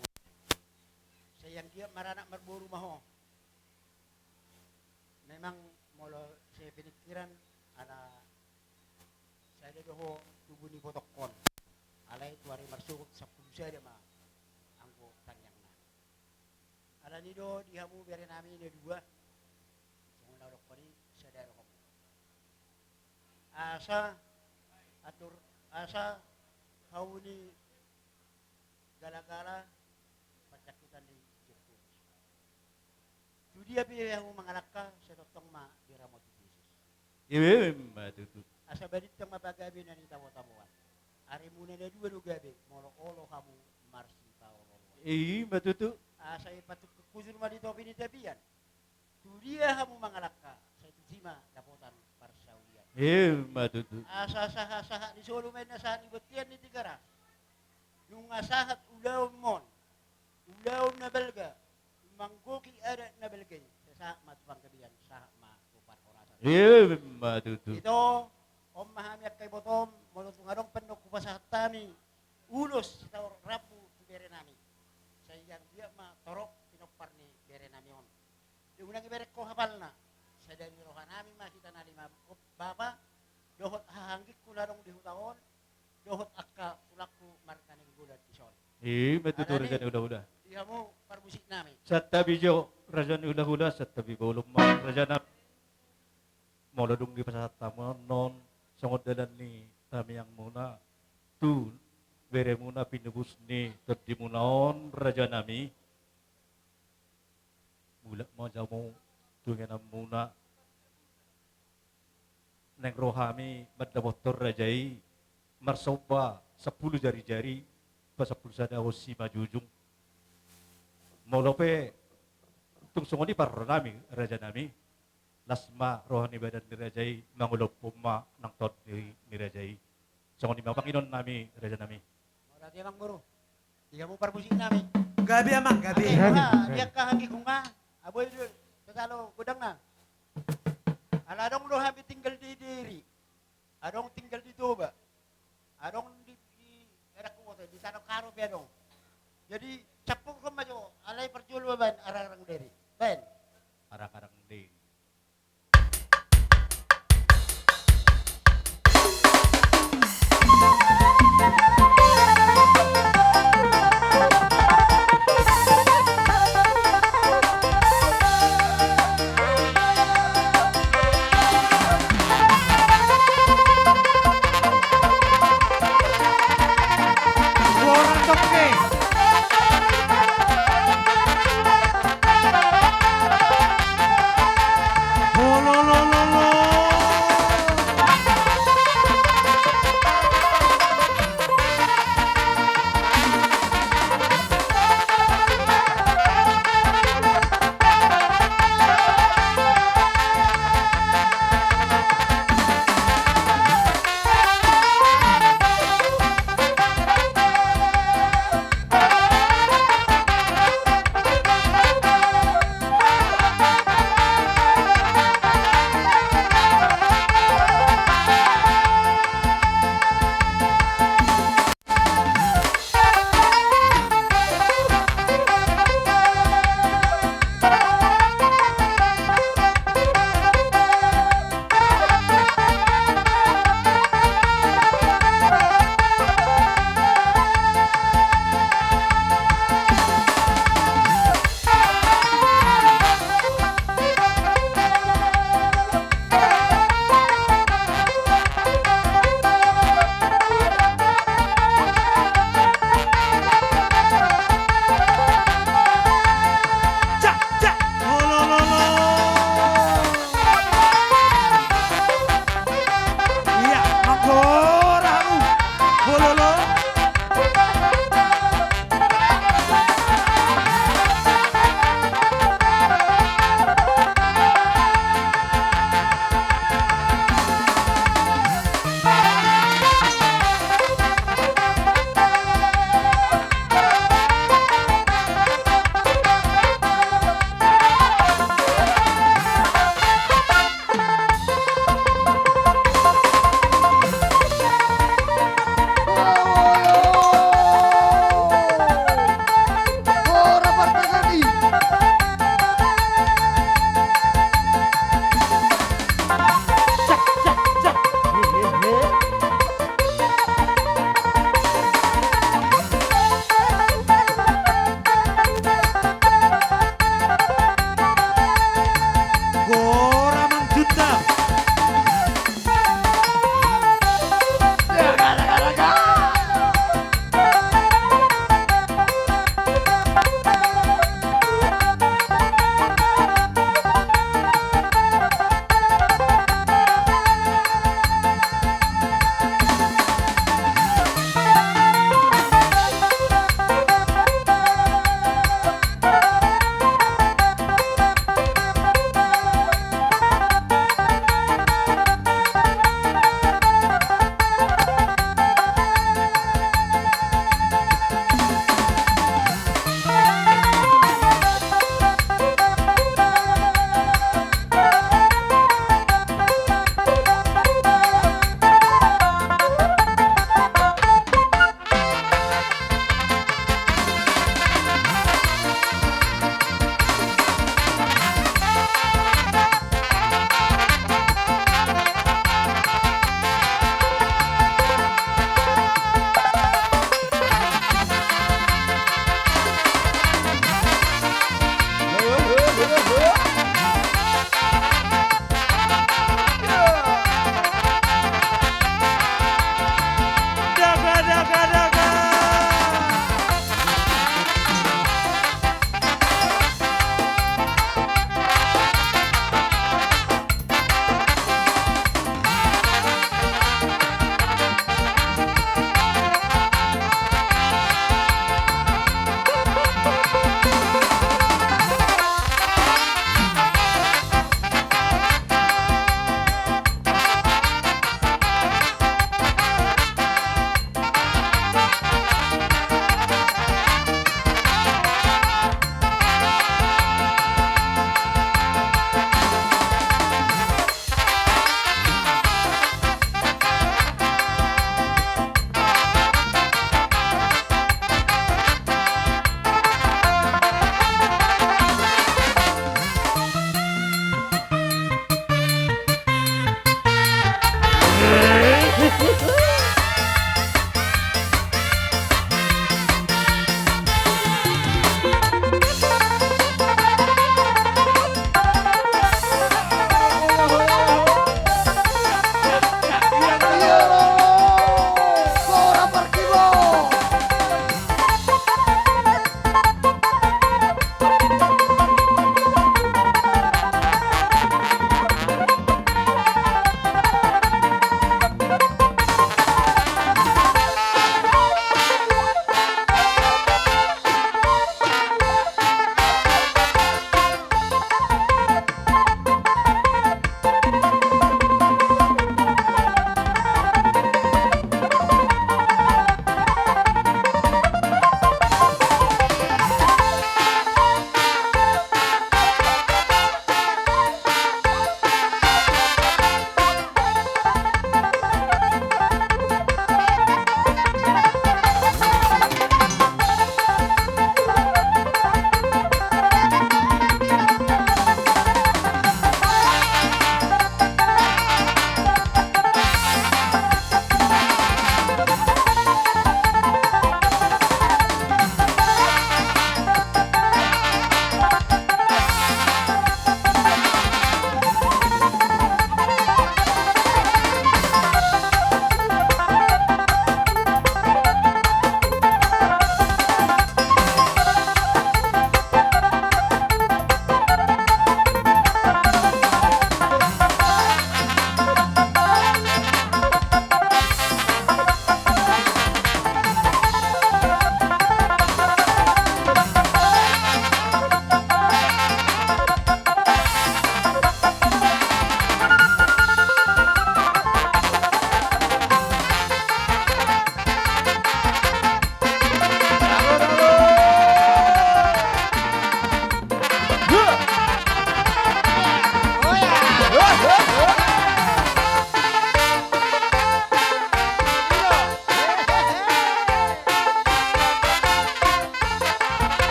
Saya yang dia maranak merburu maho. Memang molo saya pemikiran ana saya doho tubuh ni potokon alai tuari marsuk 10 saya ma anggo tang Alani do dihamu bere nami ne dua. Sunguna dok pari sadar ko. Asa atur asa hauni gala-gala patakutan di Jepun. Judi abi yang mangalaka sa totong ma diramo ti Jesus. Iwe matutu. Asa badit tang mapagabi na ni tawo-tawoan. Ari muna na dua lugabe molo-olo kamu marsi paolo. Matutu. Asa ipatuk kuzur ma dito pinitabian. Tudia kamu mangalaka sa itujima dapotan parsaulian. Matutu. Asa saha-saha di solo men na sa ibutian ni tigara. Nung asahat ulaw mon. Ulaw na belga. Manggoki ada na belgay. Sa matupang kabiyan sa matupar orasan. Matutu. Ito om mahami at kay botom mulot ngarong pendok kupasa tami ulos sa rapu ti bere nami. Sa iyang dia ma torok pinokpar ni bere nami on. Di unang ibere ko hapal na. Sa dari rohan nami makita na lima bapa dohot hahanggik ko larong dihutaon dohot akka tulakku markaning bulan ison. Matutu rajan udah-udah. Dia mo parbusik nami. Sa tabi jo rajan udah-udah sa tabi bolong ma rajan molo dung di pasat tamu non songod dalan ni kami yang muna tu bere muna pinubus ni terdi munaon raja nami mula mo jamu tungan muna neng rohami maddabotor rajai marsoba 10 jari-jari pa 10 sada hosi majujung molope tung songodi parro nami raja nami lasma rohani badan dirajai mangulop puma nang tot dirajai songon di Panginoon nami raja nami Berarti emang buru dia mo parbusik nami Gabi amang, gabi. Dia kahangi ko nga aboy dul tatalo gudang na aladong lo habi tinggal di diri adong tinggal di toba adong di era ko di sana karo bedong jadi capung ko majo alay perjul ban arang-arang diri ben arang-arang diri. Orang toke.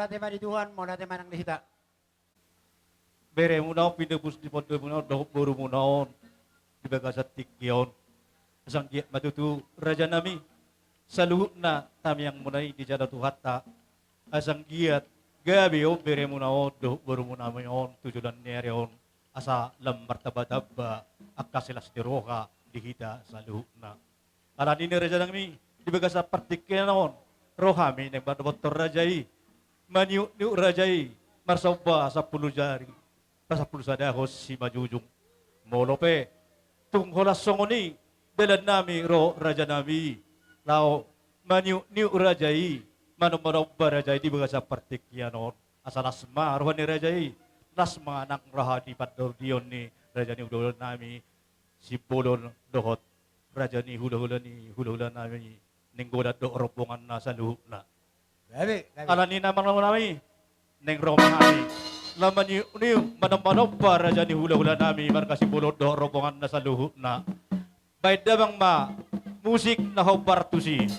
tema di Tuhan, mau tema nang dihita. Bere munaon pinebus di podo munaon dohop boru munaon di bagasat tikyon. Asang giat matutu raja nami saluhut na tami yang munai di jada tuhatta. Asang giat gabi o bere munaon dohop boru munaon tujuan nerion asa lam martabat-abba akasilas diroha dihita saluhut na. Alan ini raja nami di bagasat partikyon rohami nang badabot rajai maniu rajai marsauba sa puluh jari. Pasapul sadahos si majujung molope tung holas songoni belan nami ro raja nami lao maniu niu rajai mano rajai di bagasa partikyanon asal asma rohani rajai lasma anak rahadi pador dion ni raja ni udolon nami si bolon dohot raja ni hula nami ninggoda do rombongan na sa luhna alani namang nami neng romahami laman niu manam-manam para raja ni hula-hula nami markasi bulod do rombongan na sa luhut na bay damang ma musik na hobartusi.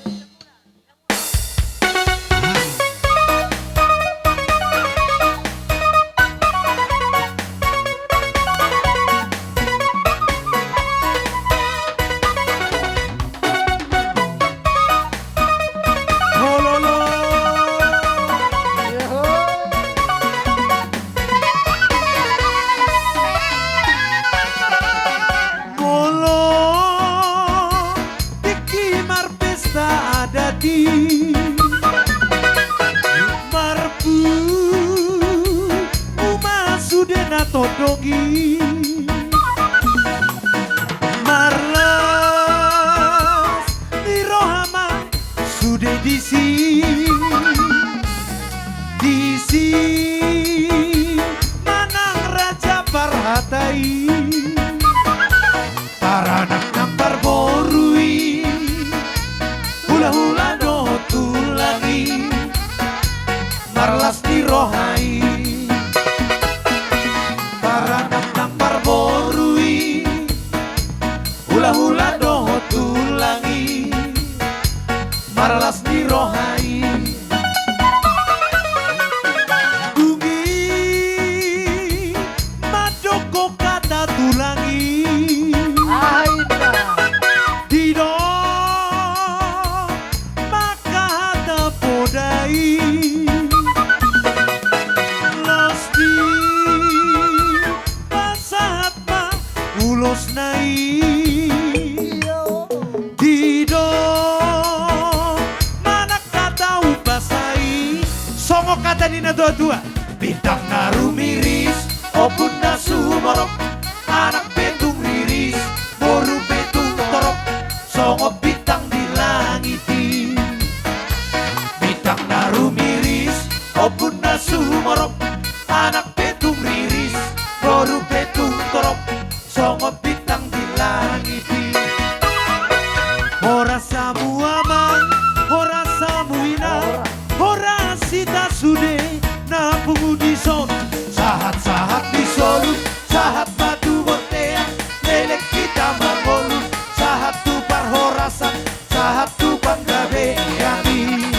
Todongi Marlas di rohama sudah disi manang raja parhatai taranak nampar borui hula-hula no tulangi marlas di rohai hula-hula doho tulangi marlas di rohai dungi majoko kata tulangi aida dido maka hata podai lasti pasahat ma ulos nai kata nina dua-dua bintang naru miris opun nasu morok anak petung riris boru petung torok songo bintang di langiti bintang naru miris opun nasu morok anak petung riris boru petung torok songo bintang di langiti ora samu aman ora samu ina ora sita sude na pungudison sahat-sahat disolut sahat batu botea melek kita mangolut sahat tupar horasan sahat tupang gabe kami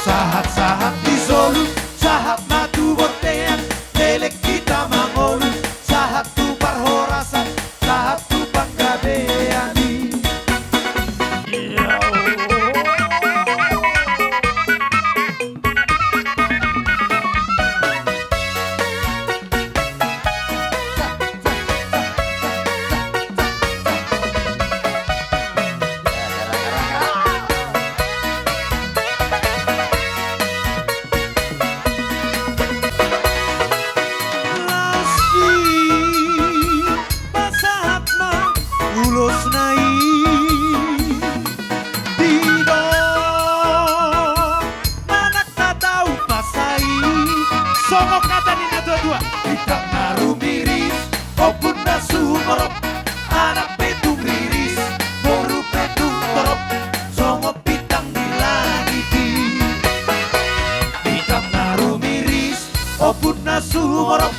sahat-sahat disolut sahat batu botea melek kita mangolut sahat tupar horasan sahat tupang gabe kami. Sumorok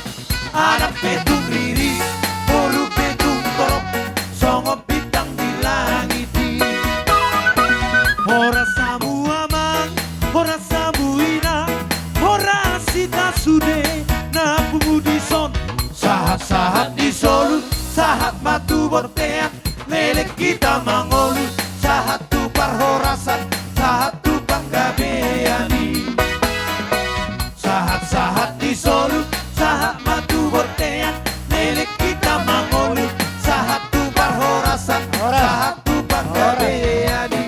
anak petung riris boru petung torok songo bintang di langiti ora samu aman ora samu ina bortean lelek kita mangolu sahatu parhorasan sahatu panggabeani sahat-sahat di Solo sahat matu bortean lelek kita mangolu sahatu parhorasan sahatu panggabeani.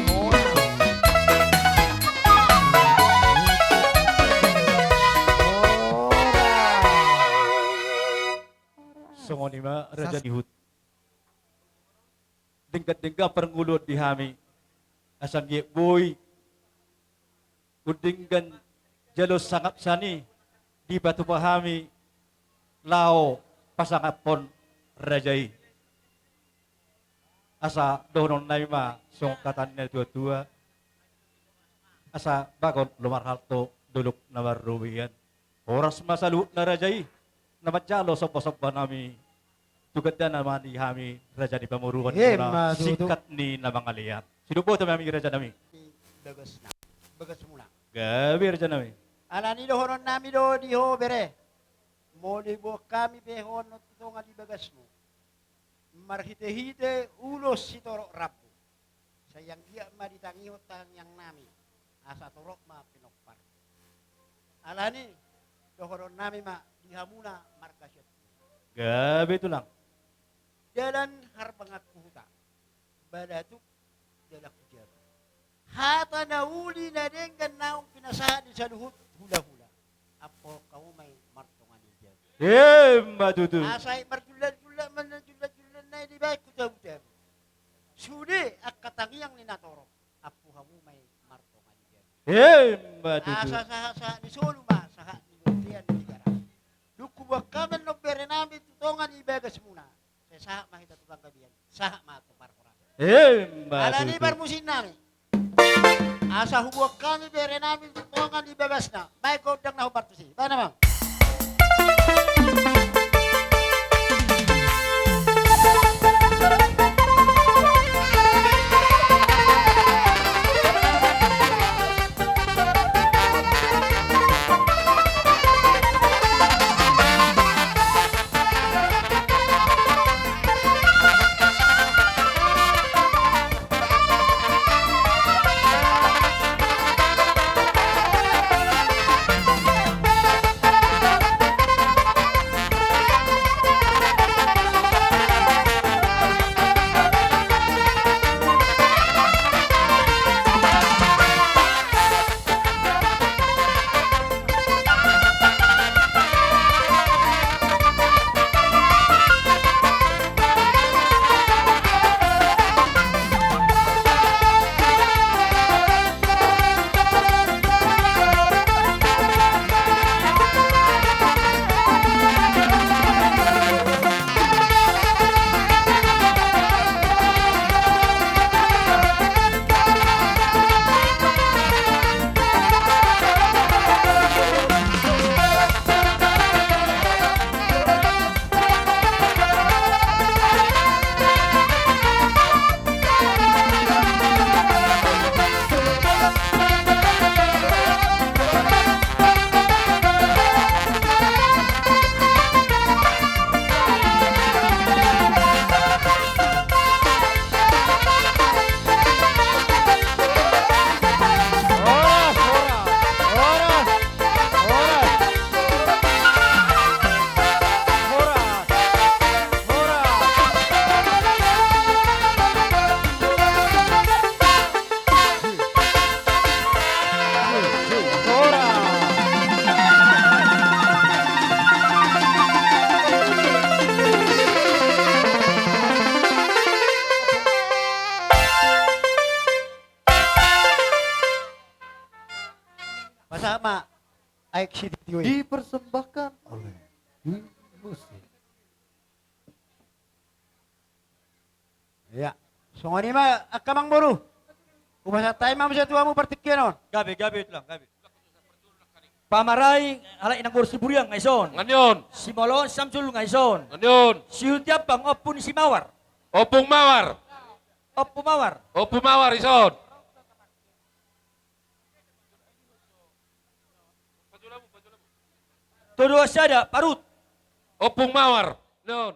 Songonima Raja Dihut. Dengkat-dengkat perngulot di hami. Asang ye boy. Udinggan jalos sangap sani. Di batu pahami. Lao pasangapon Rajai. Asa donon naima songkatannya dua-dua. Asa bagon lumar halto duluk nawar ruwian. Oras masalu na Rajai. Namat jalo sopo-sopo nami tugat na naman ni hami Raja ni Pamuruan na sikat ni na mga lihat. Sinupo ito mami Raja nami. Bagas na. Bagas muna. Gabi Raja nami. Alani do horon nami do di ho bere. Moli bo kami behon no tutunga di bagas mo. Marhite-hite ulos si torok rabu. Sayang dia maritangi hutang yang nami. Asa torok ma pinokpar. Alani do horon nami ma dihamuna markasyat. Gabi itu lang. Jalan harbangat kuhuta. Badatuk dalak kujar. Hata nauli na denggan naong pinasahan sa luhut hula-hula. Apo kamu may martongan iyan. Matutu. Asay marjulat-julat man na julat-julat na di ba kutab-kutab. Sudi ak katangiang ni natoro. Apo kamu may martongan iyan. Matutu. Asa sa ni Soluma sa ni Lutrian ni Gara. Dukubak kaman no pere namin tutongan ibagas muna. Sa mahita tukang kabiyan. Sa matupar ko Matutu. Alani barmusin namin. Asa huwag kami pere namin tutongan ibagas na. May kodang na hubarto si. Ba naman? Pasama ay dipersembahkan oleh musik. Ya, songoni ma akamang boru. Ubasa tayo ma'am sa tuwa mo partikyan. Gabi itu lang, gabi. Pamaray, hala inang kursi buriang ngayon. Nganyon. Si Molon Samsul ngayon. Nganyon. Si Udyap pang opun si Mawar. Opung Mawar. Opu Mawar. Opung Mawar ison. Todo asyada, parut. Opung Mawar. Nyon.